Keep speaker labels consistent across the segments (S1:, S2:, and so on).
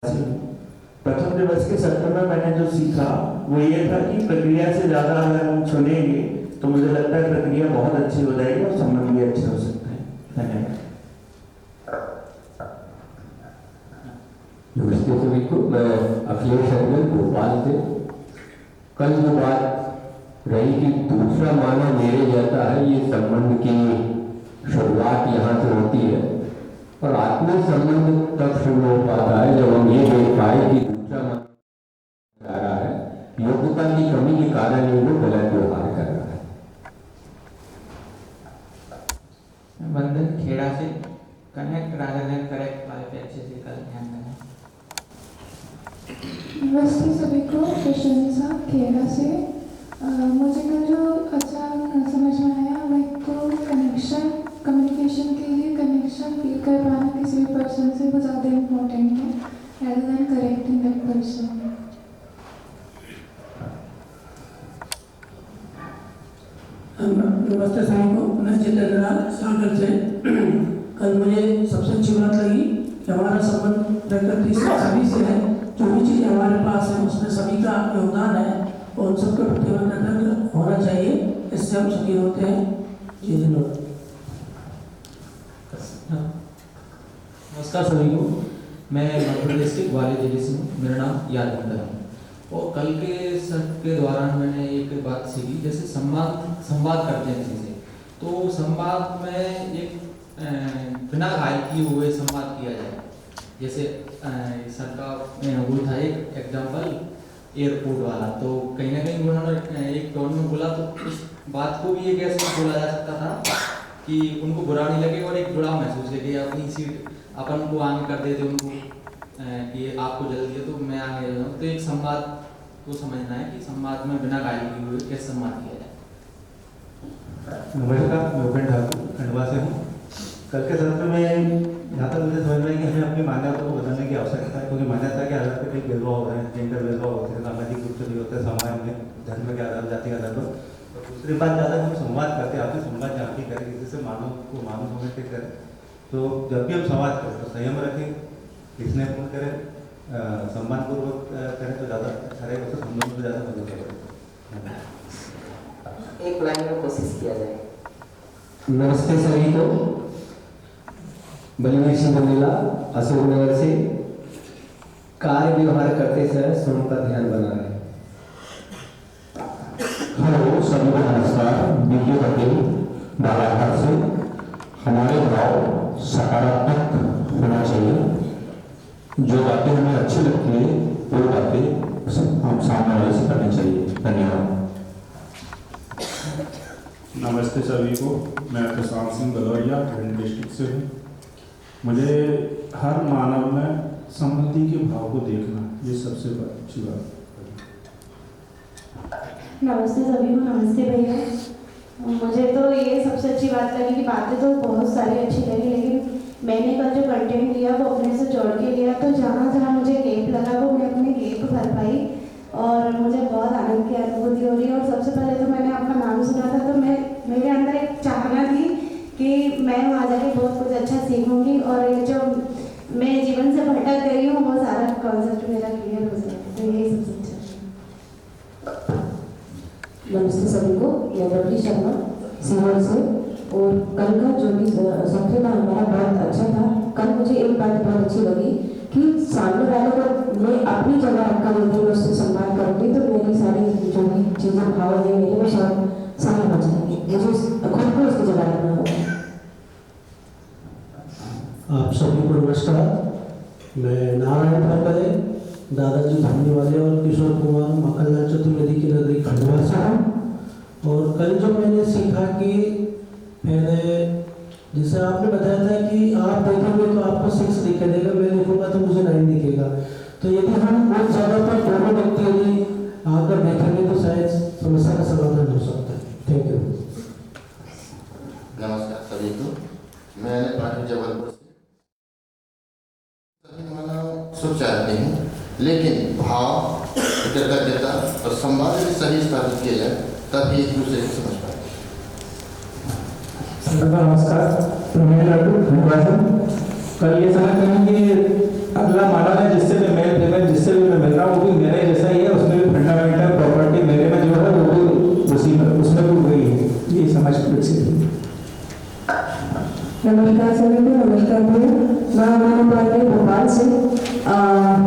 S1: प्रथम दिवस के सत्र में मैंने जो सीखा वो ये था कि प्रक्रिया से ज़्यादा अगर हम चुनेंगे तो मुझे लगता है प्रक्रिया बहुत अच्छी हो जाएगी और संबंध भी अच्छे हो सकते हैं। धन्यवाद।
S2: नमस्ते सभी को, मैं अखिलेश अरविंद भोपाल से। कल जो बात रही कि दूसरा मानव मेरे जाता है, ये संबंध की शुरुआत यहाँ से होती है और आत्मीय संबंध तब शुरू हो पाता है जब हम ये देख पाए कि दूसरा मानव जा रहा है, योग्यता की कमी के कारण ये लोग गलत व्यवहार कर रहा है।
S3: वंदन खेड़ा से, कनेक्ट रादर देन करेक्ट वाले पे अच्छे से कल ध्यान देना।
S4: नमस्ते सभी को, प्रशंसा खेड़ा से। मुझे कल जो अच्छा समझ में आया वो एक तो कनेक्शन, कम्युनिकेशन के लिए कनेक्शन फील कर पाना किसी भी पर्सन से वो ज़्यादा इम्पोर्टेंट है rather than correcting that person।
S5: नमस्ते सभी को, मैं जितेंद्र सागर से। कल मुझे सबसे अच्छी बात लगी कि हमारा संबंध प्रकृति से सभी से है। जो भी चीज़ें हमारे पास है उसमें सभी का योगदान है और उन सबके प्रति कृतज्ञ होना चाहिए, इससे हम सुखी होते हैं। जी धन्यवाद।
S6: नमस्कार सभी को, मैं मध्य प्रदेश के ग्वालियर जिले से हूँ। मेरा नाम यादव है और कल के सत्र के दौरान मैंने एक बात सीखी, जैसे संवाद करते हैं किसी से, तो संवाद में एक बिना घायल किए हुए संवाद किया जाए। जैसे सर का वो था एक एग्जाम्पल एयरपोर्ट वाला, तो कहीं ना कहीं उन्होंने एक टोन में बोला तो उस बात को भी एक ऐसे बोला जा सकता था कि उनको बुरा नहीं लगे और एक जुड़ाव महसूस है कि अपनी सीट अपन को आगे कर देते उनको कि आपको जल्दी है तो मैं आगे जाऊँ। तो एक संवाद को समझना है कि संवाद में बिना घायल किए हुए कैसे संवाद किया जाए।
S7: नमस्कार, मैं उपेंद्र ठाकुर खंडवा से हूँ। कल के सत्र में यहाँ तक मुझे समझ में आई कि हमें अपनी मान्यता को बदलने की आवश्यकता है, क्योंकि मान्यता के आधार पर कई भेदभाव हो रहे हैं, जेंडर भेदभाव होते हैं, सामाजिक रूप से भी होते हैं, समाज में धर्म के आधार, जाति के आधार पर। और दूसरी बात, ज़्यादा हम संवाद करते हैं, आपसे संवाद जहाँ भी करें, किसी से मानव को मानव समझ के करें, तो जब भी हम संवाद करें तो संयम रखें, स्नेहपूर्ण करें, सम्मानपूर्वक करें तो ज़्यादा अच्छा रहेगा, उससे संबंध में ज़्यादा मदद करेगा।
S8: एक लाइन में कोशिश किया जाए।
S2: नमस्ते सभी को, बलवीर सिंह बंदेला अशोक नगर से। कार्य व्यवहार करते समय स्वयं का ध्यान बना रहे।
S9: हेलो सभी को नमस्कार, विजय पटेल बालाघाट से। हमारे भाव सकारात्मक होना चाहिए, जो बातें हमें अच्छी लगती है वो बातें हम सामने वाले से करनी चाहिए। धन्यवाद।
S10: नमस्ते सभी को, मैं प्रशांत सिंह गलौरिया भिंड डिस्ट्रिक्ट से हूँ। मुझे हर मानव में संहति के भाव को देखना, ये सबसे अच्छी बात है।
S11: नमस्ते सभी को। नमस्ते भैया। मुझे तो ये सबसे अच्छी बात लगी कि बातें तो बहुत सारी अच्छी लगी, लेकिन मैंने कल जो कंटेंट लिया वो अपने से जोड़ के लिया, तो जहाँ जहाँ मुझे गैप लगा वो मैं अपने गैप भर पाई और मुझे बहुत आनंद की अनुभूति हो रही है। और सबसे पहले तो मैंने आपका नाम सुना था तो मेरे अंदर एक चाहना थी कि मैं वहाँ जाके बहुत कुछ अच्छा सीखूंगी और ये जो मैं जीवन से भटक गई हूँ वो सारा कॉन्सेप्ट मेरा क्लियर हो जाए, तो यही सबसे अच्छा।
S12: नमस्ते सभी को, मैं रवि शर्मा सीहोर से। और कल का जो भी सत्र था हमारा बहुत अच्छा था। कल मुझे एक बात बहुत अच्छी लगी कि सामने वाले को मैं अपनी जगह रखा यदि मैं उससे संवाद करूँगी तो मेरी सारी जो भी चीज़ें भाव है मेरे में सब समय हो जाएंगे, मुझे खुद को उसकी जगह रखना होगा।
S13: आप सभी को नमस्कार, मैं नारायण ठाकरे दादाजी धन्यवाद और किशोर कुमार मकलनाथ चतुर्वेदी की नगरी खंडवा से हूँ। और कल जो मैंने सीखा कि मैंने जैसे आपने बताया था कि आप देखेंगे तो आपको 6 दिखाई देगा, मैं देखूंगा तो मुझे 9 दिखेगा। तो यदि हम उस जगह पर दोनों व्यक्ति यदि आकर देखेंगे तो शायद समस्या का समाधान हो सकता है। Thank you.
S14: नमस्कार सभी को, मैं जबलपुर से। सुख चाहते हैं, लेकिन भाव, कृतज्ञता और संवाद भी सही स्थापित किया जाए, तभी एक दूसरे को समझ पाए।
S1: नमस्कार, मैं लाडू खंडवा से। कल ये समझ कि
S7: अगला मानव है जिससे मैं मेल फीमेल जिससे भी मैं मिल रहा हूँ वो भी मेरे जैसा ही है, उसमें भी फंडामेंटल प्रॉपर्टी मेरे में जो है वो भी उसी में उसमें भी वही है। ये समझ विकसित हुई।
S12: नमस्कार सभी को, नमस्कार भैया। मैं अमन पांडे भोपाल से।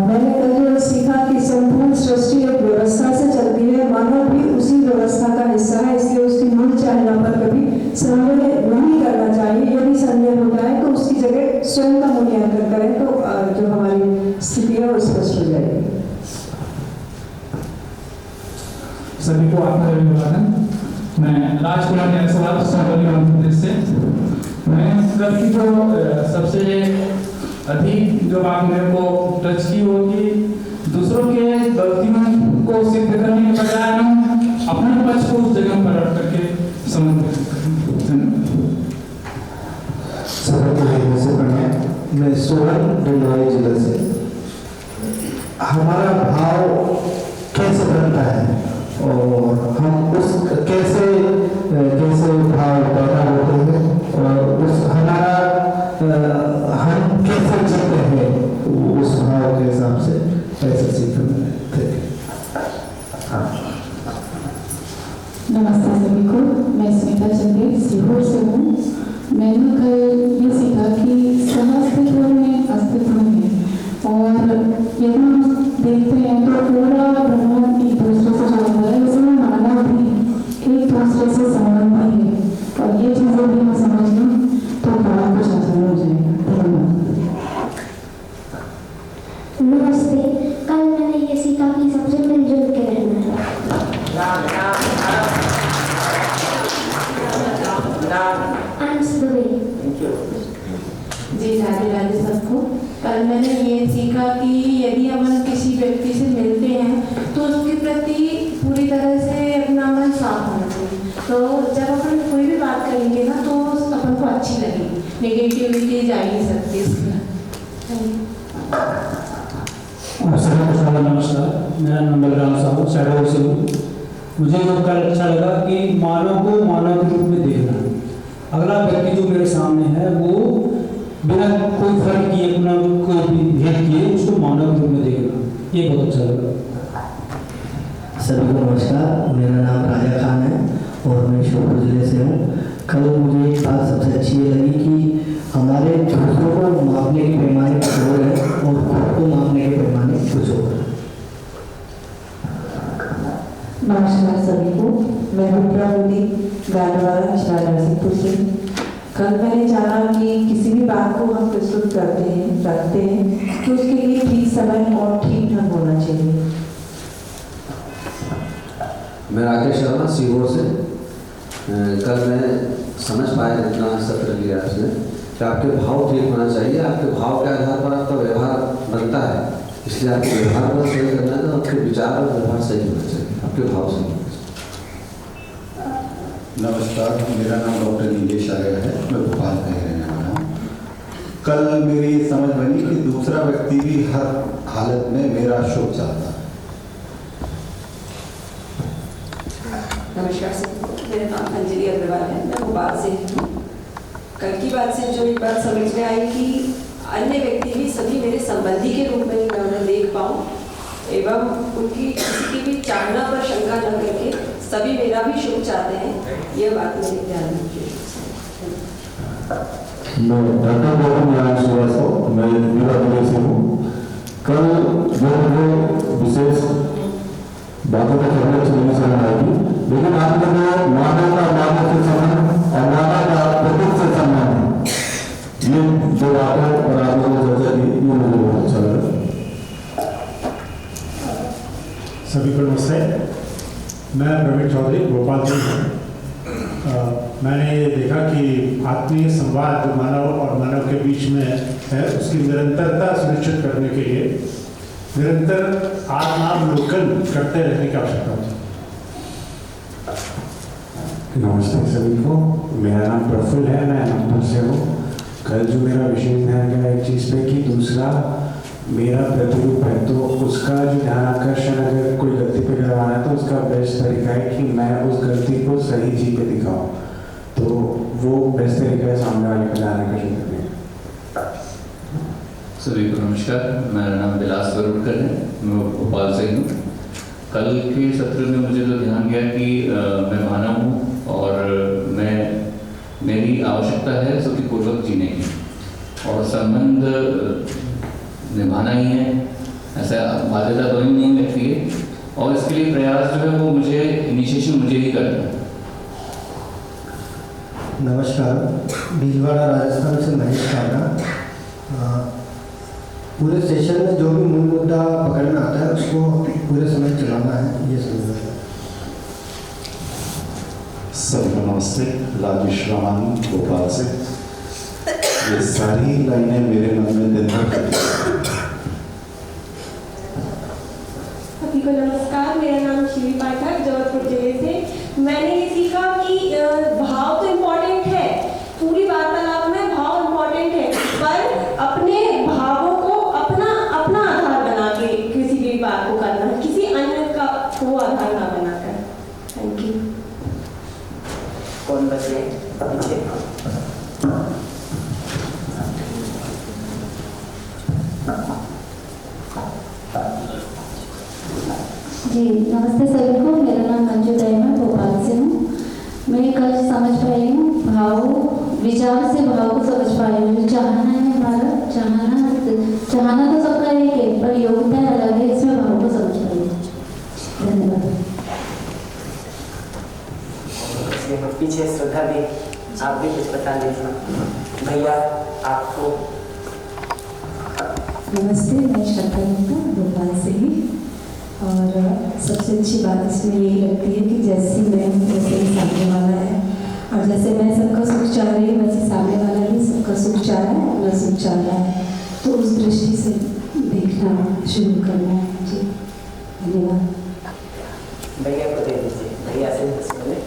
S12: मैंने कल जो सीखा कि संपूर्ण सृष्टि एक व्यवस्था से चलती है, मानव भी उसी व्यवस्था का हिस्सा है, इसलिए उसकी मूल चालना पर कभी संदेह नहीं करना चाहिए। यदि संदेह होता है तो उसकी जगह स्वयं का मूल्यांकन करें तो जो हमारी स्थिति है वो स्पष्ट हो जाएगी।
S15: सभी को आपका अभिवादन। मैं राजकुमार जायसवाल सोनभद्र मध्य प्रदेश से। मैं कल की जो सबसे अधिक जो बात मेरे को टच की वो कि दूसरों के गलतियों को सिद्ध करने के बजाय हम अपने पक्ष को उस जगह पर रख करके समझ
S13: मैं सोहन डिंडोरी जिले से। हमारा भाव कैसे बनता है और हम उस कैसे भाव पैदा होते हैं और उस हमारा हम कैसे जीते हैं उस भाव के हिसाब से ऐसे सीखने थे।
S4: नमस्ते सभी को, मैं स्मिता चंदेल सीहोर से हूँ। मैंने कल ये सीखा कि सहअस्तित्व में अस्तित्व है और यदि हम देखते हैं तो पूरा ब्रह्मांड एक दूसरे से जुड़ा हुआ है, उसमें मानव भी एक दूसरे से संबंधी है और ये चीज़ें भी हम समझ लें तो बड़ा कुछ आसान हो जाएगा। धन्यवाद।
S16: नमस्ते, कल मैंने ये सीखा कि सबसे मिलजुल के रहना है।
S11: जी राधे राधे सबको। कल मैंने ये सीखा कि यदि हम किसी व्यक्ति से मिलते हैं तो उसके प्रति पूरी तरह से अपना मन साफ होना चाहिए। तो जब अपन कोई भी बात करेंगे ना तो अपन को अच्छी लगेगी, नेगेटिविटी जा ही नहीं सकती इसमें।
S17: नमस्कार, मेरा नाम बलराम साहू शहडोल से हूँ। मुझे जो कल अच्छा लगा कि मानव को मानव के रूप में देखना। अगला व्यक्ति जो मेरे सामने है वो बिना कोई फर्क किए अपना कोई भी भेद किए उसको मानव के रूप में देखना, ये बहुत अच्छा लगा।
S18: सभी को नमस्कार, मेरा नाम राजा खान है और मैं श्योपुर जिले से हूँ। कल मुझे एक बात सबसे अच्छी ये लगी कि हमारे दूसरों को मापने के पैमाने कुछ और है और खुद को मापने के पैमाने कुछ और है।
S12: नमस्कार सभी को, मैं रुद्रा मोदी गानवाला शाहजहाँपुर से। कल मैंने जाना कि किसी भी बात को हम प्रस्तुत रखते हैं तो उसके लिए ठीक समय और ठीक ढंग होना चाहिए।
S19: मैं राकेश शर्मा सीहोर से। कल मैं समझ पाया जितना सत्र लिया उसने कि आपके भाव ठीक होना चाहिए। आपके भाव के आधार पर आपका व्यवहार बनता है, इसलिए आपके व्यवहार को सही करना है तो आपके विचार और व्यवहार सही होना चाहिए, आपके भाव सही होना चाहिए।
S20: नमस्कार, मेरा नाम डॉक्टर नीलेश आर्य है, मैं भोपाल का रहने वाला हूँ। कल मेरी समझ बनी कि दूसरा व्यक्ति भी हर हालत में मेरा शुभ चाहता है।
S21: नमस्कार सर, मेरा नाम अंजलि अग्रवाल है, मैं भोपाल से हूँ। कल की बात से जो एक बात समझ में आई कि अन्य व्यक्ति भी सभी मेरे संबंधी के रूप में मैं उन्हें देख पाऊँ एवं उनकी किसी की भी चाहना पर शंका न करके सभी मेरा भी शुभ चाहते हैं, यह बात मेरे ध्यान में रखिए।
S9: मैं डॉक्टर गौतम नारायण श्रीवास्तव, मैं रीवा जिले से हूँ। कल जो मुझे विशेष बातों को करने से नहीं समझ आएगी, लेकिन आपने जो मानव का मानव से संबंध और मानव का प्रकृति से संबंध, ये जो बातें और आप लोगों ने चर्चा की, ये मुझे बहुत अच्छा लगा।
S22: सभी को नमस्ते, मैं प्रवीण चौधरी भोपाल से हूँ। मैंने ये देखा कि आत्मीय संवाद मानव और मानव के बीच में है, उसकी निरंतरता सुनिश्चित करने के लिए निरंतर आत्मावलोकन करते रहने की आवश्यकता होती है।
S10: नमस्ते सभी को, मेरा नाम प्रफुल्ल है, मैं अनंतपुर से हूँ। कल जो मेरा विशेष ध्यान गया एक चीज़ पे कि दूसरा मेरा प्रतिरूप है, तो उसका जो ध्यान आकर्षण अगर कोई गलती पे करवाना है तो उसका बेस्ट तरीका है कि मैं उस गलती को सही जी पे दिखाऊँ, तो वो बेस्ट तरीका है सामने वाले का ध्यान आकर्षण करने का।
S3: सभी को नमस्कार। मेरा नाम विलास बरुड़कर है, मैं भोपाल से हूँ। कल के सत्र में मुझे तो ध्यान गया कि मैं मानव हूँ और मेरी आवश्यकता है श्रुतिपूर्वक जीने की और संबंध निभाना ही है, ऐसा बाध्यता तो ही नहीं लगती है और इसके लिए प्रयास जो है वो मुझे इनिशिएशन मुझे ही करना है।
S5: नमस्कार, भीलवाड़ा राजस्थान से महेश काबरा। पूरे सेशन में जो भी मूल मुद्दा पकड़ना आता है उसको पूरे समय चलाना है, ये समझना है।
S23: सभी को नमस्ते, राजेश रामानी भोपाल से। ये सारी लाइनें मेरे मन में दिन भर करती हैं।
S21: सभी को नमस्कार, मेरा नाम शिवी पाठक, जबलपुर जिले से। मैंने ये सीखा कि भाव तो इम्पोर्टेंट है, पूरी वार्तालाप में भाव इम्पोर्टेंट है, पर अपने भावों को अपना आधार बना के किसी भी बात को करना है, किसी अन्य का को आधार ना बनाकर। Thank you.
S8: कौन बचे पीछे?
S24: जी नमस्ते सभी को, मेरा नाम मंजू दया, भोपाल से हूँ। मैं कल समझ पाई हूँ भाव, विचार से भाव को समझ पाई हूँ। चाहना है हमारा, चाहना तो सबका एक है, पर योग्यता अलग है, इसमें भाव को समझ पाई हूँ। धन्यवाद।
S8: पीछे श्रद्धा दी, आप भी कुछ बता दीजिए। भैया आपको।
S25: नमस्ते, मैं श्रद्धा गुप्ता, भोपाल से ही। और सबसे अच्छी बात इसमें यही लगती है कि जैसी मैं हूँ वैसे ही सामने वाला है, और जैसे मैं सबका सुख चाह रही हूँ वैसे सामने वाला भी सबका सुख चाह रहा है, अपना सुख चाह रहा है। तो उस दृष्टि से देखना शुरू करना है। जी धन्यवाद।
S8: भैया को दे दीजिए, भैया से बोले।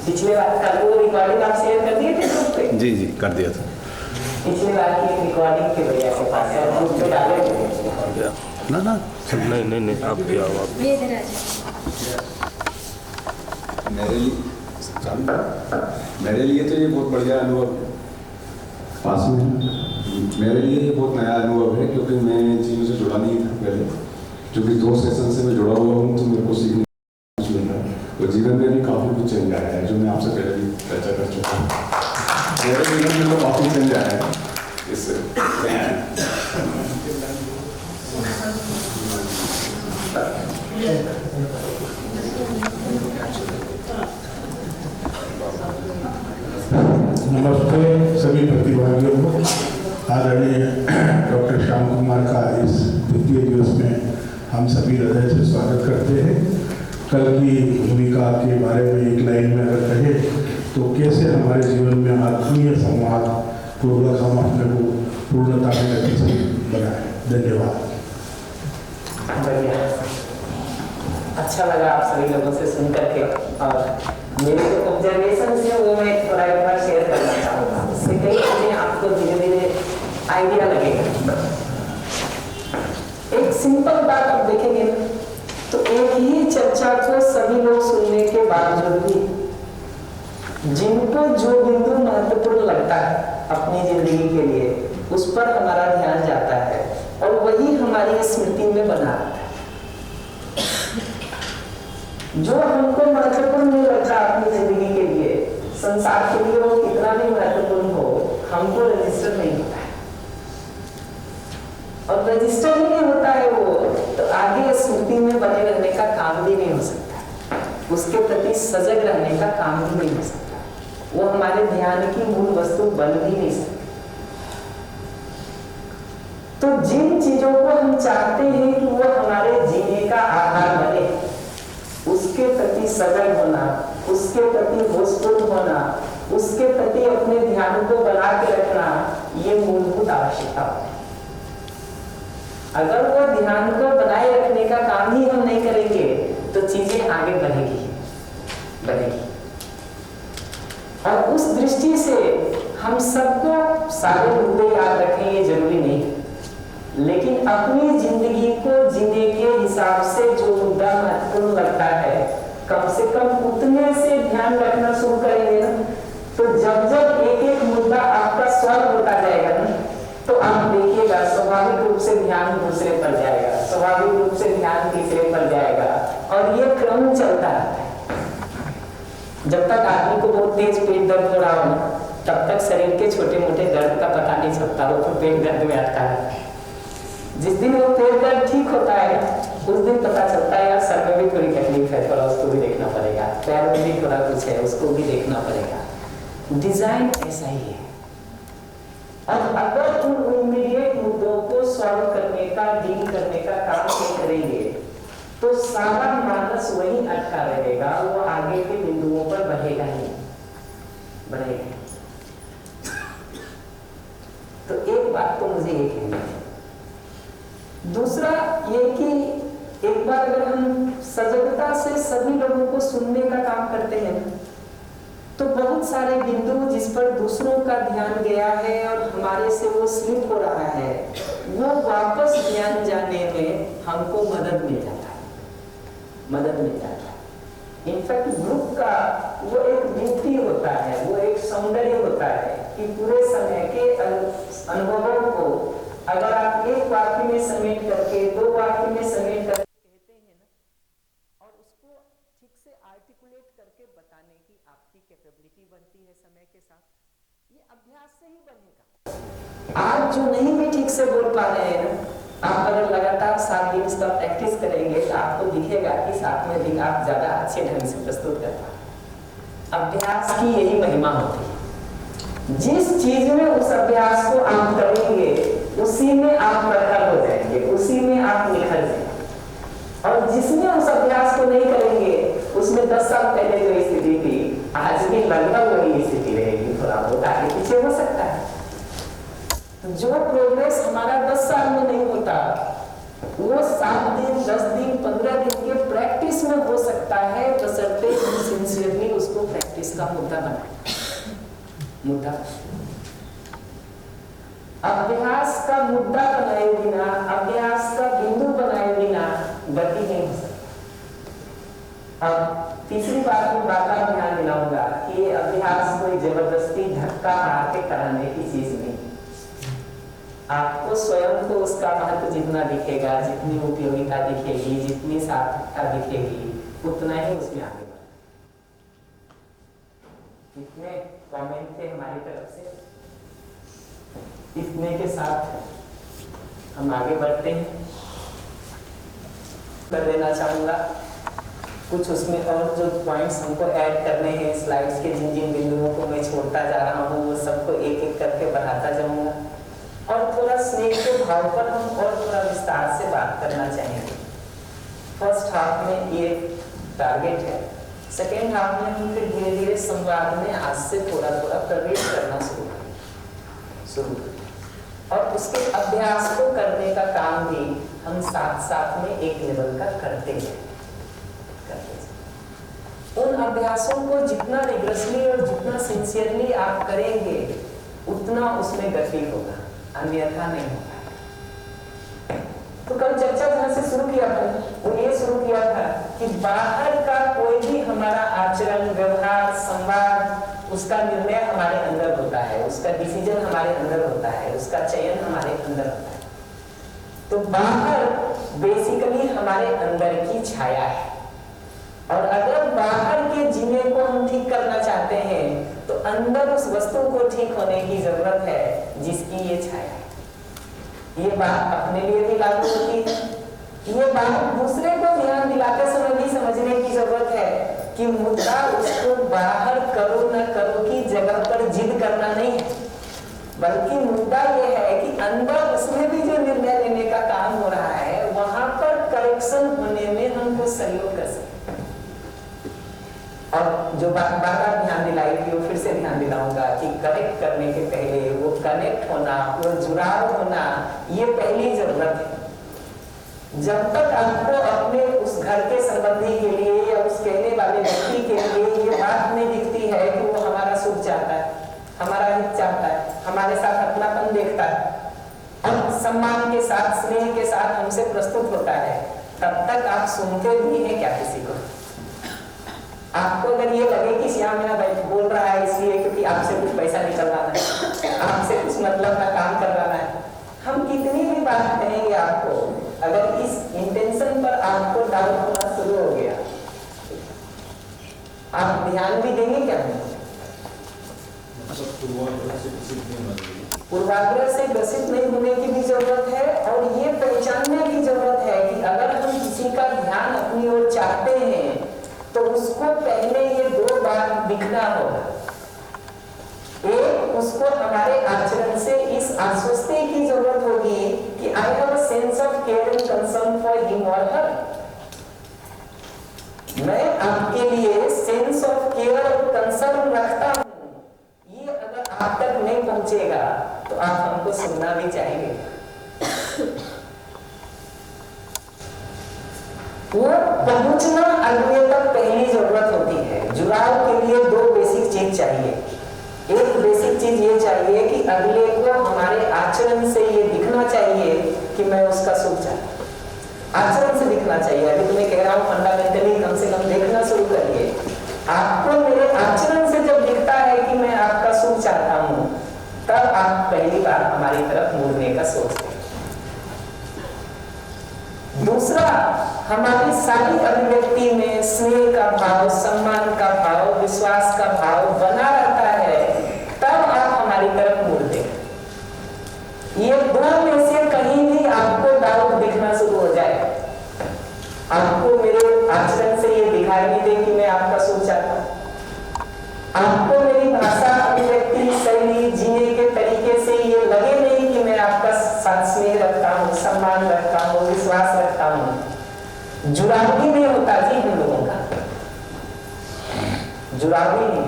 S8: पिछले बार कल वो रिकॉर्डिंग आप शेयर कर दिए थे ग्रुप पे?
S23: जी जी कर दिया था।
S8: पिछले बार की रिकॉर्डिंग के भैया के पास है, ग्रुप पे डाले थे।
S23: ना ना नहीं आप क्या हुआ
S26: मेरे लिए तो ये बहुत बढ़िया अनुभव पास में मेरे लिए ये बहुत नया अनुभव है, क्योंकि मैं इन चीज़ों से जुड़ा नहीं था पहले। क्योंकि 2 सेशन से मैं जुड़ा हुआ हूँ तो मेरे को सीखने कुछ मिल रहा है, और जीवन में भी काफ़ी कुछ चेंज आया है, जो मैं आपसे पहले भी चर्चा कर चुका हूँ। मेरे जीवन में तो काफ़ी चेंज आया है इससे।
S22: नमस्ते सभी प्रतिभागियों को। आदरणीय डॉक्टर श्याम कुमार का इस द्वितीय दिवस में हम सभी हृदय से स्वागत करते हैं। कल की भूमिका के बारे में एक लाइन में अगर कहे तो कैसे हमारे जीवन में आत्मीय संवाद पूर्वक हम अपने को पूर्णता में गति से बनाए। धन्यवाद।
S8: अच्छा लगा आप सभी लोगों से सुन करके, और मेरे जो ऑब्जर्वेशन है वो मैं थोड़ा एक बार शेयर करना चाहूँगा। इससे कई चीज़ें आपको धीरे धीरे आइडिया लगेगा। एक सिंपल बात आप देखेंगे ना, तो एक ही चर्चा को सभी लोग सुनने के बावजूद भी जिनको जो बिंदु महत्वपूर्ण लगता है अपनी जिंदगी के लिए, उस पर हमारा ध्यान जाता है और वही हमारी स्मृति में बना रहता है। जो हमको महत्वपूर्ण नहीं लगता अपनी जिंदगी के लिए, संसार के लिए वो कितना भी महत्वपूर्ण हो, हमको रजिस्टर नहीं होता है। और रजिस्टर ही नहीं होता है वो, तो आगे स्मृति में बने रहने का काम भी नहीं हो सकता, उसके प्रति सजग रहने का काम भी नहीं हो सकता, वो हमारे ध्यान की मूल वस्तु बन भी नहीं सकती। तो जिन चीजों को हम चाहते हैं कि वो हमारे जीने का आधार बने, उसके प्रति सजग होना, उसके प्रति होशपूर्ण होना, उसके प्रति अपने ध्यान को बना के रखना, ये मूलभूत आवश्यकता है। अगर वो ध्यान को बनाए रखने का काम ही हम नहीं करेंगे तो चीजें आगे बढ़ेगी। और उस दृष्टि से हम सबको सारे मुद्दे याद रखें ये जरूरी नहीं, लेकिन अपनी जिंदगी को जीने के हिसाब से जो मुद्दा महत्वपूर्ण लगता है, कम से कम उतने से ध्यान रखना शुरू करेंगे ना, तो जब जब एक एक मुद्दा आपका सॉल्व होता जाएगा ना, तो आप देखिएगा स्वाभाविक रूप से ध्यान दूसरे पर जाएगा, स्वाभाविक रूप से ध्यान तीसरे पर जाएगा, और ये क्रम चलता रहता है। जब तक आदमी को बहुत तेज पेट दर्द हो रहा हो ना, तब तक शरीर के छोटे मोटे दर्द का पता नहीं चलता, वो तो पेट दर्द में अटका है। जिस दिन वो पेट दर्द ठीक होता है उस दिन पता चलता है यार सर में भी थोड़ी तकलीफ है, थोड़ा उसको भी देखना पड़ेगा, पैर में भी थोड़ा कुछ है, उसको भी देखना पड़ेगा। डिजाइन ऐसा ही है। अब अगर उन इमीडिएट मुद्दों को सॉल्व करने का, डील करने का काम नहीं करेंगे तो सारा मानस वहीं अटका रहेगा, वो आगे के बिंदुओं पर बढ़ेगा नहीं, बढ़ेगा। तो एक बात तो मुझे ये कहनी है। दूसरा ये कि एक बार अगर हम सजगता से सभी लोगों को सुनने का काम करते हैं तो बहुत सारे बिंदु जिस पर दूसरों का ध्यान गया है और हमारे से वो स्लिप हो रहा है, वो वापस ध्यान जाने में हमको मदद मिल जाता है, मदद मिल जाता है। इनफैक्ट ग्रुप का वो एक ब्यूटी होता है, वो एक सौंदर्य होता है कि पूरे समय के अनुभवों को अगर आप एक वाक्य में समेट करके, दो वाक्य में समेट करके कहते हैं ना, और उसको ठीक से आर्टिकुलेट करके बताने की आपकी कैपेबिलिटी बनती है समय के साथ, ये अभ्यास से ही बनेगा। आज जो नहीं भी ठीक से बोल पा रहे हैं ना, आप अगर लगातार 7 दिन इसका प्रैक्टिस करेंगे तो आपको दिखेगा कि 7वें दिन आप ज्यादा अच्छे ढंग से प्रस्तुत कर पाए। अभ्यास की यही महिमा होती है। जिस चीज में उस अभ्यास को आप करेंगे उसी में आप प्रखर हो जाएंगे, उसी में आप निखर जाएंगे। और जिसमें उस अभ्यास को नहीं करेंगे उसमें 10 साल पहले जो स्थिति थी आज भी लगभग वही स्थिति रहेगी, थोड़ा बहुत आगे पीछे हो सकता है। जो प्रोग्रेस हमारा 10 साल में नहीं होता वो 7 दिन, 10 दिन, 15 दिन के प्रैक्टिस में हो सकता है, बशर्ते सिंसियरली उसको प्रैक्टिस का मुद्दा बनाए। मुद्दा अभ्यास का मुद्दा बनाए बिना, अभ्यास का बिंदु बनाए बिना गति नहीं हो सकती। अब तीसरी बात में बार-बार ध्यान दिलाऊंगा कि ये अभ्यास कोई जबरदस्ती धक्का मार के कराने की चीज नहीं। आपको स्वयं को उसका महत्व जितना दिखेगा, जितनी उपयोगिता दिखेगी, जितनी सार्थकता दिखेगी, उतना ही उसमें आगे बढ़ना। इतने कमेंट थे हमारी तरफ से, इतने के साथ हम आगे बढ़ते हैं। कर देना चाहूंगा कुछ उसमें और जो पॉइंट्स हमको ऐड करने हैं स्लाइड्स के, जिन जिन बिंदुओं को मैं छोड़ता जा रहा हूँ वो सबको एक एक करके बढ़ाता जाऊंगा। और थोड़ा स्नेह के भाव पर हम और थोड़ा विस्तार से बात करना चाहेंगे। फर्स्ट हाफ में ये टारगेट है, सेकेंड हाफ में हम फिर धीरे धीरे संवाद में आज से थोड़ा थोड़ा प्रवेश करना शुरू करें और उसके अभ्यास को करने का काम भी हम साथ साथ में एक लेवल का करते हैं। उन अभ्यासों को जितना रिग्रेसली और जितना सिंसियरली आप करेंगे उतना उसमें गति होगा, अन्यथा नहीं होगा। तो कल चर्चा जहां से शुरू किया था वो ये शुरू किया था कि बाहर का कोई भी हमारा आचरण, व्यवहार, संवाद, उसका निर्णय हमारे अंदर होता है, उसका डिसीजन हमारे अंदर होता है, उसका चयन हमारे अंदर होता है। तो बाहर बेसिकली हमारे अंदर की छाया है और अगर बाहर के जीने को हम ठीक करना चाहते हैं तो अंदर उस वस्तु को ठीक होने की जरूरत है जिसकी ये छाया है। ये बात अपने लिए भी लागू होती है, ये बात दूसरे को ध्यान दिलाते समय भी समझने की जरूरत है कि मुद्दा उसको बाहर करो न करो की जगह पर जिद करना नहीं है, बल्कि मुद्दा ये है कि अंदर उसमें भी जो निर्णय लेने का काम हो रहा है वहां पर करेक्शन होने में हम कुछ सहयोग कर सकते। और जो बात बार ध्यान दिलाई थी वो फिर से ध्यान दिलाऊंगा कि करेक्ट करने के पहले वो कनेक्ट होना, वो जुड़ाव होना, ये पहली जरूरत है। जब तक आपको अपने उस घर के संबंधी के लिए या उस कहने वाले व्यक्ति के लिए ये बात नहीं दिखती है कि वो हमारा सुख चाहता है, हमारा हित चाहता है, हमारे साथ अपनापन देखता है और सम्मान के साथ, स्नेह के साथ हमसे प्रस्तुत होता है, तब तक आप सुनते भी हैं क्या किसी को? आपको अगर ये लगे कि श्याम मेरा भाई बोल रहा है इसलिए क्योंकि आपसे कुछ पैसा निकलवाना है, आपसे कुछ मतलब का काम करवाना है, हम कितनी भी बात कहेंगे आपको, अगर इस इंटेंशन पर आपको डाउट होना शुरू हो गया, आप ध्यान भी देंगे क्या? पूर्वाग्रह से ग्रसित नहीं होने की भी जरूरत है, और ये पहचानने की जरूरत है कि अगर हम किसी का ध्यान अपनी ओर चाहते हैं तो उसको पहले ये दो बात दिखना होगा। एक, उसको हमारे आचरण से इस आश्वस्ति की जरूरत होगी कि I have a sense of care and concern for him और हर। मैं आपके लिए सेंस ऑफ केयर और कंसर्न रखता हूं। ये अगर आप तक नहीं पहुंचेगा तो आप हमको सुनना भी चाहेंगे। वो पहुंचना अगले तक पहली जरूरत होती है। जुड़ाव के लिए दो बेसिक चीज चाहिए। एक बेसिक चीज ये चाहिए कि अगले को हमारे आचरण से ये दिखना चाहिए कि मैं उसका सुख चाहता हूं। आचरण से दिखना चाहिए। अभी तुम्हें कह रहा हूं फंडामेंटली कम से कम देखना शुरू करिए। आपको मेरे आचरण से जब दिखता है कि मैं आपका सुख चाहता हूं, तब आप पहली बार हमारी तरफ मुड़ने का सोचते हैं। दूसरा, हमारी सारी अभिव्यक्ति में स्नेह का भाव, सम्मान का भाव, विश्वास का भाव बना रहता है, तब आप हमारी तरफ मुड़ते हैं। ये दो में से कहीं भी आपको डाउट दिखना शुरू हो जाए, आपको मेरे आचरण से ये दिखाई नहीं दे कि मैं आपका सुख चाहता हूं, आपको मेरी भाषा, अभिव्यक्ति, शैली, जीने के तरीके से ये लगे नहीं कि मैं आपका साथ स्नेह रखता हूँ, सम्मान रखता हूँ, विश्वास रखता हूँ, जुड़ाव ही नहीं होता जी हम लोगों का, जुड़ाव ही नहीं।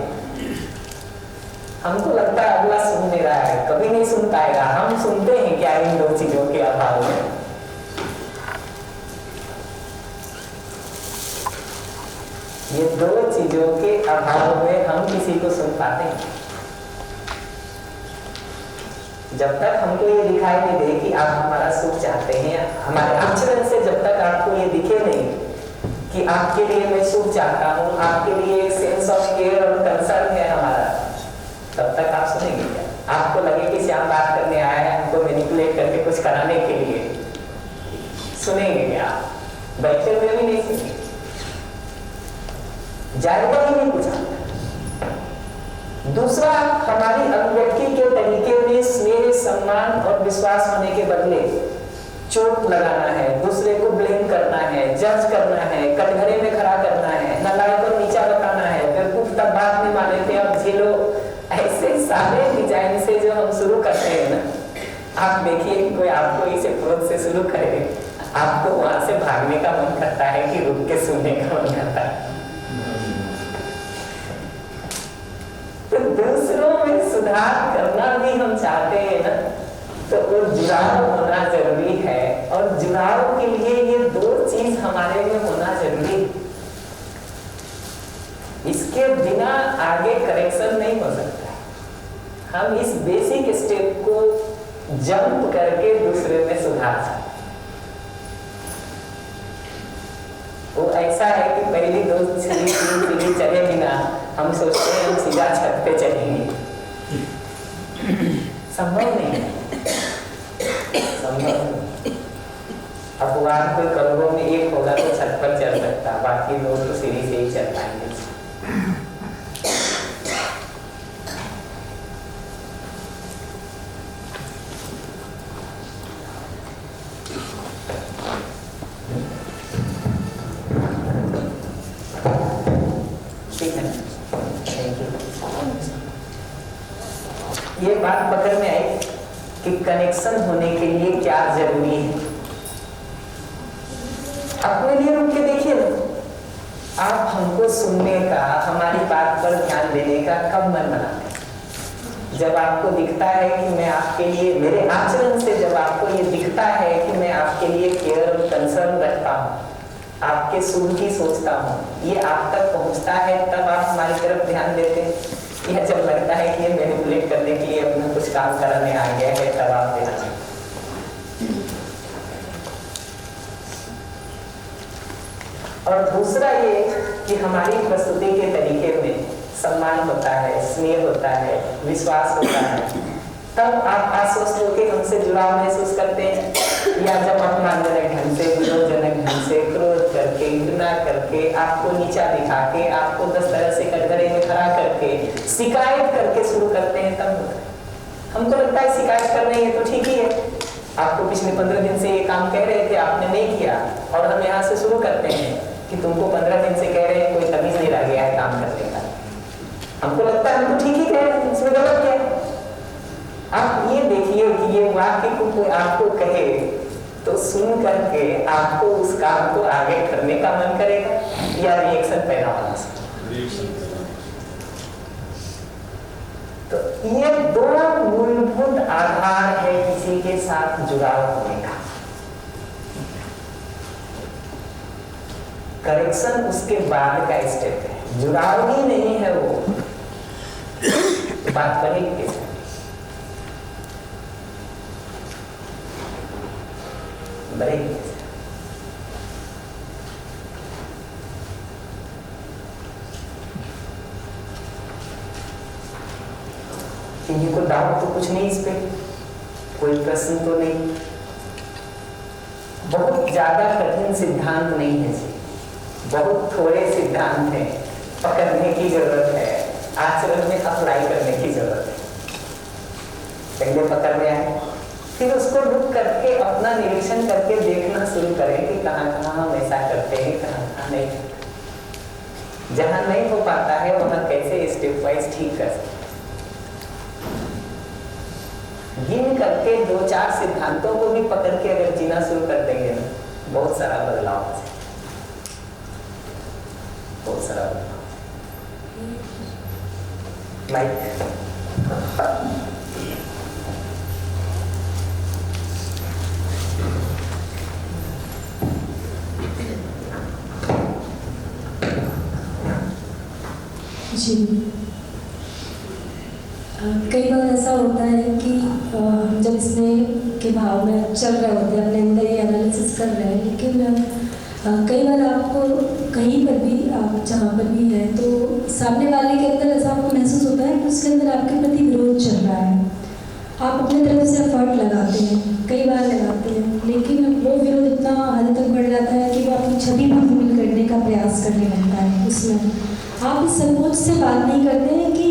S8: हमको लगता है अगला सुन नहीं रहा है, कभी नहीं सुन पाएगा। हम सुनते हैं क्या इन दो चीजों के अभाव में? ये दो चीजों के अभाव में हम किसी को सुन पाते हैं? जब तक हमको ये दिखाई नहीं दे कि आप हमारा सुख चाहते हैं, हमारे आचरण से जब तक आपको ये दिखे नहीं कि आपके लिए मैं सुख चाहता हूँ, आपके लिए एक सेंस ऑफ केयर और कंसर्न है हमारा, तब तक आप सुनेंगे क्या? आपको लगे कि श्याम बात करने आया है हमको मैनिपुलेट करके कुछ कराने के लिए, सुनेंगे क्या? बैठे हुए भी नहीं सुनेंगे, जायका ही नहीं पूछा। दूसरा, हमारी अभिव्यक्ति के तरीके में स्नेह, सम्मान और विश्वास होने के बदले चोट लगाना है, दूसरे को ब्लेम करना है, जज करना है, कटघरे में खड़ा करना है, नालायक को नीचा बताना है, बेवकूफ तब बात नहीं माने थे अब झेलो, ऐसे सारे डिजाइन से जो हम शुरू करते हैं ना, आप देखिए कोई आपको इसे क्रोध से शुरू करे, आपको वहां से भागने का मन करता है कि रुक के सुनने का मन करता है। तो दूसरों में सुधार करना भी हम चाहते हैं ना, तो वो जुड़ाव होना जरूरी है, और जुड़ाव के लिए ये दो चीज हमारे में होना जरूरी है। इसके बिना आगे करेक्शन नहीं हो सकता। हम इस बेसिक स्टेप को जंप करके दूसरे में सुधार सकते। वो ऐसा है कि पहली दो सीढ़ी चले बिना हम सोचते हैं हम सीधा छत पे चलेंगे, संभव नहीं है, संभव नहीं। अपवाद कोई करोड़ों में एक होगा तो छत पर चल सकता, बाकी लोग तो सीढ़ी से ही चल पाएंगे। ये बात पकड़ में आई कि कनेक्शन होने के लिए क्या जरूरी है। अपने लिए रुक के देखिए ना, आप हमको सुनने का, हमारी बात पर ध्यान देने का कब मन बनाते हैं? जब आपको दिखता है कि मैं आपके लिए, मेरे आचरण से जब आपको ये दिखता है कि मैं आपके लिए केयर और कंसर्न रखता हूँ, आपके सुख की सोचता हूँ, ये आप तक पहुँचता है, तब आप हमारी तरफ ध्यान देते हैं। यह जब लगता है कि ये मैनिपुलेट करने के लिए अपना कुछ काम कराने आ गया है, तब आप ध्यान दें। और दूसरा ये कि हमारी प्रस्तुति के तरीके में सम्मान होता है, स्नेह होता है, विश्वास होता है, तब आप आश्वस्त होकर हमसे जुड़ाव महसूस करते हैं। या जब अपमानजनक ढंग से, विरोधजनक ढंग से, क्रोध करके, घृणा करके, आपको नीचा दिखा के, आपको 10 तरह से कटघरे में खड़ा करके, शिकायत करके शुरू करते हैं, तब हमको लगता है शिकायत कर रहे हैं तो ठीक ही है। आपको पिछले 15 दिन से ये काम कह रहे थे, आपने नहीं किया, और हम यहाँ से शुरू करते हैं कि तुमको 15 दिन से कह रहे हैं, कोई तमीज नहीं रह गया है काम करने का। हमको लगता है हम तो ठीक ही कह रहे हैं, इसमें गलत क्या है? आप ये देखिए कि ये वाक्य को कोई आपको कहे तो सुन करके आपको उस काम को आगे करने का मन करेगा या रिएक्शन पैदा होना चाहिए। तो ये दो मूलभूत आधार है किसी के साथ जुड़ाव होने का। करेक्शन उसके बाद का स्टेप है, जुड़ाव ही नहीं है वो, बात बनेगी कैसे? किसी को डाउट तो कुछ नहीं, इस पे कोई प्रश्न तो नहीं। बहुत ज्यादा कठिन सिद्धांत नहीं है जी, बहुत थोड़े सिद्धांत हैं, पकड़ने की जरूरत है, आचरण में अप्लाई करने की जरूरत है। पहले पकड़ में आए, फिर उसको रुक करके अपना निरीक्षण करके देखना शुरू करें कि कहाँ कहाँ हम ऐसा करते हैं, कहाँ कहाँ नहीं करते। जहाँ नहीं हो पाता है वहाँ कैसे स्टेप वाइज ठीक कर सकते। गिन करके 2-4 सिद्धांतों को भी पकड़ के अगर जीना शुरू कर देंगे ना, बहुत सारा बदलाव हो जाए, बहुत सारा बदलाव।
S25: जी, कई बार ऐसा होता है कि जब स्नेह के भाव में चल रहे होते हैं, अपने अंदर ये एनालिसिस कर रहे हैं, लेकिन कई बार आपको कहीं पर भी, आप जहाँ पर भी हैं, तो सामने वाले के अंदर ऐसा आपको महसूस होता है कि उसके अंदर आपके प्रति विरोध चल रहा है। आप अपने तरफ से एफर्ट लगाते हैं, कई बार लगाते हैं, लेकिन वो विरोध इतना हद तक बढ़ जाता है कि वो अपनी छवि को धूमिल करने का प्रयास करने लगता है। उसमें आप इस संकोच से बात नहीं करते हैं कि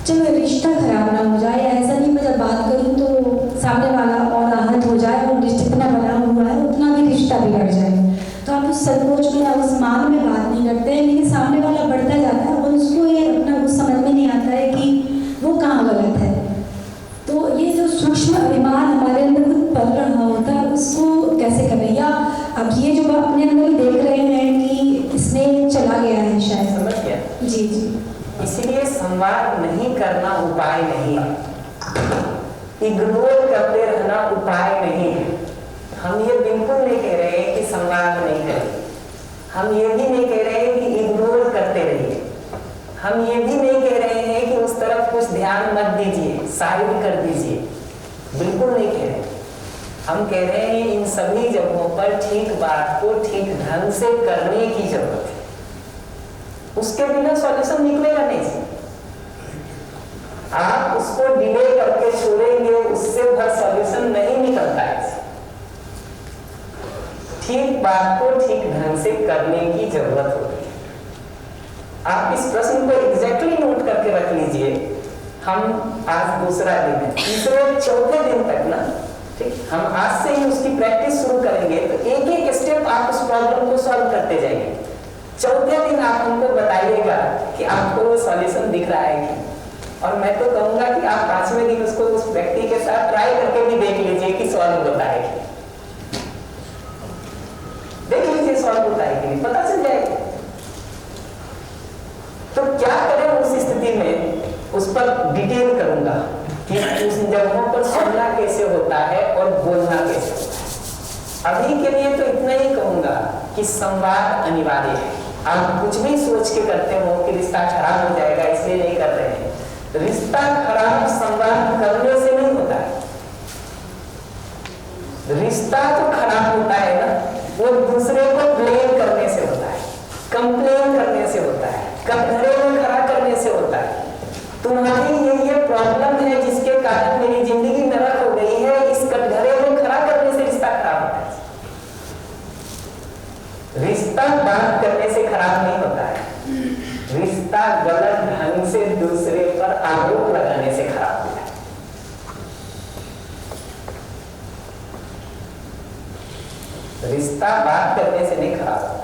S25: चलो रिश्ता खराब ना हो जाए, ऐसा नहीं मैं जब बात करूं तो सामने वाला और आहत हो जाए और रिश्ता इतना बना हुआ है उतना भी रिश्ता बिगड़ जाए। तो आप उस संकोच में या उस मान में बात नहीं करते हैं, लेकिन सामने वाला बढ़ता जाता है और उसको ये अपना कुछ समझ में नहीं आता है कि वो कहाँ गलत है। तो ये जो सूक्ष्म अभिमान हमारे अंदर कुछ पल रहा होता है, उसको कैसे करें? या अब ये जो अपने अंदर देख रहे हैं कि स्नेह चला गया है शायद,
S8: समझ गया?
S25: जी जी।
S8: इसलिए संवाद नहीं करना उपाय नहीं है, इग्नोर करते रहना उपाय नहीं है। हम ये बिल्कुल नहीं कह रहे हैं कि संवाद नहीं करें, हम ये भी नहीं कह रहे हैं कि इग्नोर करते रहिए, हम ये भी नहीं कह रहे हैं कि उस तरफ कुछ ध्यान मत दीजिए, साइड कर दीजिए, बिल्कुल नहीं कह रहे। हम कह रहे हैं इन सभी जगहों पर ठीक बात को ठीक ढंग से करने की जरूरत है, उसके बिना सॉल्यूशन निकलेगा नहीं। आप उसको डिले करके छोड़ेंगे, उससे भर सॉल्यूशन नहीं निकलता है। ठीक बात को ठीक ढंग से करने की जरूरत होती है। आप इस प्रश्न को एग्जैक्टली नोट करके रख लीजिए। हम आज दूसरा दिन है, तीसरे चौथे दिन तक ना, ठीक, हम आज से ही उसकी प्रैक्टिस शुरू करेंगे, तो एक एक स्टेप आप उस प्रॉब्लम को सॉल्व करते जाएंगे। चौथे दिन आप हमको बताइएगा कि आपको वो सॉल्यूशन दिख रहा है कि, और मैं तो कहूंगा कि आप 5वें दिन उसको उस व्यक्ति के साथ ट्राई करके भी देख लीजिए कि सॉल्व होता है कि, देख लीजिए सॉल्व होता है कि नहीं, पता चल जाएगा। तो क्या करें उस स्थिति में, उस पर डिटेल करूंगा कि उस जगहों पर सुनना कैसे होता है और बोलना कैसे होता है। अभी के लिए तो इतना ही कहूंगा कि संवाद अनिवार्य है। आप कुछ भी सोच के करते हो कि रिश्ता खराब हो जाएगा इसलिए नहीं कर रहे हैं। रिश्ता खराब संवाद करने से नहीं होता है। रिश्ता तो खराब होता है ना, वो दूसरे को ब्लेम करने से होता है। कंप्लेन करने से होता है, कटघरे में खड़ा करने से होता है। तुम्हारी ये प्रॉब्लम है जिसके कारण मेरी जिंदगी नरक हो गई है, इस कटघरे में खड़ा करने से रिश्ता खराब होता है। रिश्ता बात करने से खराब नहीं होता है, रिश्ता गलत ढंग से दूसरे पर आरोप लगाने से खराब होता है। रिश्ता बात करने से नहीं खराब होता है।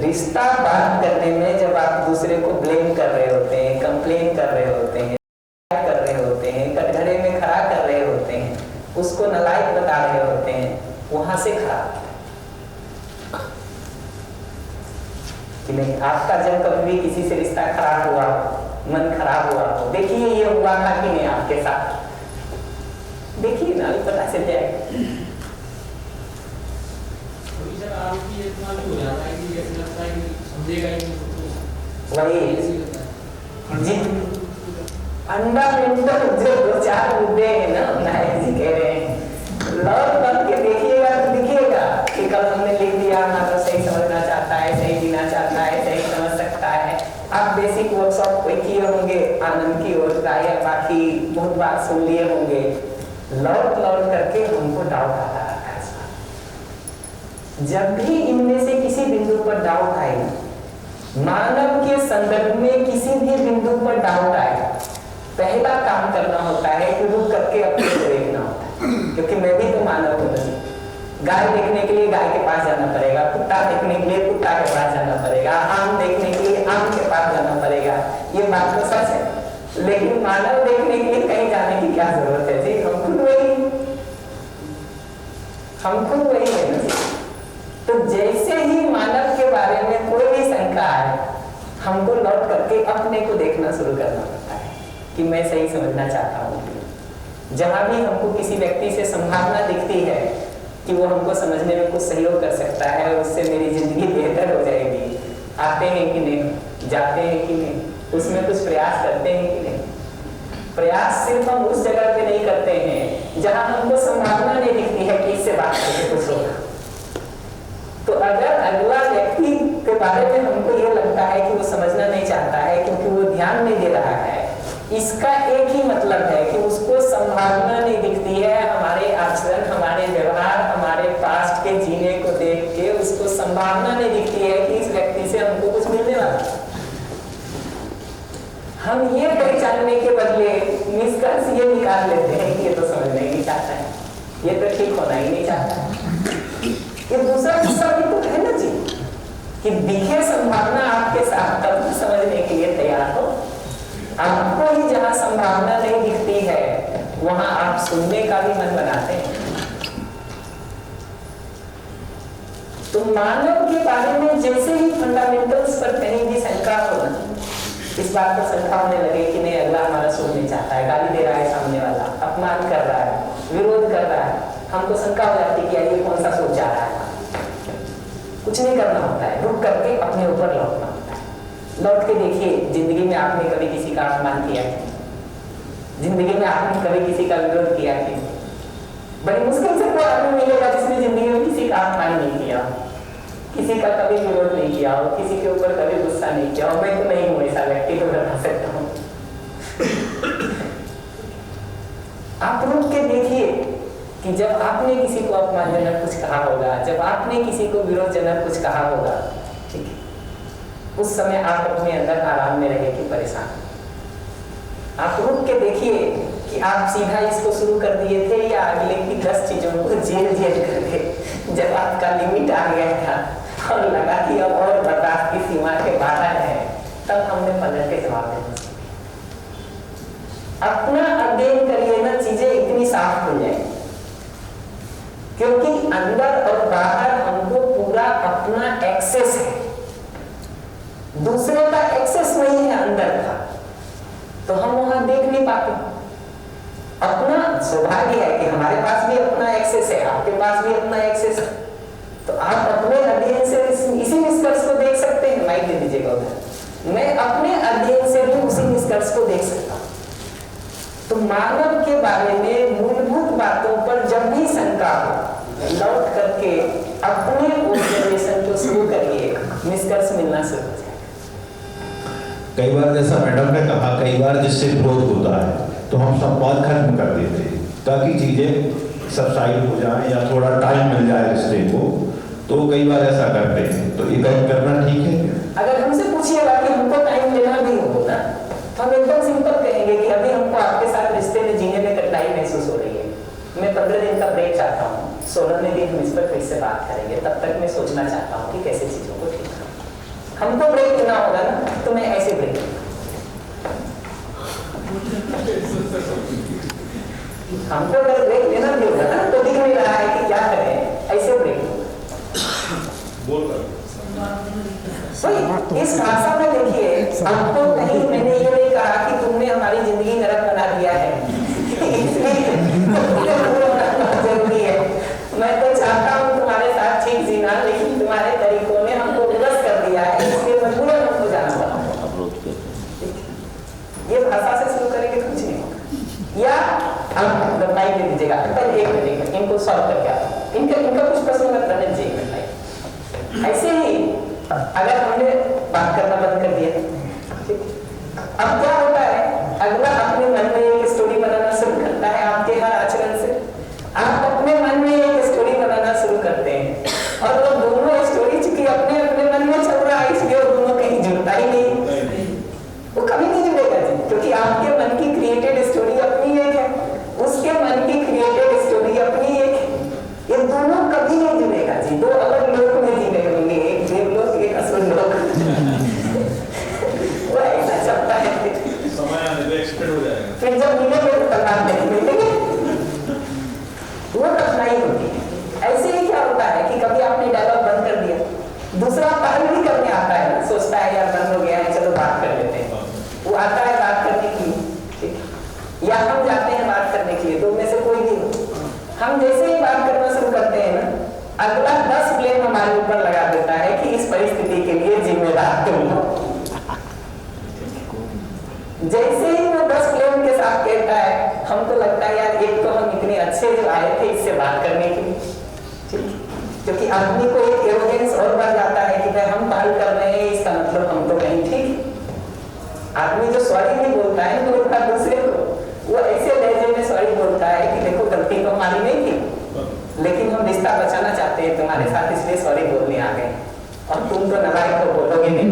S8: रिश्ता बात करने में जब आप दूसरे को ब्लेम कर रहे होते हैं, कंप्लेन कर रहे होते हैं, कर रहे होते हैं, कटघरे में खड़ा कर रहे होते हैं, उसको नालायक बता रहे होते हैं, वहां से खराब होता है कि नहीं। आपका जब कभी भी किसी से रिश्ता खराब हुआ, मन खराब हुआ, देखिए ये हुआ था कि नहीं आपके साथ, देखिए ना, पता चल जाएगा। वही फंडामेंटल जो दो चार मुद्दे हैं ना, नायक जी कह रहे हैं, लौट लौट के देखिएगा तो दिखेगा कि कल हमने लिख दिया ना, तो सही समझना चाहता है, सही जीना चाहता है, सही समझ सकता है। आप बेसिक वर्कशॉप कोई किए होंगे आनंद की ओर का, या बाकी बहुत बात सुन लिए होंगे, लौट लौट करके हमको डाउट आता है। जब भी इनमें से किसी बिंदु पर डाउट आए, मानव के संदर्भ में किसी भी बिंदु पर डाउट आए, पहला काम करना होता है कि रुक करके अपने को देखना होता है, क्योंकि मैं भी तो मानव हूं। गाय देखने के लिए गाय के पास जाना पड़ेगा, कुत्ता देखने के लिए कुत्ता के पास जाना पड़ेगा, आम देखने के लिए आम के पास जाना पड़ेगा। ये बात तो सच है, लेकिन मानव देखने के लिए कहीं जाने की क्या जरूरत है जी? हम खुद वही है ना जी। तो जैसे ही मानव के बारे में कोई भी शंका है, हमको लौट करके अपने को देखना शुरू करना पड़ता है कि मैं सही समझना चाहता हूँ। जहां भी हमको किसी व्यक्ति से संभावना दिखती है कि वो हमको समझने में कुछ सहयोग कर सकता है, उससे मेरी जिंदगी बेहतर हो जाएगी, आते हैं कि नहीं, जाते हैं कि नहीं, उसमें कुछ प्रयास करते हैं कि नहीं। प्रयास सिर्फ हम उस जगह पे नहीं करते हैं जहां हमको संभावना नहीं दिखती है कि इससे बात करके कुछ होगा। तो अगर अगला व्यक्ति के बारे में हमको ये लगता है कि वो समझना नहीं चाहता है क्योंकि वो ध्यान नहीं दे रहा है, इसका एक ही मतलब है कि उसको संभावना नहीं दिखती है हमारे आचरण, हमारे व्यवहार, हमारे पास्ट के जीने को देख के उसको संभावना नहीं दिखती है कि इस व्यक्ति से हमको कुछ मिलने वाला। हम ये पहचानने के बदले निष्कर्ष ये निकाल लेते हैं कि ये तो समझना ही नहीं चाहता है, ये तो ठीक होना ही नहीं चाहता है। ये दूसरा हिस्सा भी तो है ना जी, कि दिखे संभावना आपके साथ तब समझने के लिए तैयार हो। आपको ही जहां संभावना नहीं दिखती है वहां आप सुनने का भी मन बनाते हैं। तो मानव के बारे में जैसे ही फंडामेंटल्स पर कहीं भी शंका हो, इस बात पर शंका होने लगे कि नहीं अगला हमारा सुन नहीं चाहता है, गाली दे रहा है सामने वाला, अपमान कर रहा है, विरोध कर रहा है, हमको शंका हो जाती है कि ये कौन सा सोच जा रहा है। कुछ नहीं करना होता है, रुक करके अपने ऊपर लौटना होता है। लौट के देखिए, जिंदगी में आपने कभी किसी का अपमान किया है? जिंदगी में आपने कभी किसी का विरोध किया है? बड़ी मुश्किल से कोई आदमी मिलेगा जिसने जिंदगी में किसी का अपमान नहीं किया, किसी का कभी विरोध नहीं किया हो, किसी के ऊपर कभी गुस्सा नहीं किया हो। मैं तो नहीं हूं ऐसा व्यक्ति, तो बता सकता हूं। आप रुक के देखिए कि जब आपने किसी को अपमानजनक कुछ कहा होगा, जब आपने किसी को विरोधजनक कुछ कहा होगा, ठीक है, उस समय आप अपने अंदर आराम में रहे कि परेशान। आप रुक के देखिए कि आप सीधा इसको शुरू कर दिए थे या अगले की 10 चीजों को झेल करके जब आपका लिमिट आ गया था और लगा कि अब और बर्दाश्त की सीमा के बाहर है, तब हमने पलट के जवाब देना। अपना अध्ययन करिए ना, चीजें इतनी साफ हो जाएंगी, क्योंकि अंदर और बाहर हमको पूरा अपना एक्सेस है, दूसरे का एक्सेस नहीं है अंदर का, तो हम वहां देख नहीं पाते। अपना सौभाग्य है कि हमारे पास भी अपना एक्सेस है, आपके पास भी अपना एक्सेस है, तो आप अपने अध्ययन से इसी निष्कर्ष को देख सकते हैं। माइक दे दीजिएगा उधर। मैं अपने अध्ययन से भी उसी निष्कर्ष को देख सकता हूं। तो मानव के बारे में मूलभूत बातों पर जब भी शंका हो, लौट करके अपने ऑब्जर्वेशन को शुरू करिए। शुरू हो जाएगा।
S1: कई बार जैसा मैडम ने कहा, कई बार जिससे क्रोध होता है तो हम संवाद खत्म कर देते हैं ताकि चीजें सबसाइड हो जाए या थोड़ा टाइम मिल जाए रिश्ते को, तो कई बार ऐसा करते हैं। तो ये करना ठीक है क्या?
S8: अगर हमसे पूछिएगा कि हमको टाइम लेना भी होगा तो हम एकदम सिंपल कहेंगे कि अभी हमको आपके साथ रिश्ते में जीने में कठिनाई महसूस हो रही है, मैं 15 दिन का ब्रेक चाहता हूँ, 16वें दिन हम इस पर फिर से बात करेंगे, तब तक मैं सोचना चाहता हूँ कि कैसे चीजों को ठीक करूँ। हमको ब्रेक लेना होगा ना, तो मैं ऐसे ब्रेक हमको अगर ब्रेक लेना भी होगा ना, तो दिख नहीं रहा है कि क्या करें, ऐसे ब्रेक इस भाषा में देखिए, आपको कहीं मैंने ये नहीं कहा कि तुमने हमारी जिंदगी नरक बना दिया है जरूरी है। मैं तो चाहता हूँ तुम्हारे साथ ठीक जीना, लेकिन तुम्हारे तरीकों ने हमको विवश कर दिया है, इसलिए मजबूरन हमको जाना पड़ा। ये भाषा से शुरू करेंगे कुछ नहीं होगा। या आप बताइए दे दीजिएगा, पहले एक मिनट इनको सॉल्व करके आता, इनका कुछ प्रश्न मत करने चाहिए। ऐसे ही अगर हमने बात करना बंद कर दिया, अब क्या होता है, अगला अपने मन में एक स्टोरी बनाना शुरू करता है आपके हर आचरण से। आप अपने मन में एक स्टोरी बनाना शुरू करते हैं और वो दोनों स्टोरी चूंकि अपने अपने मन में चल रहा है, इसलिए वो दोनों कहीं जुड़ता ही नहीं, वो कभी नहीं जुड़ेगा जी, क्योंकि आपके मन की क्रिएटेड स्टोरी अपनी एक है, उसके मन की क्रिएटेड स्टोरी अपनी एक है, ये दोनों कभी नहीं जुड़ेगा जी। दो अलग लोग में जी रहे होंगे, एक देवलोक एक असुर लोक वो ऐसा चलता है,
S2: समय आने पे एक्सपेक्ट हो जाएगा,
S8: फिर जब मिलेंगे तो कलाम नहीं मिलेंगे, वो कठिनाई होती है। ऐसे ही क्या होता है कि कभी आपने डायलॉग बंद कर दिया, दूसरा पहल भी करने आता है ना, सोचता है यार बंद हो गया है, चलो बात कर लेते हैं, वो आता है बात करने के लिए, या हम जाते हैं बात करने के लिए, दो में से कोई भी। हम जैसे ही बात करना शुरू करते हैं ना, अगला 10 ब्लेम हमारे ऊपर लगा देता है कि इस परिस्थिति के लिए जिम्मेदार तुम हो। जैसे ही वो 10 ब्लेम के साथ कहता है, हमको लगता है यार एक तो हम इतने अच्छे जो आए थे इससे बात करने के लिए, क्योंकि आदमी को एक एरोगेंस और बढ़ जाता है कि भाई हम पहल कर रहे हैं, इसका मतलब हम तो कहीं ठीक। आदमी जो सॉरी नहीं बोलता है बोलता दूसरे को, वो ऐसे लहजे में सॉरी बोलता है कि देखो गलती तो हमारी नहीं थी, लेकिन हम रिश्ता बचाना चाहते हैं तुम्हारे साथ, इसलिए सॉरी बोलने आ गए, और तुम तो नालायक को बोलोगे नहीं।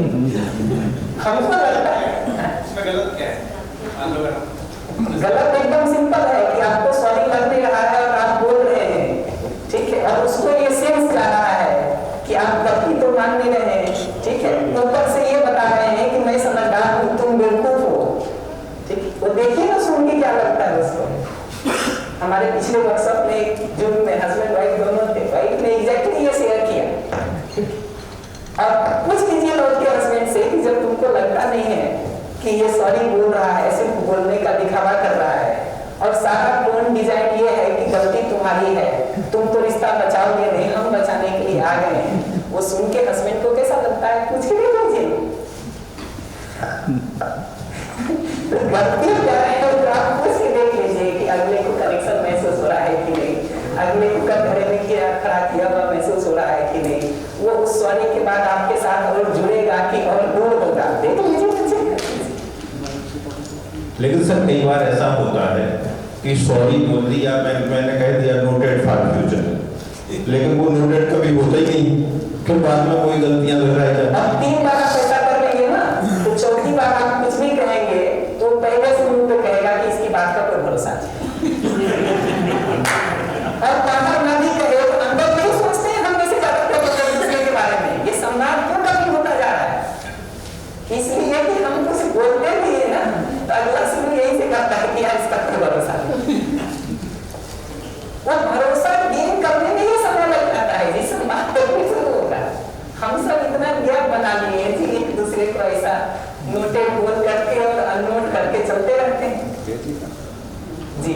S8: हमको लगता है
S2: इसमें गलत क्या है?
S8: गलत एकदम सिंपल है कि आपको सॉरी लगने रहा है और आप बोल रहे हैं, ठीक है, और उसको ये सेंस जा रहा है कि आप गलती तो मान नहीं रहे हैं, ठीक है, ऊपर से ये बता रहे हैं कि मैं समझदार हूँ, तुम बेवकूफ हो, ठीक। वो देखिए ना, सुन के क्या लगता है उसको। हमारे पिछले वर्कशॉप में जो हस्बैंड वाइफ दोनों थे, वाइफ ने एग्जैक्टली ये शेयर किया, और पूछ लीजिए लौट के हस्बैंड से कि जब तुमको लगता नहीं है कि ये सॉरी बोल रहा है, सिर्फ बोलने का दिखावा कर रहा है, और सारा टोन डिजाइन ये है कि गलती तुम्हारी है, तुम तो रिश्ता बचाओगे नहीं, हम बचाने के लिए आ गए हैं, वो सुन के हस्बैंड को कैसा लगता है, पूछ के देख लीजिए। गलती क्या है तो आप पूछ के देख लीजिए कि अगले को कनेक्शन महसूस हो रहा है कि नहीं, अगले को घरे में क्या खड़ा किया हुआ महसूस हो रहा है कि नहीं, वो उस सॉरी के बाद आपके साथ और जुड़ेगा कि और दूर होगा, देख लीजिए।
S1: लेकिन सर कई बार ऐसा होता है कि सॉरी बोल दिया, मैंने कह दिया नोटेड फॉर फ्यूचर, लेकिन वो नोटेड कभी होता ही नहीं, फिर बाद में कोई गलतियां दोहराई जाती हैं।
S8: अब 3 बार आप ऐसा कर लेंगे ना, तो चौथी बार आप कुछ भी कहेंगे तो पहले से मुंह पे कहेगा कि इसकी बात का कोई भरोसा नहीं, और बाहर ना भी कहे तो अंदर नहीं सोचते हैं हम वैसे ज्यादा दूसरे के बारे में, ये संवाद क्यों कभी होता जा रहा है, इसलिए कि हम कुछ बोलते भी है ना, तो अगला शुरू यही से करता है कि यार इसका कोई भरोसा नहीं। वो भरोसा गेन करने में ही समय लग जाता है, जिस संवाद करने शुरू होगा। हम सब इतना गैप बना लिए कि एक दूसरे को ऐसा नोटेड बोल करके और अननोट करके चलते रहते हैं जी।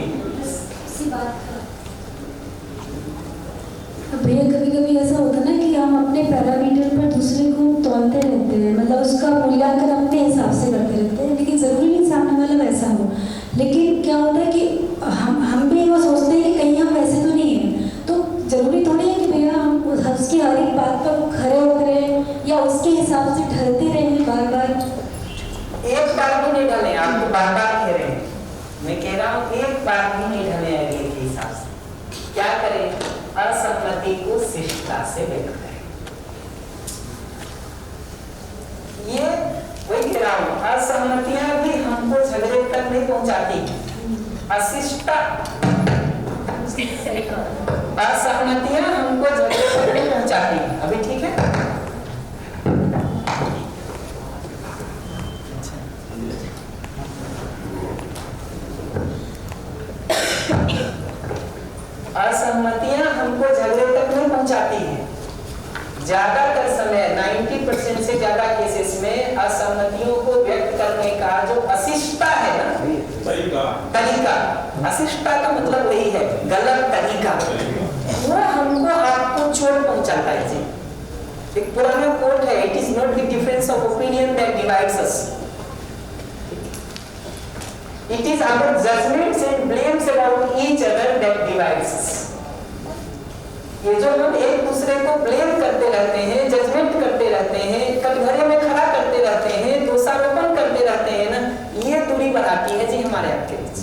S25: भैया कभी कभी ऐसा होता है ना कि हम अपने पैरामीटर पर दूसरे को तोलते रहते हैं, मतलब उसका मूल्यांकन अपने हिसाब से करते रहते हैं, लेकिन ज़रूरी नहीं सामने वाला वैसा हो। लेकिन क्या होता है कि हम भी वो सोचते हैं कि कहीं हम वैसे तो नहीं हैं, तो ज़रूरी थोड़ी है कि भैया हम उसकी हर एक बात पर खड़े उतरे या उसके हिसाब से ढलते रहें बार बार?
S8: एक बार भी नहीं ढले, आप तो बार बार कह रहे हैं। मैं कह रहा हूँ एक बार भी नहीं ढले अगले के हिसाब से। क्या करें? असहमति को शिष्टता से व्यक्त करें। ये वही कह रहा हूँ, असहमतियां भी हमको झगड़े तक नहीं पहुंचाती। अशिष्टता, असहमतियां हमको झगड़े तक नहीं पहुंचाती। अभी ठीक है? असहमतियां हमको झगड़े तक नहीं पहुंचाती है। ज्यादातर समय 90% से ज्यादा केसेस में असहमतियों को व्यक्त करने का जो अशिष्टता है ना, तरीका, अशिष्टता का मतलब वही है गलत तरीका, वो हमको आपको चोट पहुंचाता है जी। एक पुराना कोट है, it is not the difference of opinion that divides us, it is our judgements and blames about each other that divides us. ये जो हम एक दूसरे को ब्लेम करते रहते हैं, जजमेंट करते रहते हैं, कटघरे में खड़ा करते रहते हैं, दोषारोपण करते रहते हैं ना, ये दूरी बढ़ाती है जी हमारे आपके बीच।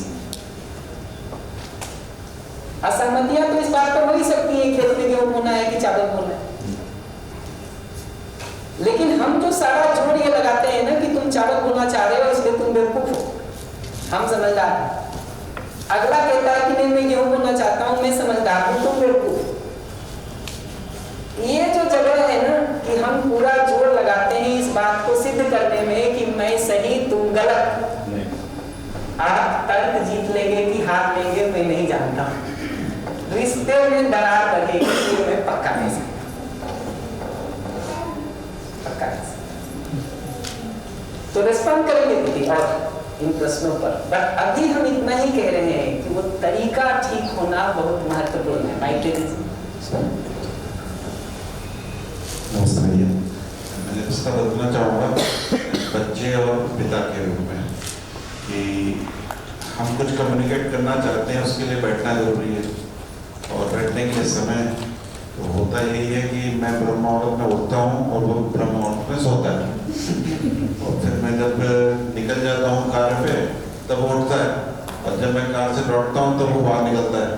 S8: असहमतियां तो इस बात पर हो ही सकती है खेत में गेहूं बोना है कि चावल बोना है, लेकिन हम जो सारा जोड़ ये लगाते हैं ना कि तुम चावल बोना चाह रहे हो इसलिए तुम बेवकूफ हो, हम समझदार। अगला कहता है कि नहीं मैं गेहूं बोना चाहता हूं, मैं समझदार हूं, तुम बेवकूफ। ये जो जगह है ना कि हम पूरा जोर लगाते हैं इस बात को सिद्ध करने में कि मैं सही तुम गलत, आप तर्क जीत लेंगे कि हार लेंगे मैं नहीं जानता, रिश्ते में दरार लगेगी ये मैं पक्का नहीं सकता, पक्का नहीं सकता। तो रिस्पॉन्ड करेंगे दीदी और इन प्रश्नों पर, बट अभी हम इतना ही कह रहे हैं कि वो तरीका ठीक होना बहुत महत्वपूर्ण है। राइट?
S1: नमस्ते भैया, मैं इसका बदलना चाहूँगा बच्चे और पिता के रूप में कि हम कुछ कम्युनिकेट करना चाहते हैं, उसके लिए बैठना जरूरी है, और बैठने के समय तो होता यही है कि मैं ब्रह्म मुहूर्त में उठता हूँ और वो ब्रह्म मुहूर्त में सोता है, और फिर मैं जब निकल जाता हूँ कार पे तब वो उठता है, और जब मैं कार से लौटता हूँ तब वो बाहर निकलता है।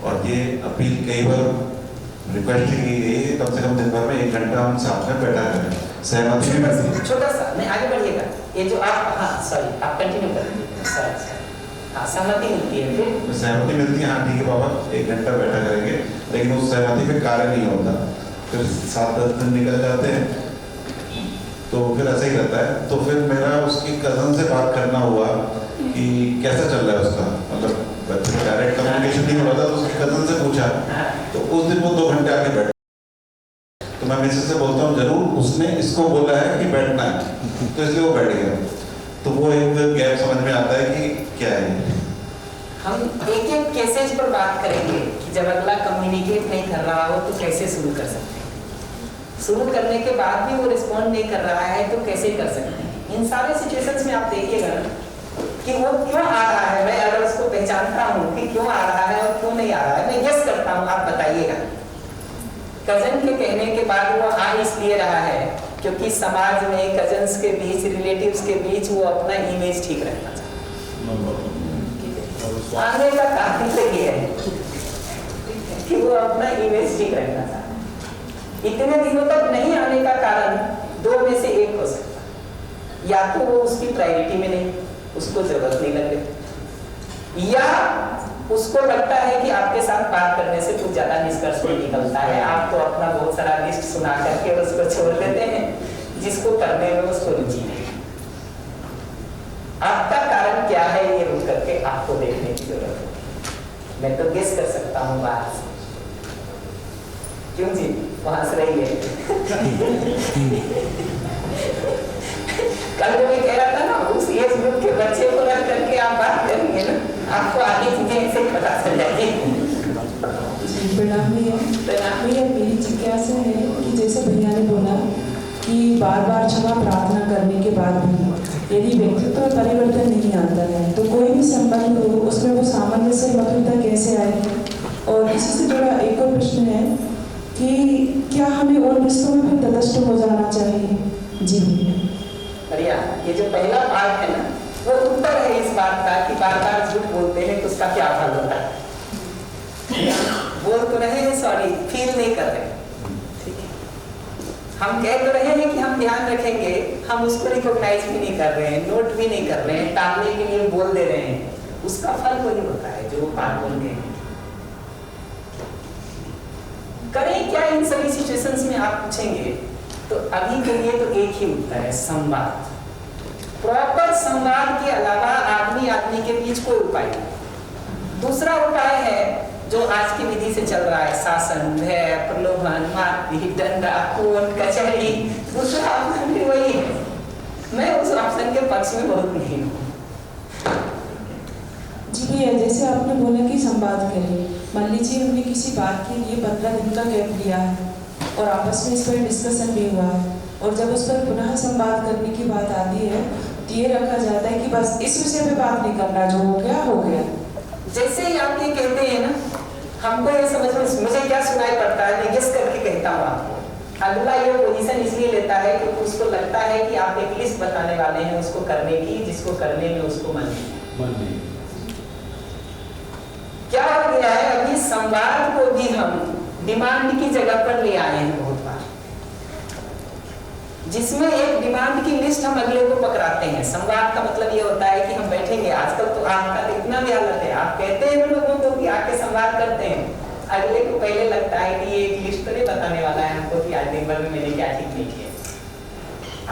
S1: और ये अपील कई बार रिक्वेस्ट की गई है कम से कम दिन भर में 1 घंटा हम साथ में बैठा करें, सहमति भी मिलती है।
S8: छोटा सा नहीं आगे बढ़िएगा, ये जो आप, हाँ सॉरी आप कंटिन्यू करें। हाँ सहमति मिलती है, फिर
S1: सहमति मिलती है, हाँ ठीक है बाबा 1 घंटा बैठा करेंगे, लेकिन उस सहमति पे कार्य नहीं होता, फिर 7-10 दिन निकल जाते हैं, तो फिर ऐसा ही रहता है। तो फिर मेरा उसकी कजन से बात करना हुआ कि कैसा चल रहा है उसका, मतलब डायरेक्ट कम्युनिकेशन नहीं हो रहा था, तो उसकी कजन से पूछा, तो उस दिन वो 2 घंटे आके बैठ, तो मैं मिसेस से बोलता हूँ जरूर उसने इसको बोला है कि बैठना है, तो इसलिए वो बैठ गया। तो वो एक गैप समझ में आता है कि क्या है।
S8: हम एक एक केसेज पर बात करेंगे कि जब अगला कम्युनिकेट नहीं कर रहा हो तो कैसे शुरू कर सकते हैं, शुरू करने के बाद भी वो रिस्पॉन्ड नहीं कर रहा है तो कैसे कर सकते हैं। इन सारे सिचुएशंस में आप देखिएगा ना कि वो क्यों आ रहा है, मैं अगर उसको पहचानता हूँ कि क्यों आ रहा है और क्यों नहीं आ रहा है, मैं गेस करता हूँ, आप बताइएगा। कजन के कहने के बाद वो आ इसलिए रहा है क्योंकि समाज में कजन्स के बीच, रिलेटिव्स के बीच वो अपना इमेज ठीक रखना चाहता है। आने का कारण तो ये है कि वो अपना इमेज ठीक रखना चाहता है। इतने दिनों तक नहीं आने का कारण 2 में से एक हो सकता है, या तो वो उसकी प्रायोरिटी में नहीं, उसको जरूरत नहीं लग रही, या उसको लगता है कि आपके साथ बात करने से कुछ ज्यादा निष्कर्ष नहीं निकलता है, आपको अपना बहुत सारा लिस्ट सुना करके उसको छोड़ देते हैं, जिसको करने में उसको रुचि नहीं। आपका कारण क्या है ये रुक करके आपको देखने की जरूरत है। मैं तो गेस कर सकता हूँ बाहर से, क्यों जी वो हंस रही है। कल जो मैं कह रहा था ना, उस एज ग्रुप के बच्चे को रख करके आप बात करेंगे ना, आपको आगे चीजें ऐसे पता चल जाएगी।
S25: प्रणाम भैया, मेरी जिज्ञासा है कि जैसे भैया ने बोला कि बार बार क्षमा प्रार्थना करने के बाद भी यदि व्यक्तित्व में परिवर्तन नहीं आता है तो कोई भी संबंध हो उसमें वो सामंजस्य मधुरता कैसे आए। और इसी से जुड़ा एक और प्रश्न है कि क्या हमें उन रिश्तों में फिर तटस्थ हो जाना चाहिए। जी
S8: बढ़िया। ये जो पहला पार्ट है ना, वो उत्तर है इस बात का कि बार बार झूठ बोलते हैं तो उसका क्या फल होता है। बोल तो रहे हैं, सॉरी फील नहीं कर रहे, ठीक है। हम कह तो रहे हैं कि हम ध्यान रखेंगे, हम उसको रिकॉग्नाइज भी नहीं कर रहे हैं, नोट भी नहीं कर रहे हैं, टालने के लिए बोल दे रहे हैं, उसका फल वही होता है जो बात बोल रहे हैं। करें क्या इन सभी सिचुएशंस में, आप पूछेंगे तो अभी के लिए तो एक ही उत्तर है, संवाद। प्रॉपर संवाद के अलावा आदमी आदमी के बीच कोई उपाय नहीं। दूसरा उपाय है जो आज की विधि से चल रहा है, शासन, भय, प्रलोभन, मारपीट, डंडा, कोर्ट, कचहरी। दूसरा ऑप्शन भी वही है। मैं उस ऑप्शन के पक्ष में बहुत नहीं हूँ।
S25: जी भैया, जैसे आपने बोला कि संवाद करें, मान लीजिए हमने किसी बात के लिए 15 दिन का गैप लिया है और आपस में इस पर डिस्कशन भी हुआ है, और जब उस पर पुनः संवाद करने की बात आती है तो ये रखा जाता है कि बस इस विषय पे बात नहीं करना, जो हो गया हो गया।
S8: जैसे ही आप ये कहते हैं ना, हमको ये समझ में मुझे क्या सुनाई पड़ता है, मैं गेस करके कहता हूँ आपको। अगला ये पोजीशन इसलिए लेता है क्योंकि उसको लगता है कि आप एक लिस्ट बताने वाले हैं उसको करने की, जिसको करने में उसको मन नहीं। क्या हो गया है, अभी संवाद को भी हम डिमांड की जगह पर ले आए हैं बहुत बार, जिसमें एक डिमांड की लिस्ट हम अगले को पकड़ाते हैं। संवाद का मतलब ये होता है कि हम बैठेंगे, आजकल तो आपका तो इतना भी हालत है, आप कहते हैं लोगों को कि आके संवाद करते हैं, अगले को पहले लगता है कि ये एक लिस्ट तो नहीं बताने वाला है हमको कि आज दिन भर में मैंने क्या ठीक नहीं किया।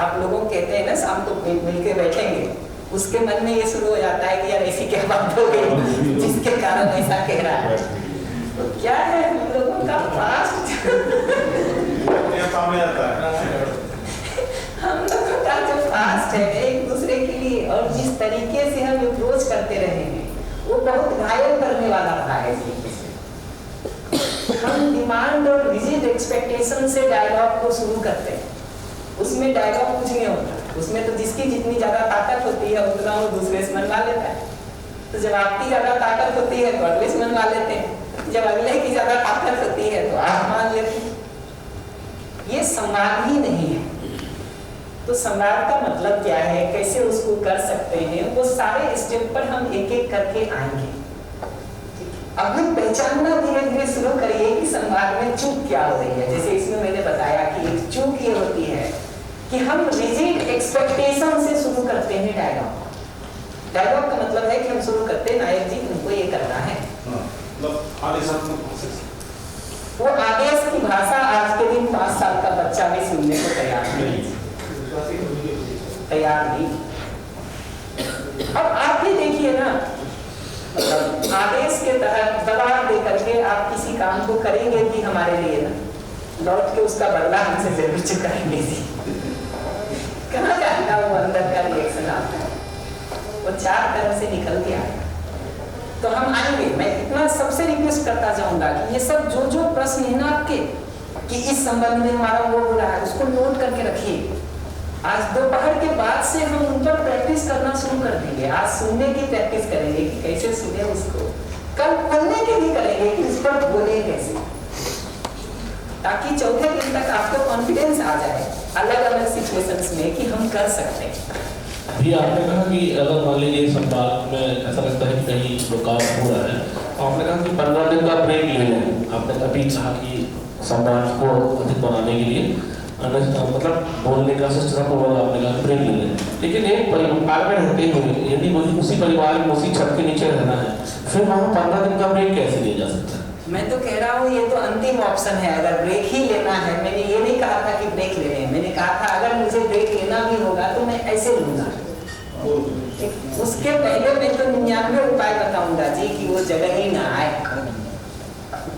S8: आप लोगों कहते हैं ना शाम को मिलके बैठेंगे, उसके मन में ये शुरू हो जाता है कि यार ऐसी क्या बात हो गई जिसके कारण ऐसा कह रहा है। तो क्या है हम लोगों का पास्ट, हम लोगों का जो पास्ट है एक दूसरे के लिए, और जिस तरीके से हम अप्रोच करते रहे हैं वो बहुत घायल करने वाला रहा है। हम डिमांड और रिजिड एक्सपेक्टेशन से डायलॉग को शुरू करते हैं, उसमें डायलॉग कुछ नहीं होता, उसमें तो जिसकी जितनी ज्यादा ताकत होती है उतना वो दूसरे से मनवा लेता है। तो जब आपकी ज्यादा ताकत होती है तो अगले से मनवा लेते हैं, जब अगले की ज्यादा ताकत होती है तो आप मान लेते हैं। ये संवाद ही नहीं है। तो संवाद का मतलब क्या है, कैसे उसको कर सकते हैं, वो सारे स्टेप पर हम एक एक करके आएंगे। अभी पहचानना धीरे धीरे शुरू करिए कि संवाद में चूक क्या हो रही है। जैसे इसमें मैंने बताया कि एक चूक ये होती है कि हम रिजिड एक्सपेक्टेशन से शुरू करते हैं डायलॉग। डायलॉग का मतलब है कि हम शुरू करते हैं नायक जी तुमको ये करना है, वो आदेश की भाषा आज के दिन 5 साल का बच्चा भी सुनने को तैयार नहीं। अब आप भी देखिए ना, मतलब आदेश के तहत दबाव दे करके आप किसी काम को करेंगे भी हमारे लिए ना, लौट के उसका बदला हमसे जरूर चुकाएंगे जी। कहाँ जाएगा वो अंदर का रिएक्शन आता है, वो 4 तरफ से निकल के आएगा। तो हम आएंगे। मैं इतना सबसे रिक्वेस्ट करता जाऊंगा कि ये सब जो प्रश्न है ना आपके कि इस संबंध में हमारा वो हो रहा है, उसको नोट करके रखिए। आज दोपहर के बाद से हम उन पर प्रैक्टिस करना शुरू कर देंगे। आज सुनने की प्रैक्टिस करेंगे कि कैसे सुने उसको, कल बोलने की भी करेंगे कि उस पर बोले कैसे, ताकि चौथे दिन तक आपको कॉन्फिडेंस आ जाए अलग अलग सिचुएशंस में कि हम कर सकते हैं।
S4: अभी आपने कहा कि अगर मान लीजिए संवाद में ऐसा लगता है कि कहीं रुकावट हो रहा है, तो आपने कहा कि 15 दिन का ब्रेक ले लें। आपने अभी कहा कि संवाद को अधिक बनाने के लिए मतलब बोलने का शिष्टाचारपूर्वक आपने कहा ब्रेक ले लें, लेकिन एक परिवार में रहते हुए यदि मुझे उसी परिवार में उसी छत के नीचे रहना है, फिर वहाँ 15 दिन का ब्रेक कैसे लिया जा सकता है?
S8: मैं तो कह रहा हूँ ये तो अंतिम ऑप्शन है। अगर ब्रेक ही लेना है, मैंने ये नहीं कहा था कि ब्रेक ले लें, मैंने कहा था अगर मुझे ब्रेक लेना भी होगा तो मैं ऐसे लूंगा। उसके पहले मैं तो 99 उपाय बताऊंगा जी कि वो जगह ही ना आए,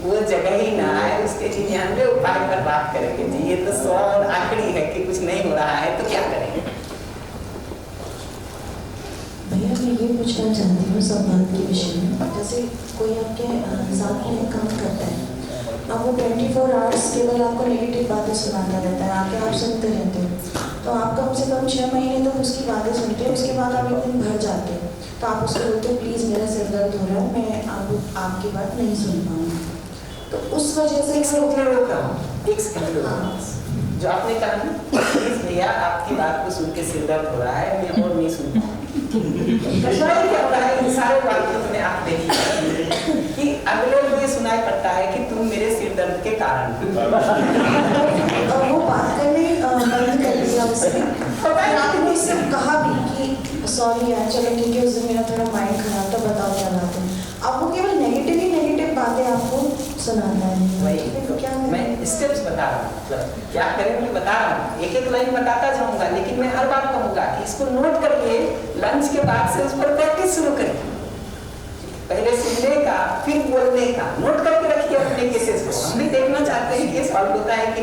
S8: वो जगह ही ना आए। उसके 99 उपाय पर बात करेंगे जी। ये तो 100 और आखिरी है कि कुछ नहीं हो रहा है तो क्या करेंगे।
S25: भैया मैं ये पूछना चाहती हूँ संवाद के विषय में। जैसे कोई आपके साथ में काम करता है, अब वो 24 आवर्स केवल आपको नेगेटिव बातें सुनाता रहता है, आके आप सुनते रहते हो, तो आप कम से कम 6 महीने तक उसकी बातें सुनते हैं, उसके बाद आप एक दिन भर जाते हैं, तो आप उसको बोलते हो प्लीज़ मेरा सिर दर्द हो रहा है, मैं आपकी बात नहीं सुन पाऊँगा। तो उस वजह से
S8: एक सेकंड रोक रहा हूँ, एक सेकंड रोक रहा हूँ। जो आपने कहा ना, प्लीज भैया आपकी बात को सुन के सिर दर्द हो रहा है, मैं और नहीं सुन पाऊँ। कठिनाई क्या हो रहा है इन सारे बातों में आप देखिए कि अगले को ये सुनाई पड़ता है कि तुम मेरे सिर दर्द के कारण
S25: वो बात करने बंद कर दिया उसने। और आपने उससे कहा भी कि सॉरी यार चलो ठीक है, उस दिन मेरा थोड़ा माइंड खराब था, बताओ क्या बात है। अब वो केवल नेगेटिव बातें आपको सुनाता है।
S8: वही तो क्या मैं स्टेप्स बता रहा हूँ, क्या करें मैं बता रहा हूँ, एक एक लाइन बताता जाऊंगा, लेकिन मैं हर बात कहूंगा कि इसको नोट करिए, लंच के बाद से उस पर प्रैक्टिस शुरू करिए। पहले सुनने का फिर बोलने का नोट करके रखिए अपने केसेस को। हम भी देखना चाहते हैं कि ये सॉल्व होता है कि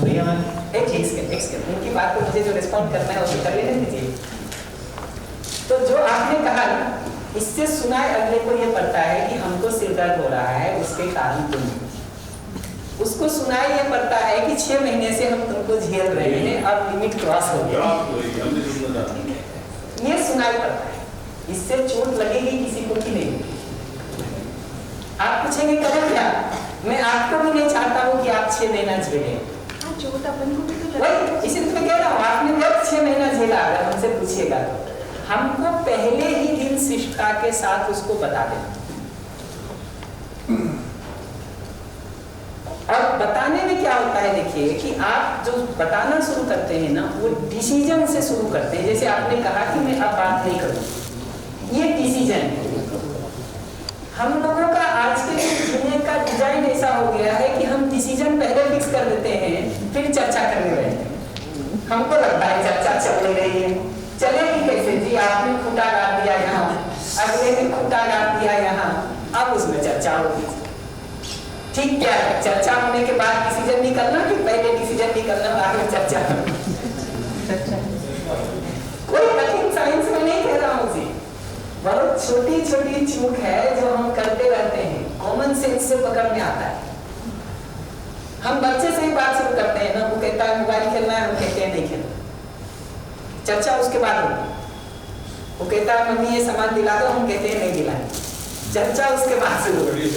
S8: भैया एक उनकी बात को मुझे जो रिस्पॉन्ड करना है उसे कर लेने दीजिए। तो जो आपने कहा ना, इससे सुनाई अगले को ये पड़ता है कि हमको सिर दर्द हो रहा है, उसके कारण तुम, उसको सुनाई ये पड़ता है कि 6 महीने से हम तुमको झेल रहे हैं, अब लिमिट क्रॉस हो गया, ये सुनाई पड़ता है। इससे चोट लगेगी किसी को कि नहीं? आप पूछेंगे करें क्या? मैं आपको भी नहीं चाहता हूँ कि आप 6 महीना झेलें।
S25: चोट अपन को भी तो
S8: वही इसी तो कह रहा हूँ, आपने जब 6 महीना झेला, अगर हमसे पूछिएगा तो हमको पहले ही दिन शिष्टता के साथ उसको बता दें। और बताने में क्या होता है, देखिए कि आप जो बताना शुरू करते हैं ना, वो डिसीजन से शुरू करते हैं। जैसे आपने कहा कि मैं अब बात नहीं करूँ, ये डिसीजन है। हम लोगों का आज के दुनिया का डिजाइन ऐसा हो गया है कि हम डिसीजन पहले फिक्स कर देते हैं, फिर चर्चा करने बैठते हैं। हमको लगता है चर्चा चल रही है, चलेगी कैसे जी? आपने खूंटा गाड़ दिया यहाँ, अगले ने खूंटा गाड़ दिया यहाँ, अब उसमें चर्चा होगी। ठीक क्या है, चर्चा होने के बाद डिसीजन निकलना कि पहले डिसीजन निकलना बाद में चर्चा? कोई कठिन साइंस में नहीं कह रहा हूँ जी, बहुत छोटी छोटी चूक है जो हम करते रहते हैं, कॉमन सेंस से पकड़ में आता है। हम बच्चे से ही बात शुरू करते हैं ना, वो कहता है मोबाइल खेलना है, हम कहते हैं नहीं खेलना, चर्चा उसके बाद होगी। वो कहता है मम्मी ये सामान दिला दो, हम कहते हैं नहीं दिलाएं, चर्चा उसके बाद शुरू होगी।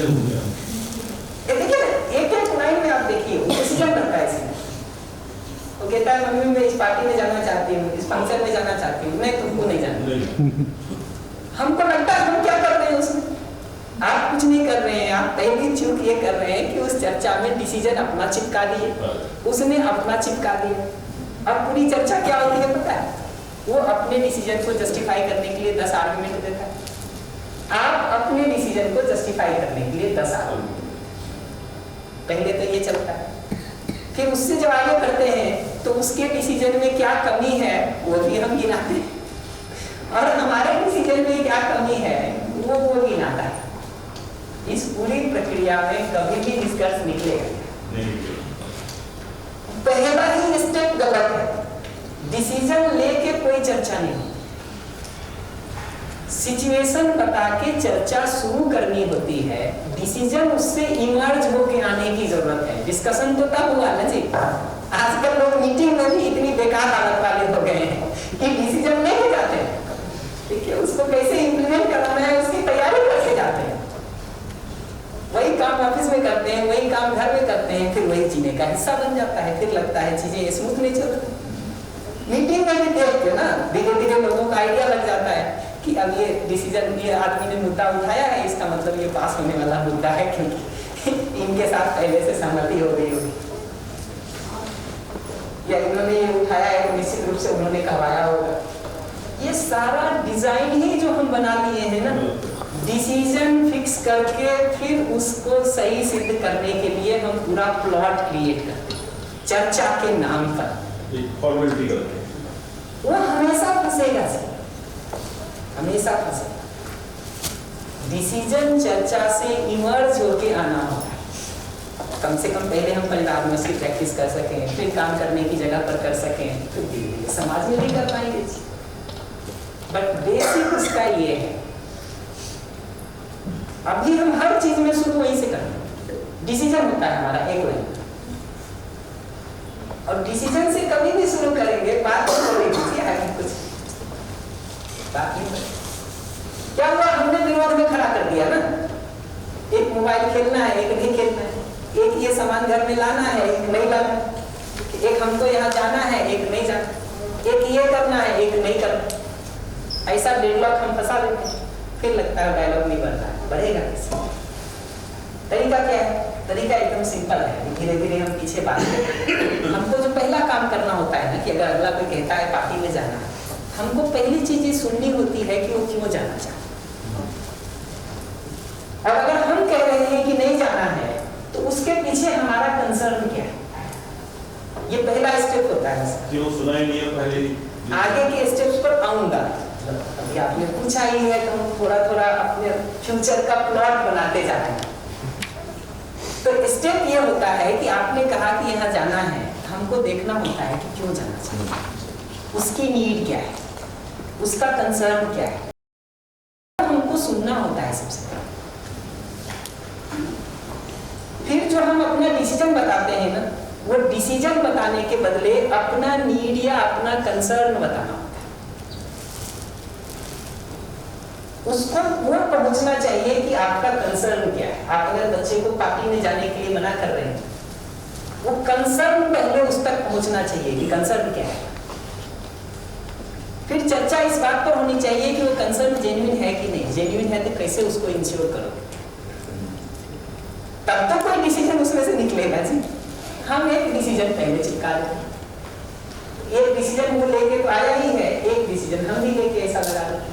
S8: देखिए एक एक लाइन में आप देखिए डिसीजन बनता है इसमें। वो कहता है मम्मी मैं इस पार्टी में जाना चाहती हूँ, इस फंक्शन में जाना चाहती हूँ, मैं तुमको नहीं जानती। हमको लगता है हम क्या कर रहे हैं उसमें? आप कुछ नहीं कर रहे हैं, आप पहली चूक ये कर रहे हैं कि उस चर्चा में डिसीजन अपना चिपका दिए, उसने अपना चिपका दिया। अब पूरी चर्चा क्या होती है पता है? वो अपने डिसीजन को जस्टिफाई करने के लिए 10 आर्गुमेंट देता है, आप अपने डिसीजन को जस्टिफाई करने के लिए 10 आर्गुमेंट। पहले तो ये चलता है, फिर उससे जब आगे करते हैं तो उसके डिसीजन में क्या कमी है वो भी हम गिनाते हैं, और हमारे डिसीजन में क्या कमी है वो गिनाता है। इस पूरी प्रक्रिया में कभी भी निष्कर्ष निकलेगा। पहला ही स्टेप गलत है, डिसीजन लेके कोई चर्चा नहीं, सिचुएशन बता के चर्चा शुरू करनी होती है, डिसीजन उससे इमर्ज होके आने की जरूरत है। डिस्कशन तो तब हुआ ना जी, आजकल लोग मीटिंग में भी इतनी बेकार हालत वाले हो गए हैं कि डिसीजन लेके जाते हैं, ठीक है, उसको कैसे इम्प्लीमेंट करना है उसकी तैयारी करके जाते हैं, वही काम ऑफिस में करते हैं, वही काम घर में करते हैं, फिर वही जीने का हिस्सा बन जाता है, फिर लगता है चीजें स्मूथ नहीं चल रही। मीटिंग में भी देखते ना, धीरे धीरे लोगों का आइडिया लग जाता है कि अब ये डिसीजन, ये आदमी ने मुद्दा उठाया है, इसका मतलब ये पास होने वाला मुद्दा है, क्योंकि इनके साथ पहले से सहमति हो गई होगी, या इन्होंने ये उठाया है तो निश्चित रूप से उन्होंने करवाया होगा। ये सारा डिजाइन ही जो हम बना लिए हैं ना, डिसीजन फिक्स करके फिर उसको सही सिद्ध करने के लिए हम पूरा प्लॉट क्रिएट करते हैं चर्चा के नाम पर,
S2: फॉर्मेलिटी करते हैं,
S8: वो हमेशा फंसेगा सर, हमेशा फंसेगा। डिसीजन चर्चा से इमर्ज होके आना होता है, कम से कम पहले हम परिवार में उसकी प्रैक्टिस कर सकें, फिर काम करने की जगह पर कर सकें, फिर धीरे धीरे समाज में भी कर पाएंगे। बट बेसिक उसका ये है, अभी हम हर चीज में शुरू वहीं से करते हैं। डिसीजन होता है हमारा एक लाइन, और डिसीजन से कभी भी शुरू करेंगे बात नहीं करेंगे, आगे कुछ बात नहीं करेंगे। क्या हुआ, हमने विरोध में खड़ा कर दिया ना, एक मोबाइल खेलना है, एक नहीं खेलना है, एक ये सामान घर में लाना है, एक नहीं लाना है, एक हमको यहाँ जाना है, एक नहीं जाना, एक ये करना है, एक नहीं करना। ऐसा डेडलॉक हम फंसा लेते हैं, फिर लगता है डायलॉग नहीं बढ़ रहा है, बढ़ेगा कैसे? तरीका क्या है? तरीका एकदम सिंपल है, धीरे धीरे हम पीछे बात करें। हमको जो पहला काम करना होता है ना कि अगर अगला कोई कहता है पार्टी में जाना है, हमको पहली चीज ये सुननी होती है कि वो क्यों जाना चाहता है। और अगर हम कह रहे हैं कि नहीं जाना है तो उसके पीछे हमारा कंसर्न क्या है, ये पहला स्टेप होता है।
S2: जी वो सुना ही नहीं है पहले ही।
S8: आगे के स्टेप्स पर आऊंगा, अभी आपने पूछा ही है तो हम थोड़ा थोड़ा अपने फ्यूचर का प्लॉट बनाते जा रहे हैं। तो स्टेप ये होता है कि आपने कहा कि यहाँ जाना है, हमको देखना होता है कि क्यों जाना चाहिए, उसकी नीड क्या है, उसका कंसर्न क्या है, हमको सुनना होता है सबसे पहले। फिर जो हम अपना डिसीजन बताते हैं ना, वो डिसीजन बताने के बदले अपना नीड या अपना कंसर्न बताना होता है। उसको वो पहुंचना चाहिए कि आपका कंसर्न क्या है। आप अगर बच्चे को पार्टी में जाने के लिए मना कर रहे हैं, वो कंसर्न पहले उस तक पहुंचना चाहिए कि कंसर्न क्या है। फिर चर्चा इस बात पर होनी चाहिए कि वो कंसर्न जेन्युइन है कि नहीं, जेन्युइन है तो कैसे उसको इंश्योर करोगे, तब तो कोई डिसीजन उसमें से निकलेगा जी। हम एक डिसीजन पहले चिपका देते, एक डिसीजन वो लेके तो आया ही है, एक डिसीजन हम भी लेके ऐसा लगा देते,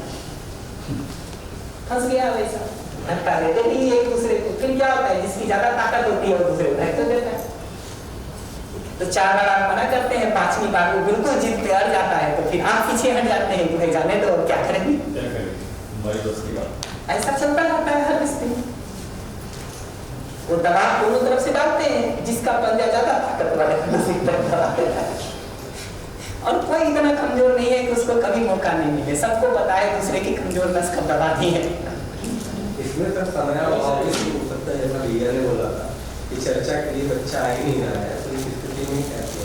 S8: फंस गया वैसा, धक्का देते नहीं एक दूसरे को। फिर क्या होता है, जिसकी ज्यादा ताकत होती है वो दूसरे को धक्का देता है। तो 4 बार आप मना करते हैं, 5वीं बार वो बिल्कुल जिद पे अड़ जाता है, तो फिर आप पीछे हट जाते हैं कि भाई जाने दो, क्या करेंगे। ऐसा चलता रहता है हर रिश्ते में। वो दबाव दोनों तरफ से डालते हैं, जिसका पंजा ज्यादा ताकत वाले दूसरी तरफ दबा देता है। और कोई इतना कमजोर नहीं है कि उसको कभी मौका नहीं मिले, सबको पता है दूसरे की कमजोर नस कब दबाती है।
S6: इसमें तो समय और इसी हो सकता है, जैसा भैया ने बोला था कि चर्चा के लिए बच्चा आ ही नहीं रहा है, तो इस स्थिति में कैसे?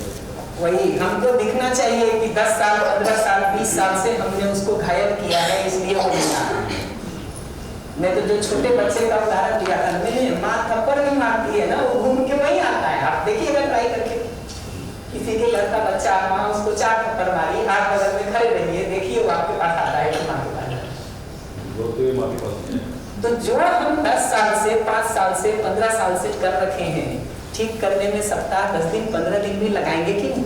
S8: वही हमको दिखना चाहिए कि 10 साल 15 साल 20 साल से हमने उसको घायल किया है, इसलिए वो नहीं आ रहा है। मैं तो जो छोटे बच्चे का उदाहरण दिया था, मैंने माँ थप्पड़ नहीं मारती है ना, वो घूम के वहीं आता है। आप देखिएगा ट्राई करके, किसी के घर का बच्चा माँ उसको 4 थप्पड़ मारी, आप बगल में खड़े रहिए, देखिए वो आपके पास आता है, माँ के पास। तो जो हम 10 साल से 5 साल से 15 साल से कर रखे हैं, ठीक करने में सप्ताह 10 दिन 15 दिन भी लगाएंगे कि नहीं?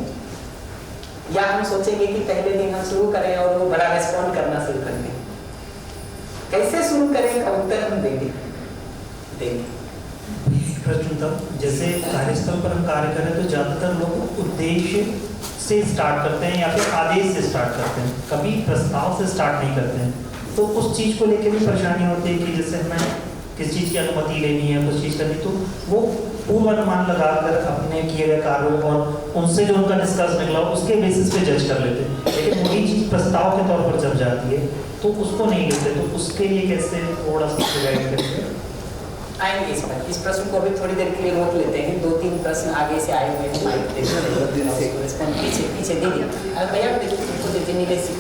S8: या हम सोचेंगे कि पहले दिन हम शुरू करें और वो बड़ा रेस्पॉन्ड करना शुरू कर दें? कैसे शुरू करें का उत्तर हम देंगे।
S7: प्रश्न था, जैसे कार्यस्थल पर हम कार्य करें तो ज़्यादातर लोग उद्देश्य से स्टार्ट करते हैं या फिर आदेश से स्टार्ट करते हैं, कभी प्रस्ताव से स्टार्ट नहीं करते हैं। तो उस चीज़ को लेकर भी परेशानी होती है कि जैसे हमें किस चीज़ की अनुमति लेनी है, कुछ चीज़ करनी, तो वो पूर्वानुमान लगाकर अपने किए गए कार्यों और उनसे जो उनका डिस्कस निकला उसके बेसिस पे जज कर लेते हैं। लेकिन वही चीज़ प्रस्ताव के तौर पर जब जाती है तो उसको नहीं लेते, तो उसके लिए कैसे थोड़ा सा गाइड करेंगे?
S8: आएंगे इस पर, इस प्रश्न को अभी थोड़ी देर के लिए रोक लेते हैं। 2-3 प्रश्न आगे से आए हुए हैं, माइक पीछे पीछे दीदी भैया नीले से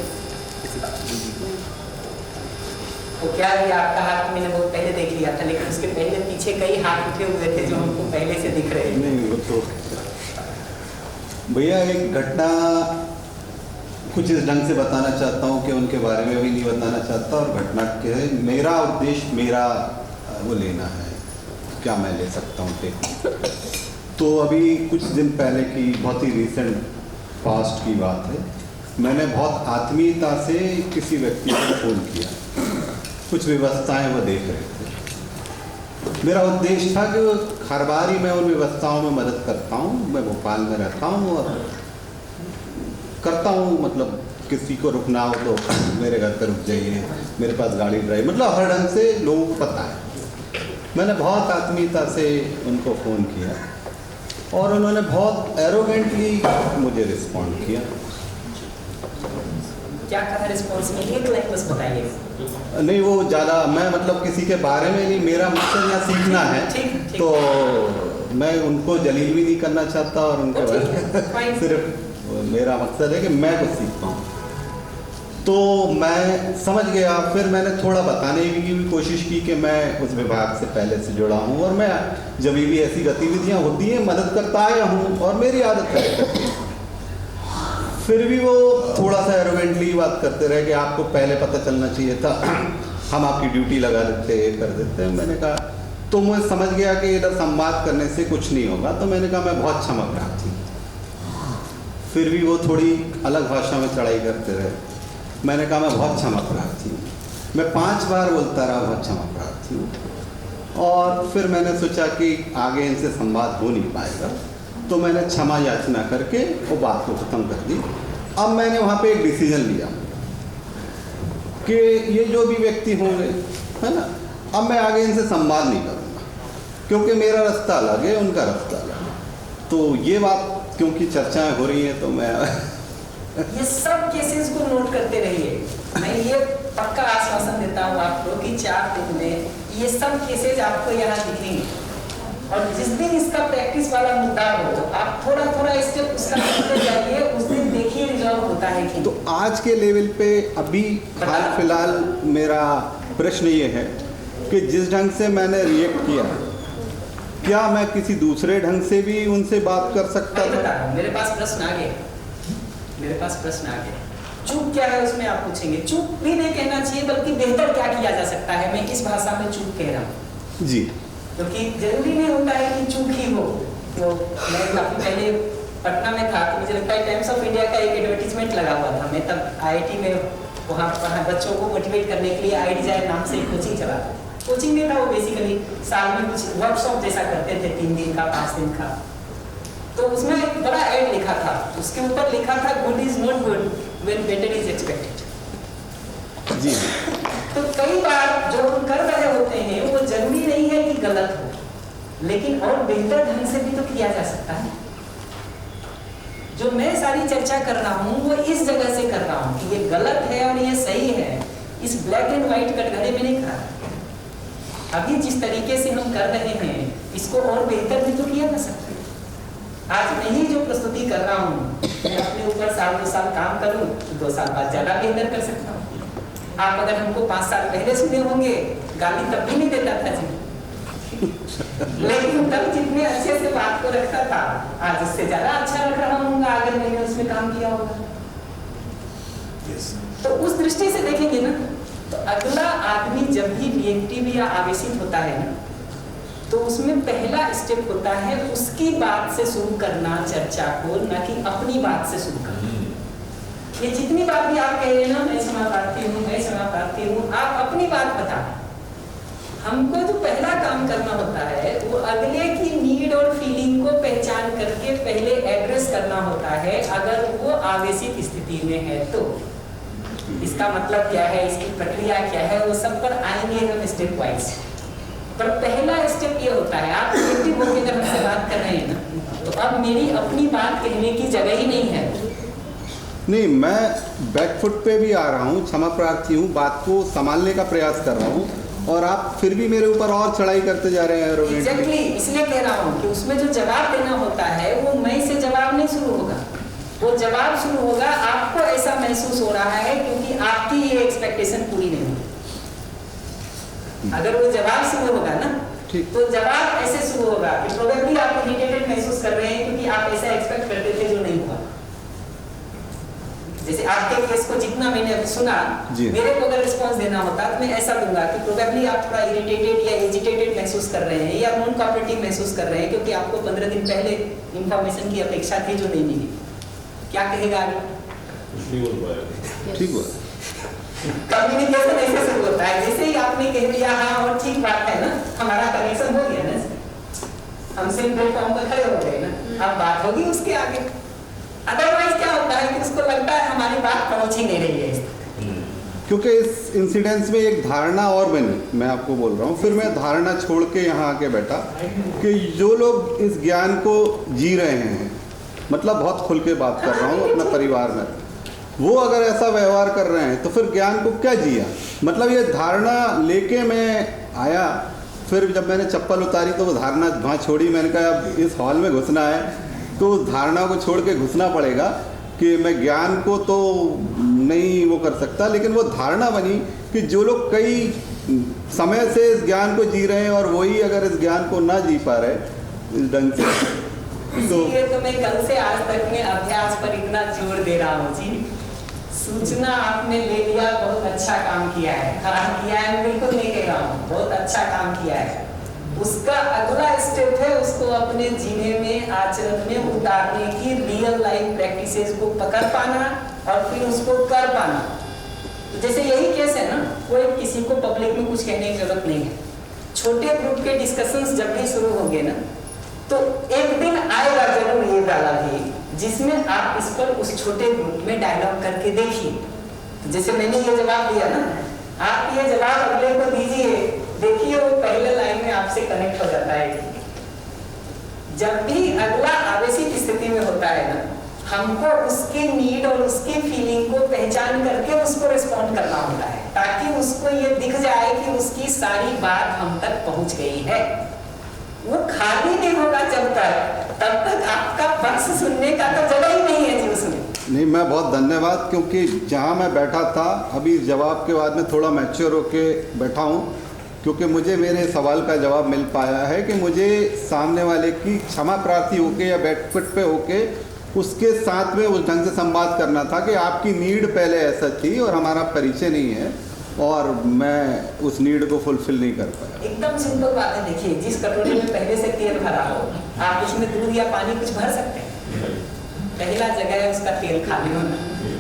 S8: वो क्या है, आपका हाथ मैंने बहुत पहले देख लिया था, लेकिन उसके पहले पीछे कई हाथ उठे हुए थे जो हमको पहले से दिख रहे हैं।
S20: नहीं वो तो भैया एक घटना कुछ इस ढंग से बताना चाहता हूँ कि उनके बारे में भी नहीं बताना चाहता, और घटना के मेरा उद्देश्य मेरा वो लेना है, क्या मैं ले सकता हूँ टेक। तो अभी कुछ दिन पहले की बहुत ही रिसेंट पास्ट की बात है, मैंने बहुत आत्मीयता से किसी व्यक्ति को फ़ोन किया, कुछ व्यवस्थाएं वो देख रहे थे। मेरा उद्देश्य था कि हर बार ही मैं उन व्यवस्थाओं में मदद करता हूँ, मैं भोपाल में रहता हूँ और करता हूँ, मतलब किसी को रुकना हो तो मेरे घर पर रुक जाइए, मेरे पास गाड़ी ड्राइव, मतलब हर ढंग से लोगों को पता है। मैंने बहुत आत्मीयता से उनको फ़ोन किया और उन्होंने बहुत एरोगेंटली मुझे रिस्पॉन्ड किया।
S8: क्या कहा रिस्पॉन्स में, एक लाइन बस बताइए।
S20: नहीं वो ज़्यादा, मैं मतलब किसी के बारे में नहीं, मेरा मकसद यहाँ सीखना है, तो मैं उनको जलील भी नहीं करना चाहता और उनके बारे में सिर्फ मेरा मकसद है कि मैं कुछ सीखता हूँ। तो मैं समझ गया। फिर मैंने थोड़ा बताने की भी कोशिश की कि मैं उस विभाग से पहले से जुड़ा हूँ और मैं जब भी ऐसी गतिविधियाँ होती हैं मदद करता आया हूँ और मेरी आदत है। फिर भी वो थोड़ा सा एरोगेंटली बात करते रहे कि आपको पहले पता चलना चाहिए था, हम आपकी ड्यूटी लगा देते, कर देते। मैंने कहा, तो मैं समझ गया कि इधर संवाद करने से कुछ नहीं होगा, तो मैंने कहा मैं बहुत क्षमा प्रार्थी। फिर भी वो थोड़ी अलग भाषा में चढ़ाई करते रहे। मैंने कहा मैं बहुत क्षमा प्रार्थी हूँ। मैं 5 बार बोलता रहा बहुत क्षमा प्रार्थी हूँ। और फिर मैंने सोचा कि आगे इनसे संवाद हो नहीं पाएगा, तो मैंने क्षमा याचना करके वो बात को ख़त्म कर दी। अब मैंने वहाँ पे एक डिसीजन लिया कि ये जो भी व्यक्ति होंगे, है ना, अब मैं आगे इनसे संवाद नहीं करूँगा, क्योंकि मेरा रास्ता अलग है, उनका रास्ता अलग है। तो ये बात क्योंकि चर्चाएं हो रही हैं, तो मैं
S8: ये सब केसेस को नोट करते रहिए। मैं ये पक्का आश्वासन देता हूँ आपको कि 4 दिन में ये सब केसेस आपको यहाँ दिखेंगे। और जिस दिन इसका प्रैक्टिस वाला मुद्दा हो, आप थोड़ा थोड़ा स्टेप उसका करते जाइए, उस दिन देखिए रिजॉल्व होता है कि।
S20: तो आज के लेवल पे अभी हाल फिलहाल मेरा प्रश्न ये है कि जिस ढंग से मैंने रिएक्ट किया, क्या मैं किसी दूसरे ढंग से भी उनसे बात कर सकता था?
S8: मेरे पास प्रश्न आ गए, मेरे पास प्रश्न आ गए। चूक क्या है उसमें आप पूछेंगे। चूक भी नहीं कहना चाहिए, बल्कि बेहतर क्या किया जा सकता है, मैं इस भाषा में चूक कह रहा हूँ।
S20: जी,
S8: क्योंकि जरूरी नहीं होता है कि चूक ही हो। तो मैं काफ़ी पहले पटना में था, तो मुझे लगता है टाइम्स ऑफ इंडिया का एक एडवर्टीजमेंट लगा हुआ था। मैं तब IIT में वहाँ बच्चों को मोटिवेट करने के लिए iDesire नाम से एक कोचिंग चला। कोचिंग में था वो बेसिकली साल में कुछ वर्कशॉप जैसा करते थे, 3 दिन का, 5 दिन का। तो उसमें एक बड़ा ऐड लिखा था, उसके ऊपर लिखा था good is not good when better is expected.
S20: जी।
S8: तो कई बार जो हम कर रहे होते हैं वो जरूरी नहीं है कि गलत हो, लेकिन और बेहतर ढंग से भी तो किया जा सकता है। जो मैं सारी चर्चा कर रहा हूँ वो इस जगह से कर रहा हूँ कि ये गलत है और ये सही है, इस ब्लैक एंड व्हाइट कटघरे में नहीं करा। अभी जिस तरीके से हम कर रहे हैं इसको और बेहतर भी तो किया जा सकता है। आज मैं ही जो प्रस्तुति कर रहा हूँ, मैं अपने ऊपर 1-2 साल काम करूँ तो 2 साल बाद ज़्यादा बेहतर कर सकता हूँ। आप अगर हमको 5 साल पहले सुने होंगे, गाली तब भी नहीं देता था जी, लेकिन तब जितने अच्छे से बात को रखता था, आज उससे ज़्यादा अच्छा रख रहा हूँ अगर मैंने उसमें काम किया होगा। तो उस दृष्टि से देखेंगे ना, तो अगला आदमी जब भी रिएक्टिव या आवेशित होता है ना, तो उसमें पहला स्टेप होता है उसकी बात से शुरू करना चर्चा को, ना कि अपनी बात से शुरू करना। ये जितनी बात भी आप कह रहे हैं ना, मैं क्षमा प्रार्थी हूँ, मैं क्षमा प्रार्थी हूँ, आप अपनी बात बताएं। हमको जो पहला काम करना होता है वो अगले की नीड और फीलिंग को पहचान करके पहले एड्रेस करना होता है, अगर वो आवेशित स्थिति में है तो। इसका मतलब क्या है, इसकी प्रक्रिया क्या है, वो सब पर आएंगे हम स्टेप वाइज। पर पहला स्टेप ये होता है, आप रिएक्टिव होकर अगर हमसे बात कर रहे हैं ना, तो अब मेरी अपनी बात कहने की जगह ही नहीं है।
S20: नहीं, मैं बैकफुट पे भी आ रहा हूँ, क्षमा प्रार्थी हूँ, बात को संभालने का प्रयास कर रहा हूँ, और आप फिर भी मेरे ऊपर और चढ़ाई करते जा रहे हैं।
S8: Exactly, इसलिए कह रहा हूँ कि उसमें जो जवाब देना होता है वो मैं से जवाब नहीं शुरू होगा, वो जवाब शुरू होगा आपको ऐसा महसूस हो रहा है क्योंकि आपकी ये एक्सपेक्टेशन पूरी नहीं हुई। अगर वो जवाब शुरू होगा ना, तो जवाब ऐसे शुरू होगा कि प्रोबेबली आप इरिटेटेड महसूस कर रहे हैं क्योंकि आप ऐसा एक्सपेक्ट करते थे जो नहीं हुआ। जैसे आपके केस को जितना मैंने अभी सुना, मेरे को अगर रिस्पांस देना होता तो मैं ऐसा दूंगा कि प्रोबेबली आप थोड़ा इरिटेटेड या एजिटेटेड महसूस कर रहे हैं या नॉन कोऑपरेटिव महसूस कर रहे हैं क्योंकि आपको 15 दिन पहले इंफॉर्मेशन की अपेक्षा थी जो नहीं मिली। क्या कहेगा आगे?
S20: ठीक हुआ।
S8: कम्युनिकेशन ऐसे शुरू होता है, जैसे ही आपने कह दिया हाँ और ठीक बात है ना, हमारा कनेक्शन हो गया ना, हम सिर्फ प्लेटफॉर्म पर खड़े हो गए ना, अब बात होगी उसके आगे। अदरवाइज क्या होता है कि उसको लगता है हमारी बात पहुंच ही नहीं रही है।
S20: क्योंकि इस इंसिडेंस में एक धारणा और बनी, मैं आपको बोल रहा हूँ, फिर मैं धारणा छोड़ के यहाँ आके बैठा कि जो लोग इस ज्ञान को जी रहे हैं, मतलब बहुत खुल के बात कर रहा हूँ अपना परिवार में, वो अगर ऐसा व्यवहार कर रहे हैं तो फिर ज्ञान को क्या जिया। मतलब ये धारणा लेके मैं आया, फिर जब मैंने चप्पल उतारी तो वो धारणा वहाँ छोड़ी। मैंने कहा अब इस हॉल में घुसना है तो उस धारणा को छोड़ के घुसना पड़ेगा कि मैं ज्ञान को तो नहीं वो कर सकता, लेकिन वो धारणा बनी कि जो लोग कई समय से इस ज्ञान को जी रहे हैं और वही अगर इस ज्ञान को ना जी पा रहे इस ढंग से,
S8: इसीलिए तो मैं कल से आज तक में अभ्यास पर इतना जोर दे रहा हूँ जी। सूचना आपने ले लिया, बहुत अच्छा काम किया है, खराब किया है मैं बिल्कुल नहीं कह रहा हूँ, बहुत अच्छा काम किया है। उसका अगला स्टेप है उसको अपने जीने में, आचरण में उतारने की, रियल लाइफ प्रैक्टिसेस को पकड़ पाना और फिर उसको कर पाना। तो जैसे यही केस है ना, कोई किसी को पब्लिक में कुछ कहने की जरूरत नहीं है। छोटे ग्रुप के डिस्कशंस जब भी शुरू होंगे ना, तो एक दिन आएगा जरूर ये वाला भी, जिसमें आप इस पर उस छोटे ग्रुप में डायलॉग करके देखिए। तो जैसे मैंने ये जवाब दिया ना, आप ये जवाब अगले को दीजिए, देखिए वो पहले लाइन में आपसे कनेक्ट हो जाता है। जब भी अगला आवेशित स्थिति में होता है ना, हमको उसकी नीड और उसकी फीलिंग को पहचान करके उसको रिस्पॉन्ड करना होता है, ताकि उसको ये दिख जाए कि उसकी सारी बात हम तक पहुंच गई है। वो खाली नहीं होगा जब तक, तब तक आपका पक्ष सुनने का तो जगह ही नहीं है जी उसमें।
S20: नहीं, मैं बहुत धन्यवाद, क्योंकि जहाँ मैं बैठा था अभी जवाब के बाद में थोड़ा मैच्योर होके बैठा हूँ, क्योंकि मुझे मेरे सवाल का जवाब मिल पाया है कि मुझे सामने वाले की क्षमा प्रार्थी होके या बैठपट पे होके उसके साथ में उस ढंग से संवाद करना था कि आपकी नीड पहले ऐसा थी और हमारा परिचय नहीं है और मैं उस नीड को फुलफिल नहीं कर पाया।
S8: एकदम सिंपल बात है। देखिए, जिस कटोरी में पहले से तेल भरा हो, आप उसमें दूध या पानी कुछ भर सकते हैं। पहला जगह है उसका तेल खाली होना,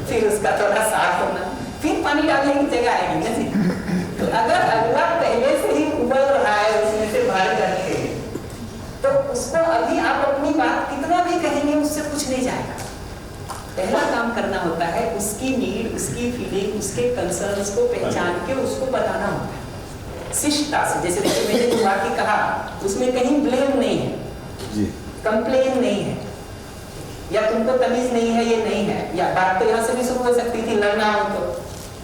S8: फिर उसका थोड़ा साफ होना, फिर पानी डालने की जगह आएगी ना जी। तो अगर अगला पहले से ही उबल रहा है उसमें से भर करके, तो उसको अभी आप अपनी बात कितना भी कहेंगे उससे कुछ नहीं जाएगा। पहला काम करना होता है उसकी नीड, उसकी फीलिंग, उसके कंसर्न्स को पहचान के उसको बताना होता है शिष्टता से। जैसे मैंने जो वाक्य कहा उसमें कहीं ब्लेम नहीं है जी, कंप्लेन नहीं है, या तुमको तमीज नहीं है, ये नहीं है। या बात तो यहाँ से भी शुरू हो सकती थी, लड़ना हो तो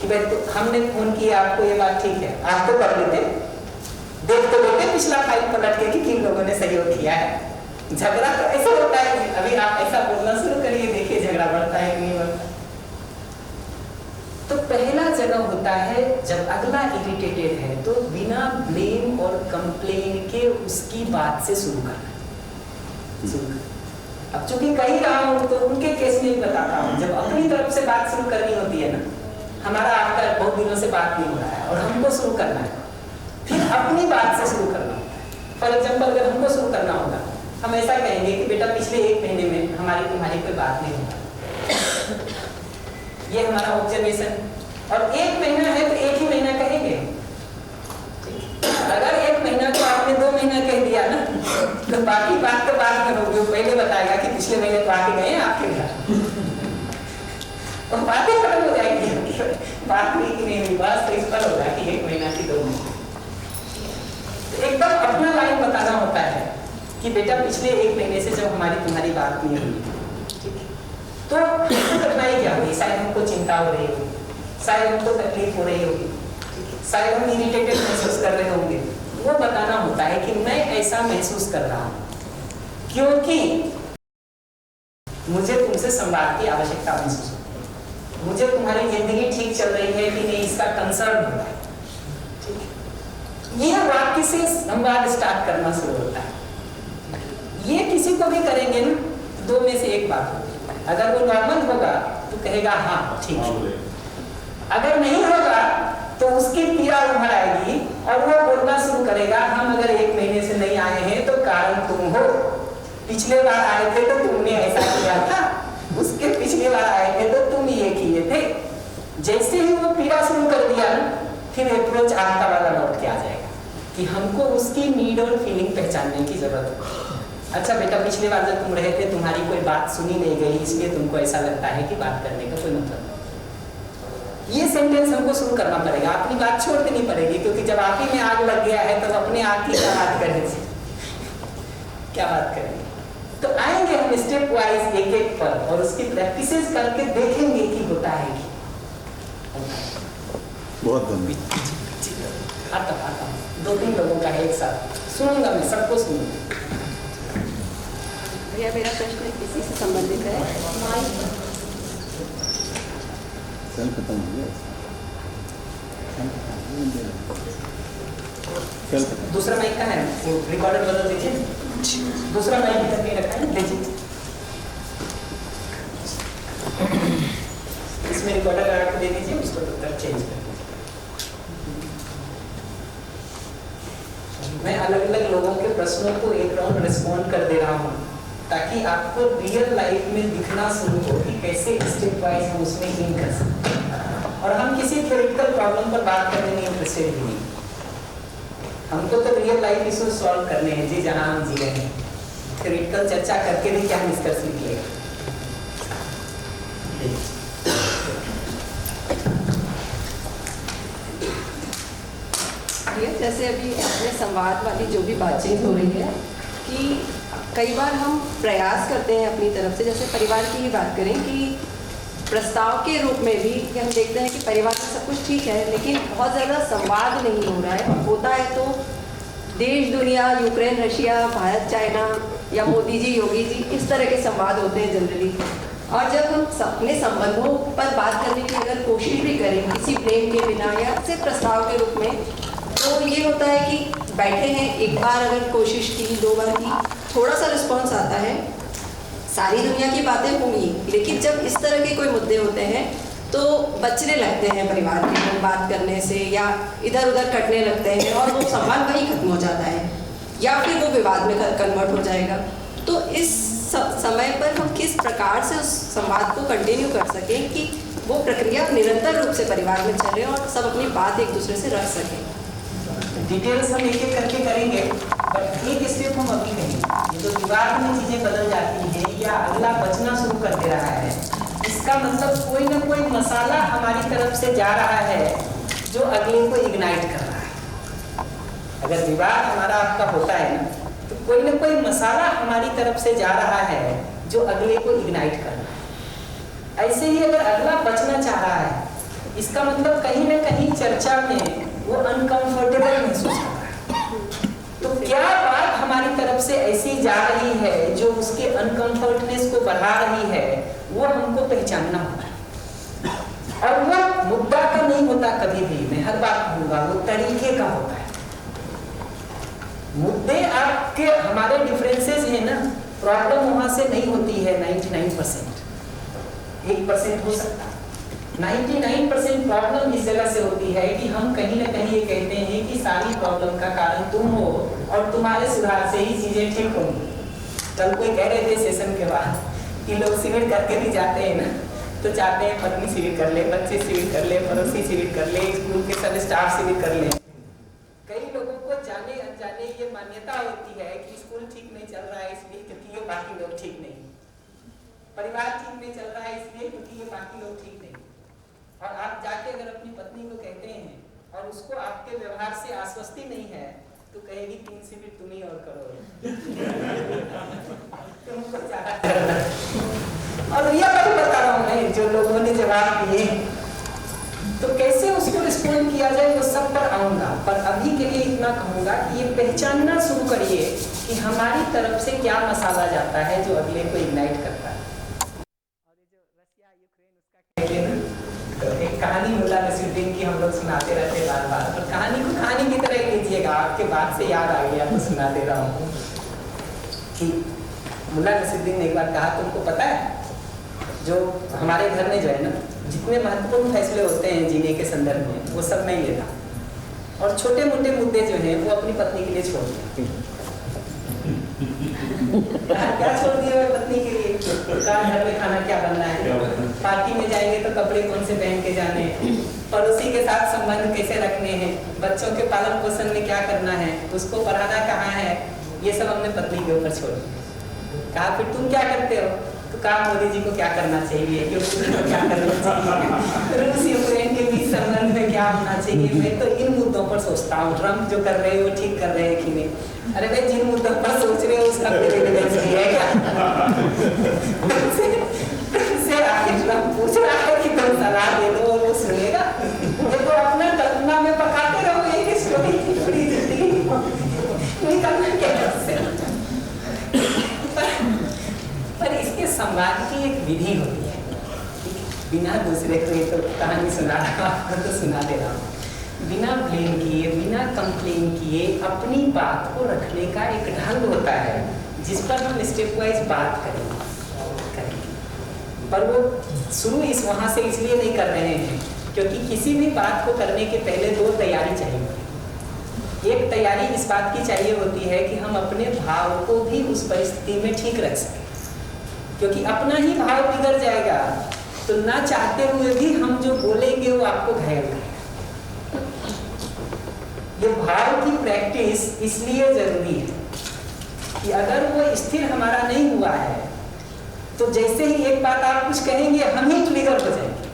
S8: कि भाई तो हमने फोन किया आपको, ये बात ठीक है, आप तो कर लेते, देख तो लेते पिछला फाइल पलट के कि किन लोगों ने सहयोग किया है। झगड़ा तो ऐसे होता है कि अभी आप ऐसा बोलना शुरू करिए, देखिए झगड़ा बढ़ता है कि नहीं बढ़ता। तो पहला जगह होता है जब अगला इरिटेटेड है तो बिना ब्लेम और कंप्लेन के उसकी बात से शुरू करना। अब चूंकि कहीं रहा हूं तो उनके केस में भी बताता हूं, जब अपनी तरफ से बात शुरू करनी होती है ना, हमारा आपका बहुत दिनों से बात नहीं हो रहा है और हमको शुरू करना है, फिर अपनी बात से शुरू करना होता है। फॉर एग्जाम्पल, अगर हमको शुरू करना होगा, हम ऐसा कहेंगे कि बेटा पिछले 1 महीने में हमारी तुम्हारी कोई बात नहीं हुआ, ये हमारा ऑब्जर्वेशन। और 1 महीना है तो 1 ही महीना कहेंगे। अगर 1 महीना को आपने 2 महीना कह दिया ना, तो बाकी बात तो बाद में होगी। पहले बताएगा कि पिछले महीने तो आके गए आपके घर, और बातें खत्म हो जाएगी, बात हुई कि नहीं हुई, बस तो इस पर होगा कि 1 महीना की 2 महीना। एकदम अपना लाइन बताना होता है कि बेटा पिछले 1 महीने से जब हमारी तुम्हारी बात नहीं हुई, तो कठिनाई क्या हुई? शायद हमको चिंता हो रही होगी, शायद हमको तकलीफ हो रही होगी, शायद हम इरिटेटेड महसूस कर रहे होंगे। वो बताना होता है कि मैं ऐसा महसूस कर रहा हूँ क्योंकि मुझे तुमसे संवाद की आवश्यकता महसूस होती है, मुझे तुम्हारी जिंदगी ठीक चल रही है कि नहीं इसका कंसर्न होता है। यह वाक्य से संवाद स्टार्ट करना शुरू होता है। ये किसी को भी करेंगे ना, 2 में से एक बात होगी। अगर वो नॉर्मल होगा तो कहेगा हाँ ठीक है, अगर नहीं होगा तो उसकी पीड़ा उभर आएगी और वो बोलना शुरू करेगा, हम अगर 1 महीने से नहीं आए हैं तो कारण तुम हो, पिछले बार आए थे तो तुमने ऐसा किया था, उसके पिछले बार आए थे तो तुम ये किए थे। जैसे ही वो पीड़ा शुरू कर दिया ना, फिर अप्रोच आपका वाला लौट के आ जाएगा कि हमको उसकी नीड और फीलिंग पहचानने की जरूरत है। अच्छा बेटा, पिछले बार जब तुम रहे थे तुम्हारी कोई बात सुनी नहीं गई, इसलिए तुमको ऐसा लगता है कि बात करने का कोई मतलब नहीं। ये सेंटेंस हमको शुरू करना पड़ेगा, अपनी बात छोड़ देनी पड़ेगी, क्योंकि जब आप ही में आग लग गया है तब अपने आग की क्या बात करेंगे, क्या बात करेंगे। तो आएंगे हम स्टेप वाइज एक एक पर और उसकी प्रैक्टिसेस करके देखेंगे कि होता है कि
S20: बहुत धन्यवाद।
S8: आता 2-3 लोगों का है एक साथ सुनूंगा, मैं सबको सुनूंगा।
S21: भैया मेरा प्रश्न किसी से संबंधित है।
S20: सेल खत्म हो गया सेल खत्म।
S8: दूसरा माइक का है, वो रिकॉर्डर बदल दीजिए। दूसरा माइक इधर नहीं रखा है, लीजिए। इसमें रिकॉर्डर लगा के दे दीजिए, उसको तो चेंज कर। मैं अलग अलग लोगों के प्रश्नों को एक राउंड रिस्पॉन्ड कर दे रहा हूँ, ताकि आपको रियल लाइफ में दिखना शुरू हो कि कैसे स्टेप वाइज हम उसमें इन कर सकते हैं। और हम किसी थ्योरेटिकल प्रॉब्लम पर बात करने में इंटरेस्टेड भी नहीं, हमको तो रियल लाइफ इशू सॉल्व करने हैं जी, जहाँ हम जी रहे हैं। थ्योरेटिकल चर्चा करके भी क्या निष्कर्ष निकलेगा।
S21: जैसे अभी अपने संवाद वाली जो भी बातचीत हो रही है कि कई बार हम प्रयास करते हैं अपनी तरफ से, जैसे परिवार की ही बात करें कि प्रस्ताव के रूप में भी हम देखते हैं कि परिवार में सब कुछ ठीक है, लेकिन बहुत ज़्यादा संवाद नहीं हो रहा है। और होता है तो देश दुनिया, यूक्रेन रशिया, भारत चाइना, या मोदी जी योगी जी, इस तरह के संवाद होते हैं जनरली। और जब हम अपने संबंधों पर बात करने की अगर कोशिश भी करें किसी ब्लेम के बिना या सिर्फ प्रस्ताव के रूप में, तो ये होता है कि बैठे हैं, एक बार अगर कोशिश की, 2 बार की, थोड़ा सा रिस्पॉन्स आता है, सारी दुनिया की बातें होंगी, लेकिन जब इस तरह के कोई मुद्दे होते हैं तो बचने लगते हैं परिवार के लोग बात करने से, या इधर उधर कटने लगते हैं और वो संवाद वहीं खत्म हो जाता है, या फिर वो विवाद में कन्वर्ट हो जाएगा। तो इस समय पर हम किस प्रकार से उस संवाद को कंटिन्यू कर सकें कि वो प्रक्रिया निरंतर रूप से परिवार में चले और सब अपनी बात एक दूसरे से रख सकें।
S8: डिटेल्स हम एक एक करके करेंगे, बट एक स्टेप हम अभी करेंगे। ये जो विवाद में चीजें बदल जाती हैं या अगला बचना शुरू कर दे रहा है, इसका मतलब कोई ना कोई मसाला हमारी तरफ से जा रहा है जो अगले को इग्नाइट कर रहा है। अगर विवाद हमारा आपका होता है ना, तो कोई ना कोई मसाला हमारी तरफ से जा रहा है जो अगले को इग्नाइट कर रहा है। ऐसे ही अगर अगला बचना चाह रहा है, इसका मतलब कहीं ना कहीं चर्चा में वो अनकंफर्टेबल महसूस कर रहा है। तो क्या बात हमारी तरफ से ऐसी जा रही है जो उसके अनकंफर्टनेस को बढ़ा रही है, वो हमको पहचानना होता है। और वो मुद्दा का नहीं होता कभी भी, मैं हर बात कहूँगा, वो तरीके का होता है। मुद्दे आपके हमारे डिफरेंसेस हैं ना, प्रॉब्लम वहां से नहीं होती है 99%, 1% हो सकता है। 99% प्रॉब्लम इस जगह से होती है कि हम कहीं ना कहीं ये कहते हैं कि सारी प्रॉब्लम का कारण तुम हो और तुम्हारे सुधार से ही चीजें ठीक होंगी। कल कोई कह रहे थे सेशन के बाद कि लोग शिविर करके भी जाते हैं ना, तो चाहते हैं पत्नी शिविर कर ले, बच्चे शिविर कर ले, पड़ोसी शिविर कर ले, स्कूल के सब स्टाफ शिविर कर ले। कई लोगों को जाने अनजाने ये मान्यता होती है कि स्कूल ठीक नहीं चल रहा है इसलिए क्योंकि ये बाकी लोग ठीक नहीं, परिवार ठीक नहीं चल रहा है इसलिए क्योंकि ये बाकी लोग ठीक नहीं। और आप जाके अगर अपनी पत्नी को कहते हैं और उसको आपके व्यवहार से आश्वस्ति नहीं है, तो कहेगी 3 शिविर तुम ही और करो। तुमको ज्यादा करना। और ये मैं बता रहा हूँ मैं, जो लोगों ने जवाब दिए, तो कैसे उसको रिस्पॉन्ड किया जाए वो सब पर आऊंगा, पर अभी के लिए इतना कहूंगा कि ये पहचानना शुरू करिए कि हमारी तरफ से क्या मसाला जाता है जो अगले को इग्नाइट करता है। एक कहानी मुल्ला नसीरुद्दीन की हम लोग सुनाते रहते बार बार, और कहानी को कहानी की तरह ही लीजिएगा, आपके बात से याद आ गया तो सुना दे रहा हूँ कि मुल्ला नसीरुद्दीन ने एक बार कहा, तुमको पता है जो हमारे घर में जो है ना, जितने महत्वपूर्ण फैसले होते हैं जीने के संदर्भ में, वो सब मैं लेता, और छोटे मोटे मुद्दे जो हैं वो अपनी पत्नी के लिए छोड़ दिए। क्या छोड़ दिया पत्नी के लिए? घर में खाना क्या बनना है, पार्टी में जाएंगे तो कपड़े कौन से पहन के जाने, पड़ोसी के साथ संबंध कैसे रखने हैं, बच्चों के पालन पोषण में क्या करना है, उसको पढ़ाना कहाँ है, ये सब हमने पत्नी के ऊपर छोड़ दिया। कहा फिर तुम क्या करते हो? तो कहा मोदी जी को क्या करना चाहिए, योगी को क्या करना चाहिए, रूस यूक्रेन के बीच संबंध में क्या होना चाहिए, मैं तो इन मुद्दों पर सोचता हूँ, ट्रम्प जो कर रहे हैं वो ठीक कर रहे हैं कि नहीं। अरे भाई जिन मुद्दों पर सोच रहे हो उसका एविडेंस है क्या? तुमसे आके ट्रम्प पूछ रहा है कि तुम सलाह दे दो और वो सुनेगा? ये तो अपना कल्पना में पकाते रहो एक स्टोरी की पूरी जिंदगी, निकलना क्या उससे। पर इसके संवाद की एक विधि होती है, बिना दूसरे को ये तो कहानी सुना रहा हूँ तो सुना दे रहा हूँ। बिना ब्लेम किए, बिना कंप्लेन किए अपनी बात को रखने का एक ढंग होता है जिस पर हम स्टेप वाइज बात करेंगे। पर वो शुरू इस वहाँ से इसलिए नहीं कर रहे हैं क्योंकि किसी भी बात को करने के पहले दो तैयारी चाहिए। एक तैयारी इस बात की चाहिए होती है कि हम अपने भाव को भी उस परिस्थिति में ठीक रख सकें, क्योंकि अपना ही भाव बिगड़ जाएगा तो ना चाहते हुए भी हम जो बोलेंगे वो आपको घायल करेगा। ये भाव की प्रैक्टिस इसलिए जरूरी है कि अगर वो स्थिर हमारा नहीं हुआ है तो जैसे ही एक बात आप कुछ कहेंगे हम ही ट्रिगर हो जाएंगे,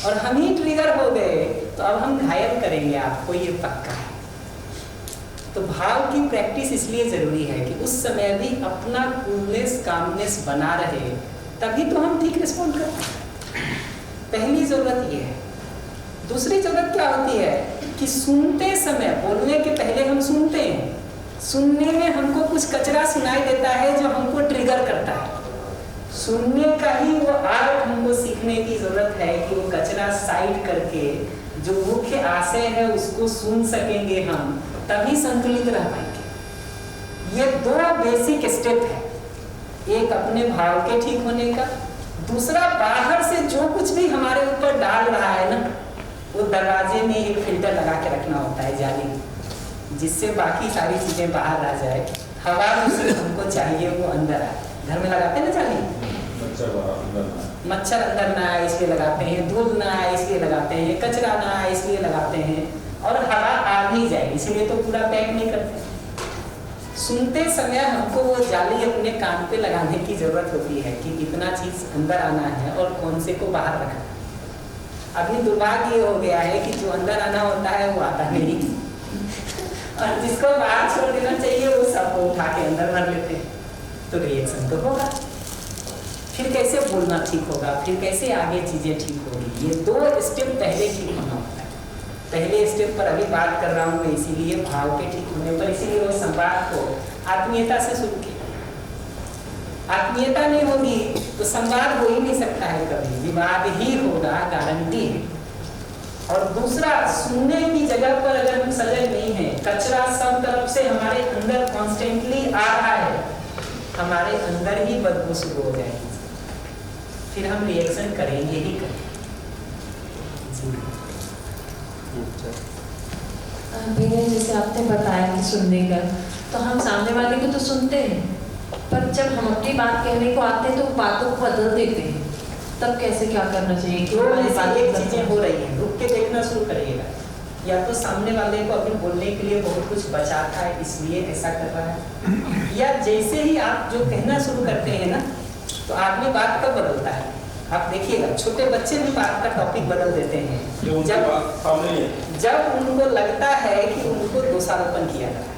S8: और हम ही ट्रिगर हो गए तो अब हम घायल करेंगे आपको, ये पक्का है। तो भाव की प्रैक्टिस इसलिए जरूरी है कि उस समय भी अपना कूलनेस कामनेस बना रहे, तभी तो हम ठीक रिस्पॉन्ड कर पाएंगे। पहली जरूरत ये है। दूसरी जरूरत क्या होती है कि सुनते समय, बोलने के पहले हम सुनते हैं, सुनने में हमको कुछ कचरा सुनाई देता है जो हमको ट्रिगर करता है। सुनने का ही वो आर्ट हमको सीखने की जरूरत है कि वो कचरा साइड करके जो मुख्य आशय है उसको सुन सकेंगे हम, तभी संतुलित रह पाएंगे। ये दो बेसिक स्टेप है, एक अपने भाव के ठीक होने का, दूसरा बाहर से जो कुछ भी हमारे ऊपर डाल रहा है ना, वो दरवाजे में एक फिल्टर लगा के रखना होता है जाली, जिससे बाकी सारी चीजें बाहर आ जाए। हवा दूसरी हमको चाहिए वो अंदर आए। घर में लगाते हैं ना जाली, मच्छर अंदर ना आए इसलिए लगाते हैं, धूल ना आए इसलिए लगाते हैं, कचरा ना आए इसलिए लगाते हैं, और हवा आ भी जाए इसलिए तो पूरा पैक नहीं करते। सुनते समय हमको वो जाली अपने कान पे लगाने की जरूरत होती है कि कितना चीज अंदर आना है और कौन से को बाहर रखना है। अभी दुर्भाग्य ये हो गया है कि जो अंदर आना होता है वो आता नहीं, और जिसको बाहर छोड़ देना चाहिए वो सबको उठा के अंदर भर लेते हैं। तो रिएक्शन तो होगा, फिर कैसे बोलना ठीक होगा, फिर कैसे आगे चीजें ठीक होगी। ये दो स्टेप पहले ठीक होना होता है। पहले स्टेप पर अभी बात कर रहा हूँ मैं इसीलिए भाव के ठीक होने पर, इसीलिए वो संवाद को आत्मीयता से शुरू किया। आत्मीयता नहीं होगी तो संवाद हो ही नहीं सकता है, कभी विवाद ही होगा, गारंटी है। और दूसरा, सुनने की जगह पर अगर हम सजग नहीं है, कचरा सब तरफ से हमारे अंदर कॉन्स्टेंटली आ रहा है, हमारे अंदर ही बदबू शुरू हो जाएगी, फिर हम रिएक्शन करेंगे ही करेंगे।
S25: जैसे आपने बताया कि सुनने का, तो हम सामने वाले को तो सुनते हैं, पर जब हम अपनी बात कहने को आते हैं तो बातों को बदल देते हैं, तब कैसे क्या करना चाहिए? कि
S8: एक चीजें हो रही हैं, रुक के देखना शुरू करिएगा। या तो सामने वाले को अभी बोलने के लिए बहुत कुछ बचा था इसलिए ऐसा कर रहा है, या जैसे ही आप जो कहना शुरू करते हैं ना, तो आदमी बात कब बदलता है आप देखिएगा। छोटे बच्चे भी बात का टॉपिक बदल देते हैं जब उनको लगता है कि उनको दोषारोपण किया जा रहा है,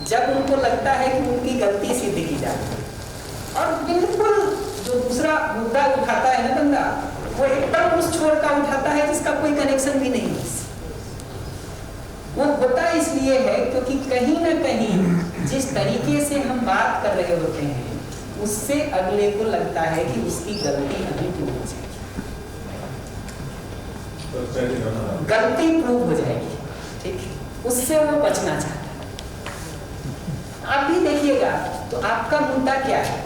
S8: जब उनको लगता है कि उनकी गलती सिद्ध की जा रही है। और बिल्कुल जो दूसरा मुद्दा उठाता है ना बंदा, वो एकदम उस छोर का उठाता है जिसका कोई कनेक्शन भी नहीं है। वो होता इसलिए है क्योंकि कहीं ना कहीं जिस तरीके से हम बात कर रहे होते हैं उससे अगले को लगता है कि उसकी गलती अभी प्रूव हो जाएगी, गलती प्रूव हो जाएगी, ठीक है, उससे वो बचना चाहता है। आप भी देखिएगा तो आपका मुद्दा क्या है,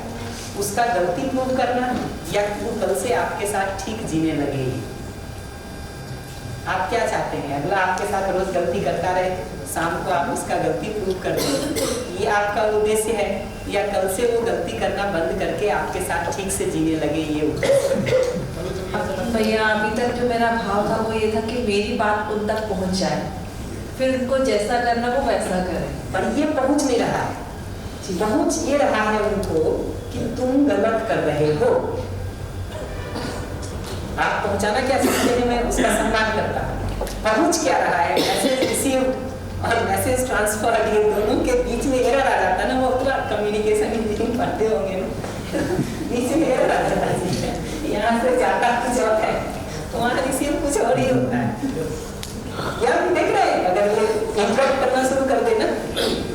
S8: उसका गलती प्रूव करना या वो कल से आपके साथ ठीक जीने लगेगी। आप क्या चाहते हैं, अगला आपके साथ रोज गलती करता रहे, शाम को आप उसका गलती प्रूव कर दें, ये आपका उद्देश्य है, या कल से वो गलती करना बंद करके आपके साथ ठीक से जीने लगे, ये
S25: भैया अभी तक जो मेरा भाव था वो ये था कि मेरी बात उन तक पहुंच जाए, फिर उनको जैसा करना वो वैसा करें,
S8: पर ये पहुंच नहीं रहा है। पहुंच ये रहा है उनको कि तुम गलत कर रहे हो। आप पहुंचाना क्या चाहते हैं, मैं उसका सम्मान करता हूँ। पहुंच क्या रहा है, मैसेज रिसीव और मैसेज ट्रांसफर, ये दोनों के बीच में एरर आ जाता है ना, वो पूरा कम्युनिकेशन इंजीनियरिंग पढ़ते होंगे ना, बीच में एरर आ जाता है, यहाँ से जाता कुछ और है तो वहाँ रिसीव कुछ और ही होता है। यार देख रहे हैं, अगर ये इंटरप्ट करना शुरू कर देना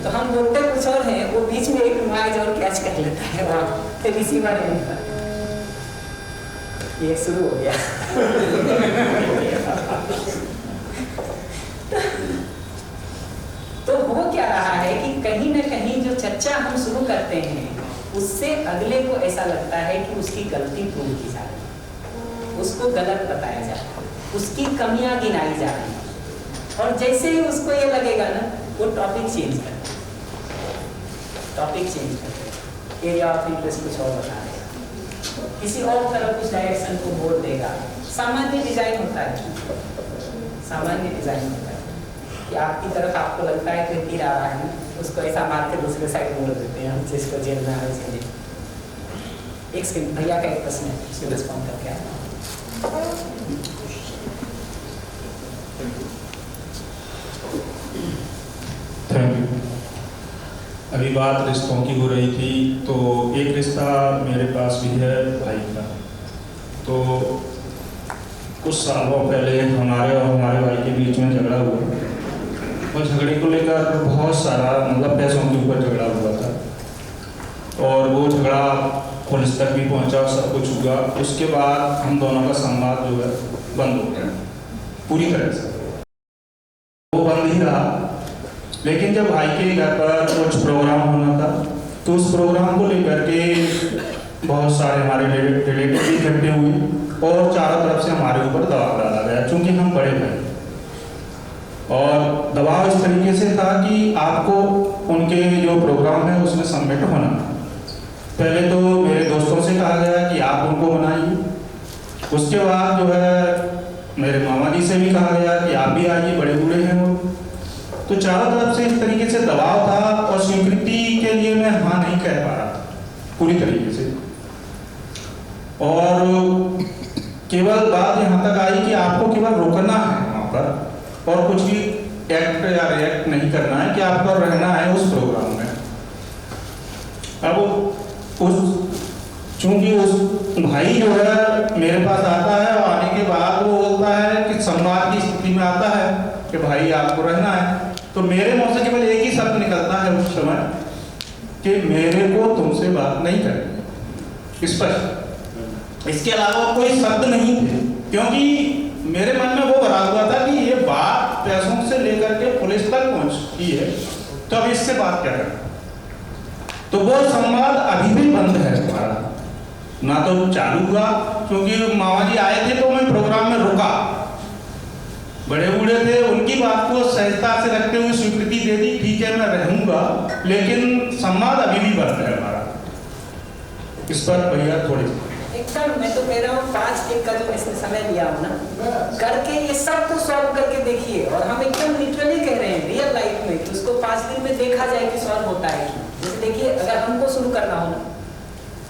S8: तो हम बोलते कुछ और हैं, वो बीच में एक नॉइज और कैच कर लेता है, वहाँ फिर रिसीवर है। ये शुरू हो गया। तो हो क्या रहा है कि कहीं ना कहीं जो चर्चा हम शुरू करते हैं उससे अगले को ऐसा लगता है कि उसकी गलती प्रूव की जा रही है, उसको गलत बताया जा रहा है, उसकी कमियां गिनाई जा रही है। और जैसे ही उसको ये लगेगा ना, वो टॉपिक चेंज करते, एरिया ऑफ इंटरेस्ट कुछ और बता देगा, किसी और तरफ कुछ डायरेक्शन को बोल देगा। सामान्य डिजाइन होता है, सामान्य डिजाइन होता है कि आपकी तरफ आपको लगता है कोई तीर आ रहा है, उसको ऐसा मार के दूसरे साइड मोड़ देते हैं, हम जिसको जेल में आने से लिए। एक सेकंड, भैया का एक प्रश्न है, उसको रिस्पॉन्ड करके आया।
S2: Thank you. अभी बात रिश्तों की हो रही थी, तो एक रिश्ता मेरे पास भी है भाई का। तो कुछ सालों पहले हमारे और हमारे भाई के बीच में झगड़ा हुआ, और झगड़े को लेकर बहुत सारा मतलब पैसों के ऊपर झगड़ा हुआ था, और वो झगड़ा पुलिस तक भी पहुंचा और सब कुछ हुआ। उसके बाद हम दोनों का संवाद जो है बंद हो गया पूरी तरह से, वो बंद ही रहा। लेकिन जब भाई के घर पर कुछ प्रोग्राम होना था, तो उस प्रोग्राम को लेकर के बहुत सारे हमारे रिलेटिव भी इकट्ठे हुए और चारों तरफ से हमारे ऊपर दबाव डाला गया, क्योंकि हम बड़े भाई। और दबाव इस तरीके से था कि आपको उनके जो प्रोग्राम है उसमें सबमिट होना। पहले तो मेरे दोस्तों से कहा गया कि आप उनको बनाइए, उसके बाद जो है मेरे मामा जी से भी कहा गया कि आप भी आइए, बड़े बूढ़े हैं वो। तो चारों तरफ से इस तरीके से दबाव था, और स्वीकृति के लिए मैं हाँ नहीं कह पा रहा था पूरी तरीके से। और केवल बात यहाँ तक आई कि आपको केवल रुकना है वहाँ पर, और कुछ भी एक्ट या रिएक्ट नहीं करना है, कि आपको रहना है उस प्रोग्राम में। अब चूंकि उस भाई जो है मेरे पास आता है, और आने के बाद वो बोलता है कि संवाद की स्थिति में आता है कि भाई आपको रहना है, तो मेरे मुंह से केवल एक ही शब्द निकलता है उस समय कि मेरे को तुमसे बात नहीं करनी, स्पष्ट। इसके अलावा कोई शब्द नहीं थे, क्योंकि मेरे मन में वो भरा हुआ था कि ये बात पैसों से लेकर के पुलिस तक पहुंची है, तो अब इससे बात क्या करें। तो वो संवाद अभी भी बंद है हमारा, ना तो चालू हुआ, क्योंकि मामा जी आए थे तो मैं प्रोग्राम में रुका, बड़े बूढ़े थे, उनकी बात को सहजता से रखते हुए स्वीकृति दे दी, ठीक है मैं रहूंगा, लेकिन संवाद अभी भी बंद है हमारा। इस पर भैया थोड़ी
S8: एकदम, मैं तो कह रहा हूँ 5 दिन का जो इसने समय लिया हो ना, करके ये सब को सॉल्व करके देखिए। और हम एकदम लिटरली कह रहे हैं रियल लाइफ में कि उसको 5 दिन में देखा जाए कि सॉल्व होता है कि। जैसे देखिए, अगर हमको शुरू करना हो ना,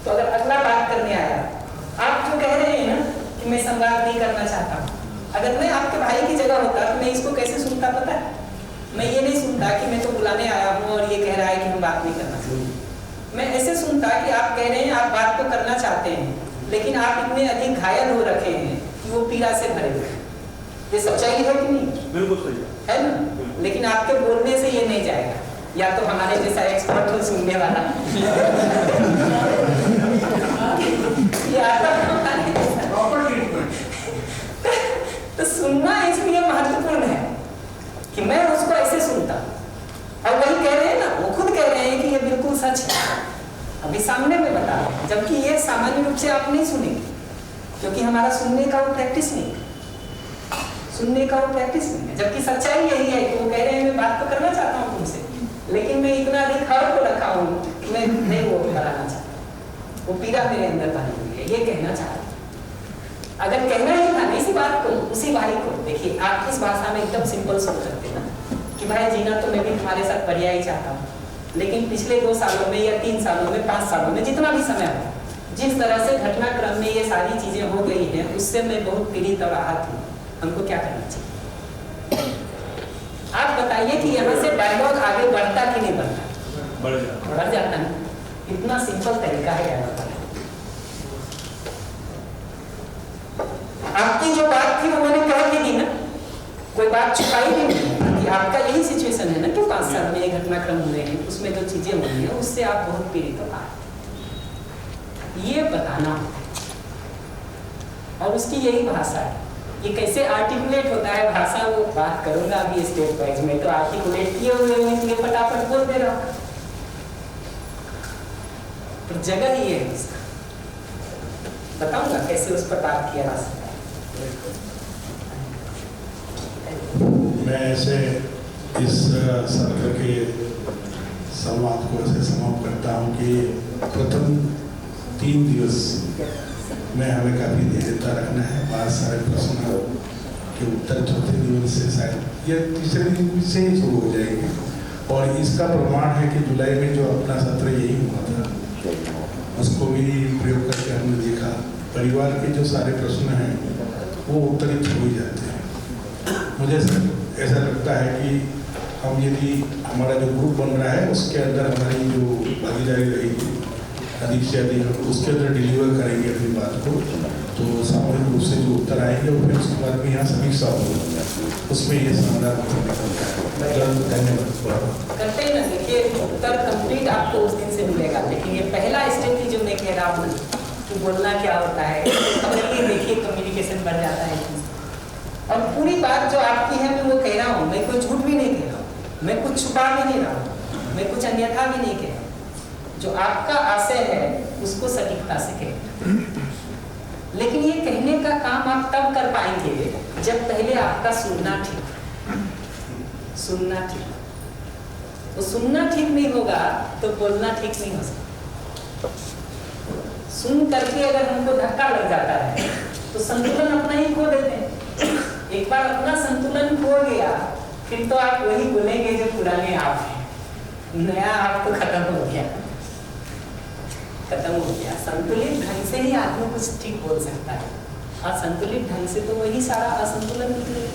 S8: तो अगर अगला बात करने आया, आप जो कह रहे हैं ना कि मैं संवाद नहीं करना चाहता हूँ, अगर मैं आपके भाई की जगह होता तो मैं इसको कैसे सुनता पता है? मैं ये नहीं सुनता कि मैं तो बुलाने आया हूँ और ये कह रहा है कि हम बात नहीं करना चाहते। मैं ऐसे सुनता कि आप कह रहे हैं आप बात तो करना चाहते हैं, लेकिन आप इतने अधिक घायल हो रखे हैं कि वो पीड़ा से भरे हुए हैं। ये सच्चाई है कि नहीं?
S2: बिल्कुल सही
S8: है ना? लेकिन आपके बोलने से ये नहीं जाएगा, या तो हमारे जैसा एक्सपर्ट हो सुनने वाला तो सुनना इसलिए महत्वपूर्ण है कि मैं उसको ऐसे सुनता, और वही कह रहे हैं ना, वो खुद कह रहे हैं कि ये बिल्कुल सच है, अभी सामने में बता रहे हैं, जबकि ये सामान्य रूप से आप नहीं सुनेंगे, क्योंकि हमारा सुनने का वो प्रैक्टिस नहीं है, सुनने का वो प्रैक्टिस नहीं है। जबकि सच्चाई यही है कि वो कह रहे हैं मैं बात तो करना चाहता हूँ तुमसे, लेकिन मैं इतना अधिक हर्ट को रखा हूँ कि मैं नहीं वो कराना चाहता, वो पीड़ा मेरे अंदर बनी हुई है, ये कहना चाहता। अगर कहना ही था इसी बात को उसी भाई को, देखिए आप इस भाषा में एकदम सिंपल सोच सकते हैं ना कि भाई जीना तो मैं भी तुम्हारे साथ बढ़िया ही चाहता हूँ, लेकिन पिछले 2 सालों में या 3 सालों में 5 सालों में जितना भी समय हो, जिस तरह से घटनाक्रम में ये सारी चीजें हो गई हैं, उससे मैं बहुत पीड़ित और आहत हूँ। हमको क्या करना चाहिए? आप बताइए कि यहाँ से डायलॉग आगे बढ़ता कि नहीं बढ़ता? बढ़ जाता है। इतना सिंपल तरीका है डायलॉग का। आपकी जो बात थी वो मैंने कह दी ना, कोई बात छुपाई नहीं कि आपका यही सिचुएशन है ना कि 5 साल में ये घटनाक्रम हुए हैं, उसमें जो चीजें हुई हैं उससे आप बहुत पीड़ित हो, ये बताना। और उसकी यही भाषा है। ये कैसे आर्टिकुलेट होता है भाषा, वो बात करूंगा अभी स्टेप वाइज में। तो आर्टिकुलेट किए हुए हैं इसलिए फटाफट बोल दे रहा हूँ, तो जगह ही है इसका। बताऊंगा कैसे उस पर बात किया जा सकता है।
S22: मैं ऐसे इस सत्र के संवाद को ऐसे समाप्त करता हूँ कि प्रथम 3 दिवस में हमें काफ़ी धैर्यता रखना है। बहुत सारे प्रश्नों के उत्तर चौथे दिवस से शायद या तीसरे दिन से ही शुरू हो जाएंगे। और इसका प्रमाण है कि जुलाई में जो अपना सत्र यही हुआ था, उसको भी प्रयोग करके हमने देखा परिवार के जो सारे प्रश्न हैं वो उत्तरित हो ही जाते हैं। मुझे ऐसा लगता है कि हम यदि हमारा जो ग्रुप बन रहा है उसके अंदर हमारी जो भागीदारी रहेगी अधिक से अधिक उसके अंदर डिलीवर करेंगे अपनी बात को, तो सामूहिक रूप से जो उत्तर आएंगे और फिर उसके बाद में यहाँ समीक्षा होगी, उसमें ये समाधान धन्यवाद
S8: करते ही ना। देखिए उत्तर कंप्लीट आपको उस दिन से मिलेगा, लेकिन ये पहला स्टेप ही जो मैं कह रहा हूँ कि बोलना क्या होता है, अब देखिए कम्युनिकेशन बढ़ जाता है। और पूरी बात जो आपकी है मैं वो कह रहा हूँ, मैं कोई झूठ भी नहीं कह रहा हूँ, मैं कुछ छुपा भी नहीं रहा हूँ, मैं कुछ अन्यथा भी नहीं कह रहा हूँ। जो आपका आशय है उसको सटीकता से कहें। लेकिन ये कहने का काम आप तब कर पाएंगे जब पहले आपका सुनना ठीक, सुनना ठीक। तो सुनना ठीक नहीं होगा तो बोलना ठीक नहीं हो सकता। सुन करके अगर हमको धक्का लग जाता है तो संतुलन अपना ही खो देते हैं। एक बार अपना संतुलन खो गया फिर तो आप वही बोलेंगे जो पुराने आप हैं, नया आप तो खत्म हो गया, खत्म हो गया। संतुलित ढंग से ही आदमी कुछ ठीक बोल सकता है, असंतुलित ढंग से तो वही सारा असंतुलन निकलेगा।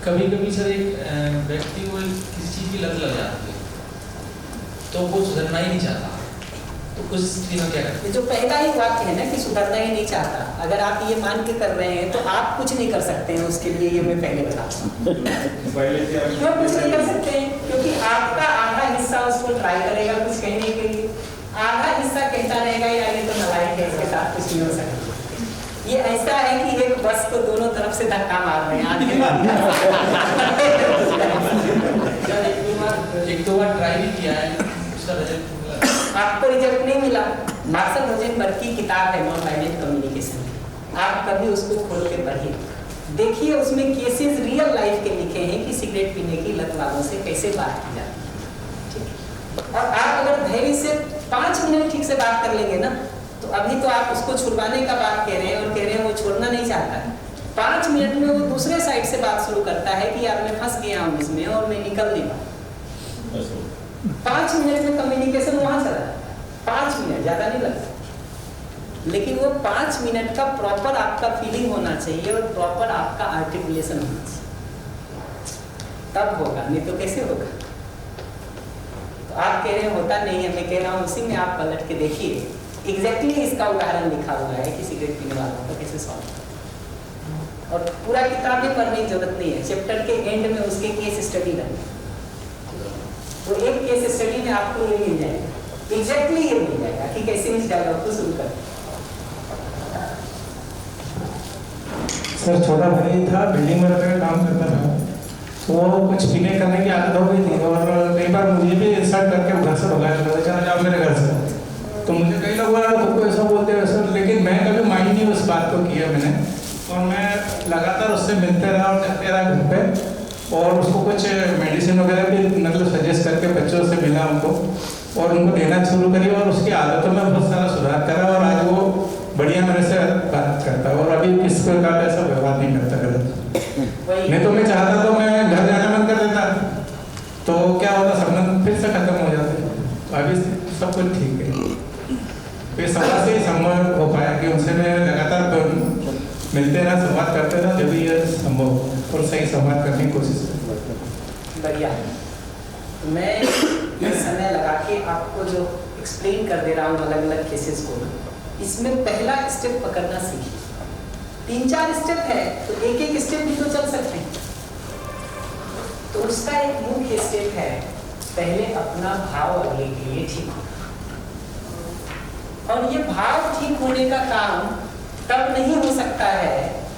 S11: कभी कभी सर एक व्यक्ति को किसी चीज की लत लग जाती है तो वो सुधरना ही नहीं चाहता, तो उस स्थिति में क्या करते?
S8: जो पहला ही वाक्य है ना कि सुधरना ही नहीं चाहता, अगर आप ये मान के कर रहे हैं तो आप कुछ नहीं कर सकते हैं उसके लिए। ये मैं पहले बताता हूँ क्यों कुछ नहीं कर सकते हैं, क्योंकि आपका आधा हिस्सा उसको ट्राई करेगा कुछ कहने के लिए, आधा हिस्सा कहता रहेगा यार ये तो नालायक है, इसके साथ कुछ नहीं हो सकता। ये ऐसा है कि एक बस को दोनों तरफ से धक्का मार रहे हैं
S11: एक दो बार ट्राई भी किया है, उसका रिजल्ट
S8: आपको रिजल्ट नहीं मिला। मार्शल रोजेनबर्ग की किताब है नॉन वायलेंट कम्युनिकेशन, आप कभी उसको खोल के पढ़िए, देखिए उसमें केसेस रियल लाइफ के लिखे हैं कि सिगरेट पीने की लत वालों से कैसे बात की जाती है। ठीक, और आप अगर धैर्य से 5 मिनट ठीक से बात कर लेंगे ना, तो अभी तो आप उसको छुड़वाने का बात कह रहे हैं और कह रहे हैं वो छोड़ना नहीं चाहता है। 5 मिनट में वो दूसरे साइड से बात शुरू करता है कि यार मैं फंस गया हूँ इसमें और मैं निकल नहीं पाऊँ। 5 मिनट में कम्युनिकेशन वहां चला जाता है, 5 मिनट ज्यादा नहीं लगता। लेकिन वो 5 मिनट का प्रॉपर आपका फीलिंग होना चाहिए और प्रॉपर आपका आर्टिकुलेशन होना चाहिए, तब होगा, नहीं तो कैसे होगा। तो आप कह रहे हैं होता नहीं है, मैं कह रहा हूँ उसी में आप पलट के देखिए, एग्जैक्टली इसका उदाहरण लिखा हुआ है कि सिगरेट पीने वालों को कैसे सॉल्व। और पूरा किताब भी पढ़ने की जरूरत नहीं है, चैप्टर के एंड में उसके केस स्टडी रहेंगे, तो एक केस स्टडी में आपको ये मिल जाएगा, एग्जैक्टली ये मिल जाएगा कि कैसे इस डायलॉग को शुरू करें।
S2: सर छोटा भाई था, बिल्डिंग में रहकर काम करता था, तो वो कुछ पीने करने की आदत हो गई थी और कई बार मुझे भी इंसल्ट करके घर से भगा देता था, चला जाओ मेरे घर से। तो मुझे कई लोग बोला तुमको ऐसा बोलते हैं सर, लेकिन मैं कभी माइंड नहीं उस बात को किया मैंने, और मैं लगातार उससे मिलते रहा और जाते रहा घर पे, और उसको कुछ मेडिसिन वगैरह भी मतलब सजेस्ट करके बच्चों से मिला उनको और उनको देना शुरू करी और उसकी आदतों में बहुत सारा सुधार करा और आज वो बढ़िया मेरे से बात करता है और अभी किस प्रकार ऐसा व्यवहार नहीं करता गलत। नहीं तो मैं चाहता तो मैं घर जाना बंद कर देता, तो क्या होता संबंध फिर से खत्म हो जाते। अभी सब कुछ ठीक है, फिर समाज से ही संभव हो पाया कि उनसे मैं लगातार मिलते रहा, संवाद करते रहा, जब भी ये संभव और सही संवाद करने की कोशिश करें।
S8: बढ़िया, मैं समय लगा के आपको जो एक्सप्लेन कर दे रहा हूँ अलग अलग केसेस को, इसमें पहला स्टेप पकड़ना सीखिए। 3-4 स्टेप है तो एक एक स्टेप भी तो चल सकते हैं। तो उसका एक मुख्य स्टेप है, पहले अपना भाव अगले के लिए ठीक हो। और ये भाव ठीक होने का काम तब नहीं हो सकता है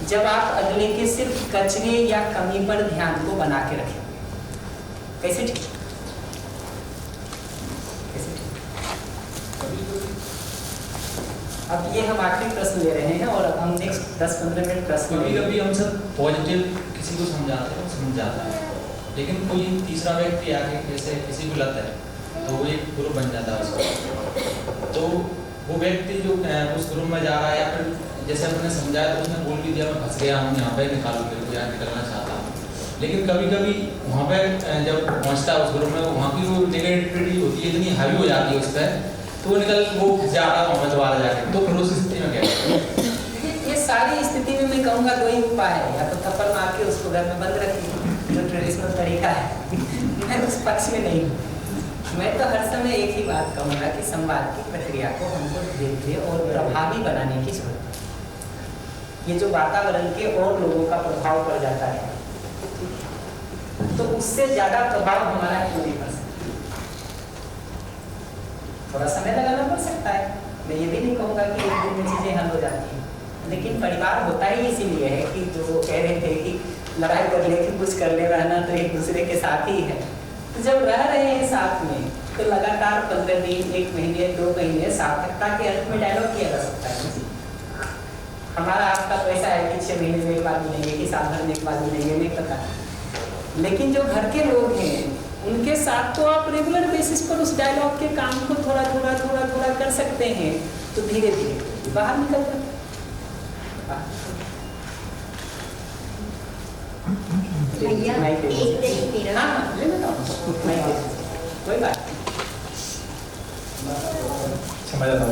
S8: जब आप अगले के सिर्फ कचरे या कमी पर ध्यान को बना के रखें। कैसे ठीक? अब ये हम आखिरी प्रश्न ले रहे हैं और अब हम नेक्स्ट 10-15 मिनट प्रश्न
S11: कभी कभी हम सब पॉजिटिव किसी को समझाते हैं, समझ जाता है, लेकिन कोई तीसरा व्यक्ति आके जैसे किसी को लत है तो वो एक ग्रुप बन जाता है उसका, तो वो व्यक्ति जो उस ग्रुप में जा रहा है या फिर जैसे हमने समझाया तो उसने बोल भी दिया मैं फंस गया हूँ यहाँ पे, निकालो मेरे को, यहाँ निकलना चाहता हूँ। लेकिन कभी कभी वहाँ पे जब पहुँचता है उस ग्रुप में, वहाँ की जो नेगेटिविटी होती है इतनी हावी हो जाती है उस पर, तो वो जा रहा है वहाँ दोबारा जाके, तो फिर उस स्थिति में क्या?
S8: ये सारी स्थिति में मैं कहूँगा दो ही उपाय है, या तो थप्पड़ मार के उसको घर में बंद रखिए, जो ट्रेडिशनल तरीका है। मैं उस पक्ष में नहीं हूँ। मैं तो हर समय एक ही बात कहूँगा कि संवाद की प्रक्रिया को हमको धीरे और प्रभावी बनाने की जरूरत है। ये जो वातावरण के और लोगों का प्रभाव पड़ जाता है, तो उससे ज्यादा प्रभाव हमारा क्यों नहीं पड़ सकता? थोड़ा समय लगाना पड़ सकता है। मैं ये भी नहीं कहूँगा कि एक दिन में चीजें हल हो जाती हैं, लेकिन परिवार होता ही इसीलिए है कि जो कह रहे थे कि लड़ाई कर ले कि कुछ कर ले, रहना तो एक दूसरे के साथ ही है। तो जब रह रहे हैं साथ में, तो लगातार 15 दिन, 1 महीने, 2 महीने, सार्थकता के अर्थ में डायलॉग किया जा सकता है। हमारा आपका तो ऐसा है कि 6 महीने में एक बार मिलेंगे कि साल भर में एक बार मिलेंगे, नहीं पता। लेकिन जो घर के लोग हैं उनके साथ तो आप रेगुलर बेसिस पर उस डायलॉग के काम को थोड़ा थोड़ा कर सकते हैं, तो धीरे धीरे बाहर निकल जाते। कोई बात
S13: समझ आता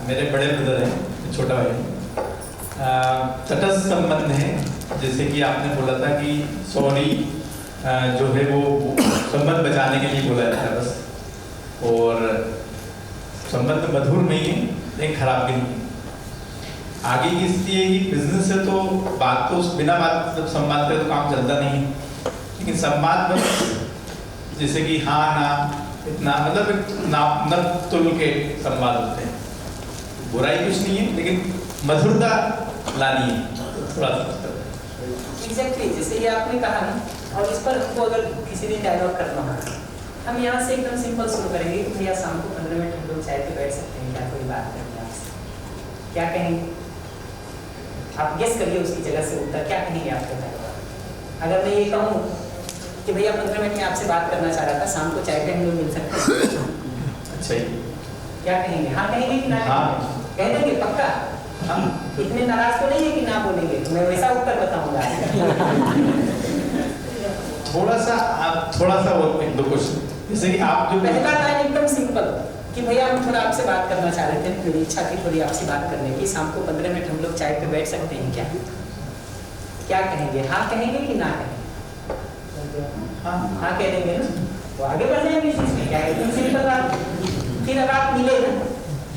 S13: मेरे बड़े ब्रदर हैं, छोटा भाई, तटस्थ संबंध है। जैसे कि आपने बोला था कि सॉरी जो है वो संबंध बचाने के लिए बोला जाता है बस, और संबंध मधुर नहीं है लेकिन खराब भी नहीं। आगे की स्थिति है कि बिजनेस है तो बात तो बिना बात जब संवाद करे तो काम चलता नहीं, लेकिन संवाद बस जैसे कि हाँ ना इतना, मतलब न तुल के संवाद होते हैं। बुराई कुछ नहीं है लेकिन मधुरता लानी है थोड़ा सा।
S8: एग्जैक्टली जैसे ये आपने कहा ना, और इस पर हमको अगर किसी दिन डायलॉग करना हो, हम यहाँ से एकदम सिंपल शुरू करेंगे कि भैया शाम को 15 मिनट हम लोग चाय पे बैठ सकते हैं क्या, कोई बात करेंगे आपसे, क्या कहेंगे? आप गेस करिए उसकी जगह से उत्तर क्या कहेंगे आपके डायलॉग। अगर मैं ये कहूँ कि भैया 15 मिनट में आपसे बात करना चाह रहा था, शाम को चाय पे हम लोग मिल सकते हैं, अच्छा क्या कहेंगे? हाँ कहेंगे कि ना? हाँ कह देंगे पक्का। हम इतने नाराज तो नहीं है कि ना बोलेंगे, तो मैं वैसा उत्तर बताऊंगा।
S13: थोड़ा सा वो एक दो क्वेश्चन, जैसे कि आप जो
S8: पहला लाइन एकदम सिंपल कि भैया हम थोड़ा आपसे बात करना चाह रहे थे, मेरी इच्छा थी थोड़ी आपसे बात करने की, शाम को 15 मिनट हम लोग चाय पे बैठ सकते हैं क्या? क्या कहेंगे? हाँ कहेंगे कि ना कहेंगे? हाँ कह देंगे ना, तो आगे बढ़ जाएंगे इस चीज में, क्या एकदम सिंपल बात। फिर अब आप मिले ना,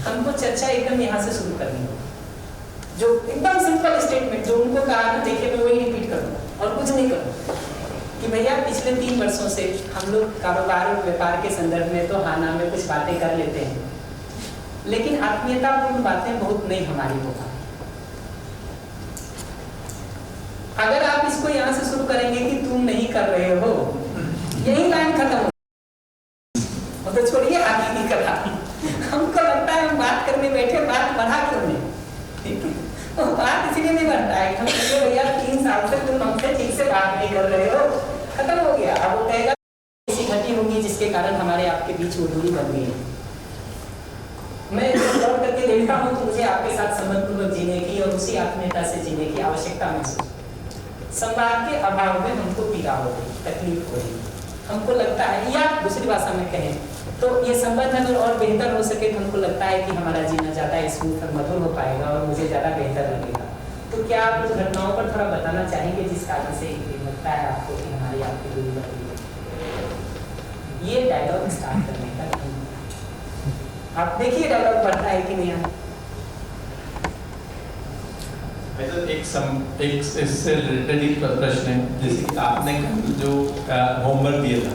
S8: हमको चर्चा एकदम यहाँ से शुरू करनी होगी, जो एकदम सिंपल स्टेटमेंट जो उनको कहा ना, देखिए मैं वही रिपीट करूँ और कुछ नहीं करूँ कि भैया पिछले 3 वर्षों से हम लोग कारोबार और व्यापार के संदर्भ में तो हाँ ना में कुछ बातें कर लेते हैं, लेकिन आत्मीयतापूर्ण बातें बहुत नहीं हमारी हो पाती। अगर आप इसको यहाँ से शुरू करेंगे कि तुम नहीं कर रहे हो, यही लाइन खत्म हो, तो छोड़िए आगे नहीं कर रहा। हमको लगता है हम बात करने बैठे, बात बढ़ा क्यों नहीं? ठीक है, तो बात इसलिए नहीं बढ़ता है, हम कहते भैया 3 साल से तुम हमसे ठीक से बात नहीं कर रहे हो, खत्म हो गया। अब वो कहेगा किसी घटी होगी जिसके कारण हमारे आपके बीच वो दूरी बन गई है। मैं गौर करके देखता हूँ तो मुझे आपके साथ संबंधपूर्वक जीने की और उसी आत्मीयता से जीने की आवश्यकता महसूस। संवाद के अभाव में हमको पीड़ा हो रही, तकलीफ हो रही, हमको लगता है, या दूसरी भाषा में कहें तो ये संबंध अगर और बेहतर हो सके तो हमको लगता है कि हमारा जीना ज़्यादा स्मूथ और मधुर हो पाएगा और मुझे ज़्यादा बेहतर लगेगा। तो क्या आप कुछ घटनाओं पर थोड़ा बताना चाहेंगे जिस कारण से लगता है आपको कि हमारी आपकी दूरी बढ़ रही है? ये डायलॉग स्टार्ट करने का आप देखिए डायलॉग बढ़ता है कि नहीं?
S13: एक इससे रिलेटेड प्रश्न है, जैसे कि आपने जो होमवर्क दिया था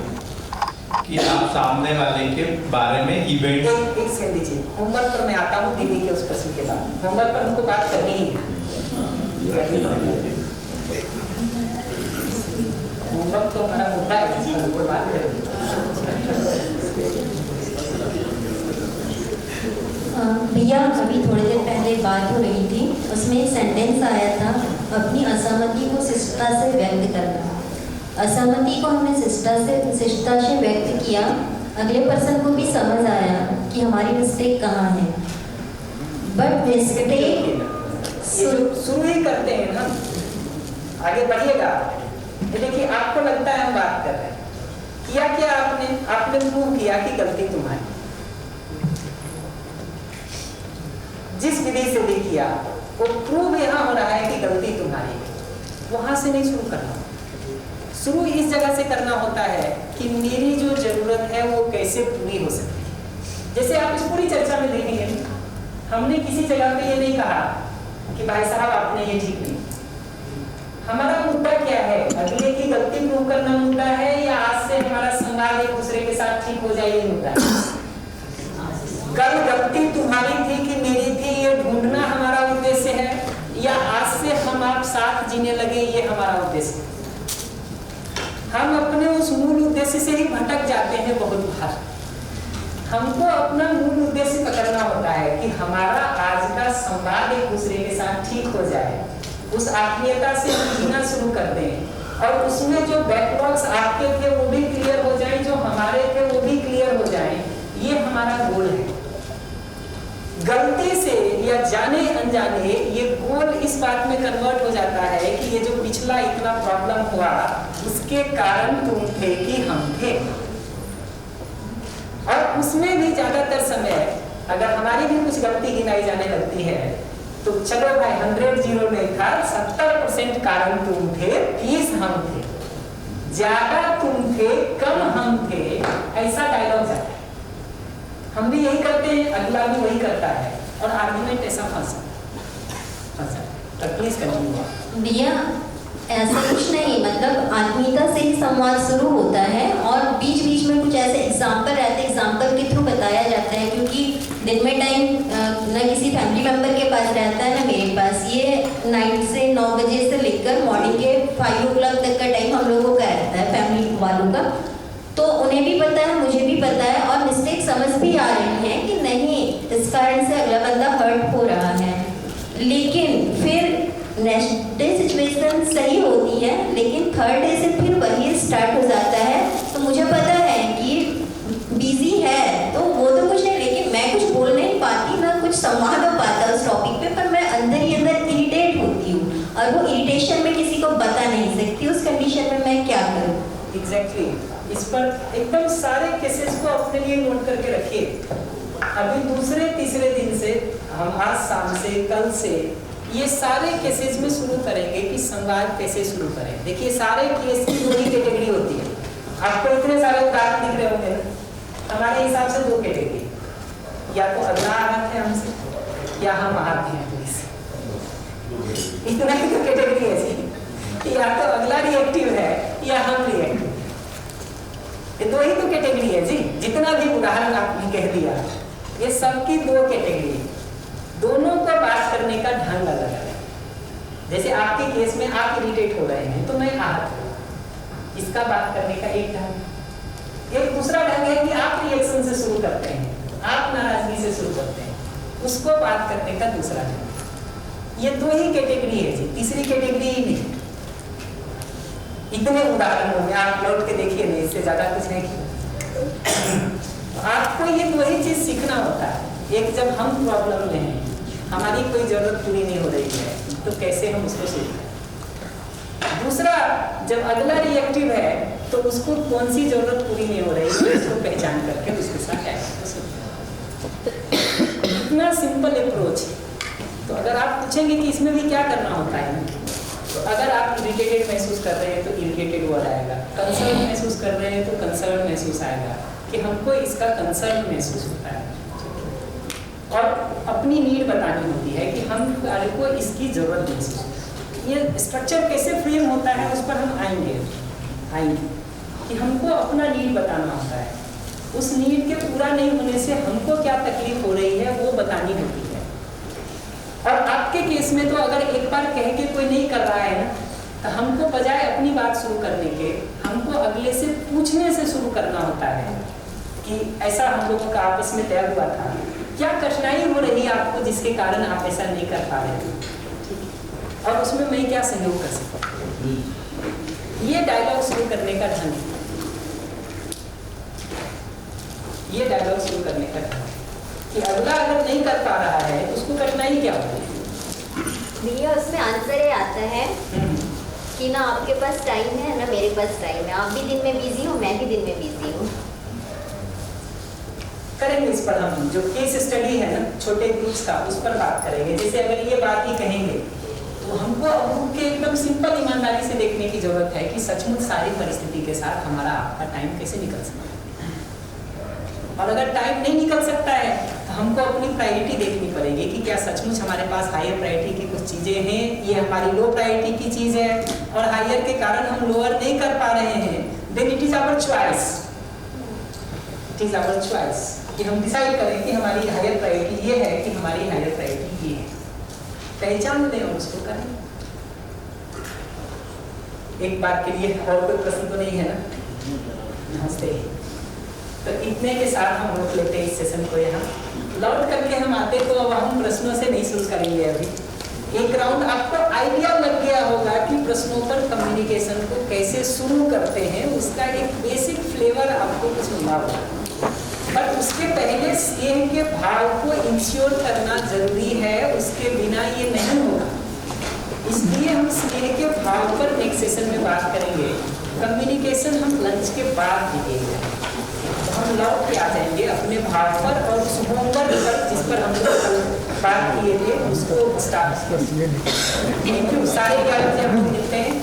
S13: कि आप सामने वाले के बारे में इवेंट
S8: एक सेकंड दीजिए, होमवर्क पर मैं आता हूँ दीदी के उस प्रश्न के बाद। होमवर्क पर हमको बात करनी ही है। होमवर्क तो हमारा मुद्दा है, जिस पर हमको बात करेंगे।
S24: भैया अभी थोड़ी देर पहले बात हो रही थी, उसमें एक सेंटेंस आया था, अपनी असहमति को शिष्टता से व्यक्त करना। असहमति को हमने शिष्टता से व्यक्त किया, अगले पर्सन को भी समझ आया कि हमारी मिस्टेक कहाँ है। बट मिस्टेक
S8: शुरू ही करते हैं ना, आगे बढ़िएगा। देखिए आपको लगता है हम बात कर रहे हैं, किया क्या आपने प्रूव किया कि गलती तुम्हारी, जिस विधि से भी किया वो प्रूव यहाँ हो रहा है कि गलती तुम्हारी है। वहां से नहीं शुरू करना, शुरू इस जगह से करना होता है कि मेरी जो जरूरत है वो कैसे पूरी हो सकती है। जैसे आप इस पूरी चर्चा में देखेंगे, हमने किसी जगह पे ये नहीं कहा कि भाई साहब आपने ये ठीक नहीं। हमारा मुद्दा क्या है, अगले की गलती प्रूव करना मुद्दा है, या आज से हमारा संवाद एक दूसरे के साथ ठीक हो जाए, ये मुद्दा है। कल गलती तुम्हारी थी कि मेरी थी, ये ढूंढना हमारा उद्देश्य है, या आज से हम आप साथ जीने लगे, ये हमारा उद्देश्य है। हम अपने उस मूल उद्देश्य से ही भटक जाते हैं बहुत बार। हमको अपना मूल उद्देश्य पकड़ना होता है कि हमारा आज का संवाद एक दूसरे के साथ ठीक हो जाए, उस आत्मीयता से हम जीना शुरू कर दें, और उसमें जो बैकलॉग्स आपके थे वो भी क्लियर हो जाए, जो हमारे थे वो भी क्लियर हो जाए, ये हमारा गोल है। गलती से या जाने अनजाने ये गोल इस बात में कन्वर्ट हो जाता है कि ये जो पिछला इतना प्रॉब्लम हुआ उसके कारण तुम थे कि हम थे। और उसमें भी ज्यादातर समय अगर हमारी भी कुछ गलती गिनाई जाने लगती है तो चलो भाई 100 जीरो नहीं था, 70% कारण तुम थे, 30 हम थे, ज्यादा तुम थे, कम हम थे, ऐसा डायलॉग जाता है। हम भी यही करते हैं, अगला भी वही करता है, और आर्गुमेंट ऐसा फंसा। तो प्लीज कंटिन्यू।
S24: भैया ऐसा कुछ नहीं, मतलब आत्मीयता से ही संवाद शुरू होता है, और बीच बीच में कुछ ऐसे एग्जाम्पल रहते हैं, एग्जाम्पल के थ्रू बताया जाता है, क्योंकि दिन में टाइम ना किसी फैमिली मेंबर के पास रहता है ना मेरे पास। ये नाइट से 9 बजे से लेकर मॉर्निंग के 5 o'clock तक का टाइम हम लोगों का रहता है, फैमिली वालों का। तो उन्हें भी पता है, मुझे भी पता है, और मिस्टेक समझ भी आ रही है कि नहीं इस कारण से अगला बंदा हर्ट हो रहा है। लेकिन फिर नेक्स्ट डे सिचुएशन सही होती है, लेकिन थर्ड डे से फिर वही स्टार्ट हो जाता है। तो मुझे पता है कि बिजी है तो वो तो कुछ नहीं, लेकिन मैं कुछ बोल नहीं पाती, ना कुछ संवाद हो पाता उस टॉपिक पे, पर मैं अंदर ही अंदर इरिटेट होती हूँ, और वो इरिटेशन में किसी को बता नहीं सकती। उस कंडीशन में मैं क्या करूँ?
S8: एग्जैक्टली इस पर एकदम सारे केसेस को अपने लिए नोट करके रखिए। अभी दूसरे तीसरे दिन से हम आज शाम से कल से ये सारे केसेस में शुरू करेंगे कि संवाद कैसे शुरू करें। देखिए सारे केस की 2 ही कैटेगरी होती है। आपको इतने सारे उदाहरण दिख रहे होंगे ना, हमारे हिसाब से 2 कैटेगरी, या तो अगला आहत है हमसे या हम आहत हैं पुलिस। इतना ही तो कैटेगरी है जी, या तो अगला रिएक्टिव है या हम रिएक्टिव। ये 2 ही तो कैटेगरी है जी। जितना भी उदाहरण आपने कह दिया ये सबकी 2 कैटेगरी, दोनों को बात करने का ढंग अलग है। जैसे आपके केस में आप इरिटेट हो रहे हैं तो मैं आहत हूँ, इसका बात करने का एक ढंग। एक दूसरा ढंग है कि आप रिएक्शन से शुरू करते हैं, आप नाराजगी से शुरू करते हैं, उसको बात करने का दूसरा ढंग। ये 2 ही कैटेगरी है जी, तीसरी कैटेगरी ही नहीं। इतने उदाहरणों में आप लौट के देखिए नहीं, इससे ज्यादा कुछ नहीं। आपको ये 2 ही चीज सीखना होता है। एक, जब हम प्रॉब्लम में हैं, हमारी कोई जरूरत पूरी नहीं हो रही है तो कैसे हम उसको सीखें। दूसरा, जब अगला रिएक्टिव है तो उसको कौन सी जरूरत पूरी नहीं हो रही है उसको पहचान करके उसके साथ क्या इतना सिंपल अप्रोच। तो अगर आप पूछेंगे कि इसमें भी क्या करना होता है, तो अगर आप इरिटेटेड महसूस कर रहे हैं तो इरिटेटेड वर्ड आएगा, कंसर्न महसूस कर रहे हैं तो कंसर्न महसूस आएगा कि हमको इसका कंसर्न महसूस होता है, और अपनी नीड बतानी होती है कि हम को इसकी जरूरत महसूस होती है। ये स्ट्रक्चर कैसे फ्रेम होता है उस पर हम आएंगे। कि हमको अपना नीड बताना होता है। उस नीड के पूरा नहीं होने से हमको क्या तकलीफ हो रही है वो बतानी होती है। और आपके केस में तो अगर एक बार कह के कोई नहीं कर रहा है ना, तो हमको बजाय अपनी बात शुरू करने के हमको अगले से पूछने से शुरू करना होता है कि ऐसा हम लोगों का आपस में तय हुआ था, क्या कठिनाई हो रही है आपको जिसके कारण आप ऐसा नहीं कर पा रहे हैं और उसमें मैं क्या सहयोग कर सकता हूँ। ये डायलॉग शुरू करने का ढंग है, ये डायलॉग शुरू करने का ढंग कि अगला अगर नहीं कर पा रहा है तो उसको कठिनाई क्या होगी।
S12: भैया उसमें आंसर ये आता है कि ना आपके पास टाइम है ना मेरे पास टाइम है, आप भी दिन में बिजी हो मैं भी दिन में बिजी हूँ।
S8: करेंगे इस पर हम जो केस स्टडी है ना छोटे ग्रुप्स का, उस पर बात करेंगे। जैसे अगर ये बात ही कहेंगे तो हमको उनके एकदम सिंपल ईमानदारी से देखने की जरूरत है कि सचमुच सारी परिस्थिति के साथ हमारा आपका टाइम कैसे निकल सकता है। और अगर टाइम नहीं निकल सकता है तो हमको अपनी प्रायोरिटी देखनी पड़ेगी कि क्या सचमुच हमारे पास हायर प्रायोरिटी की कुछ चीज़ें हैं, ये हमारी लो प्रायोरिटी की चीज़ है और हायर के कारण हम लोअर नहीं कर पा रहे हैं। Then it is our choice, it is our choice कि हम डिसाइड करें कि हमारी हायर प्रायोरिटी ये है कि हमारी हायर प्रायोरिटी ये है, पहचान लें और उसको करें। एक बात के लिए और कोई प्रश्न तो नहीं है ना? नमस्ते। तो इतने के साथ हम रोक लेते हैं इस सेशन को। यहाँ लौट करके हम आते तो अब हम प्रश्नों से नहीं शुरू करेंगे। अभी एक राउंड आपको आइडिया लग गया होगा कि प्रश्नों पर कम्युनिकेशन को कैसे शुरू करते हैं, उसका एक बेसिक फ्लेवर आपको कुछ मिला होगा। बट उसके पहले स्नेह के भाव को इंश्योर करना जरूरी है, उसके बिना ये नहीं होगा। इसलिए हम स्नेह के भाव पर नेक्स्ट सेशन में बात करेंगे। कम्युनिकेशन हम लंच के बाद दिखेंगे, तो हम लौट के आ जाएंगे अपने भाव पर और उस होमवर्क पर जिस पर हम लोग बात किए थे उसको स्टार्ट। Thank you. 11:30 हम लोग मिलते हैं।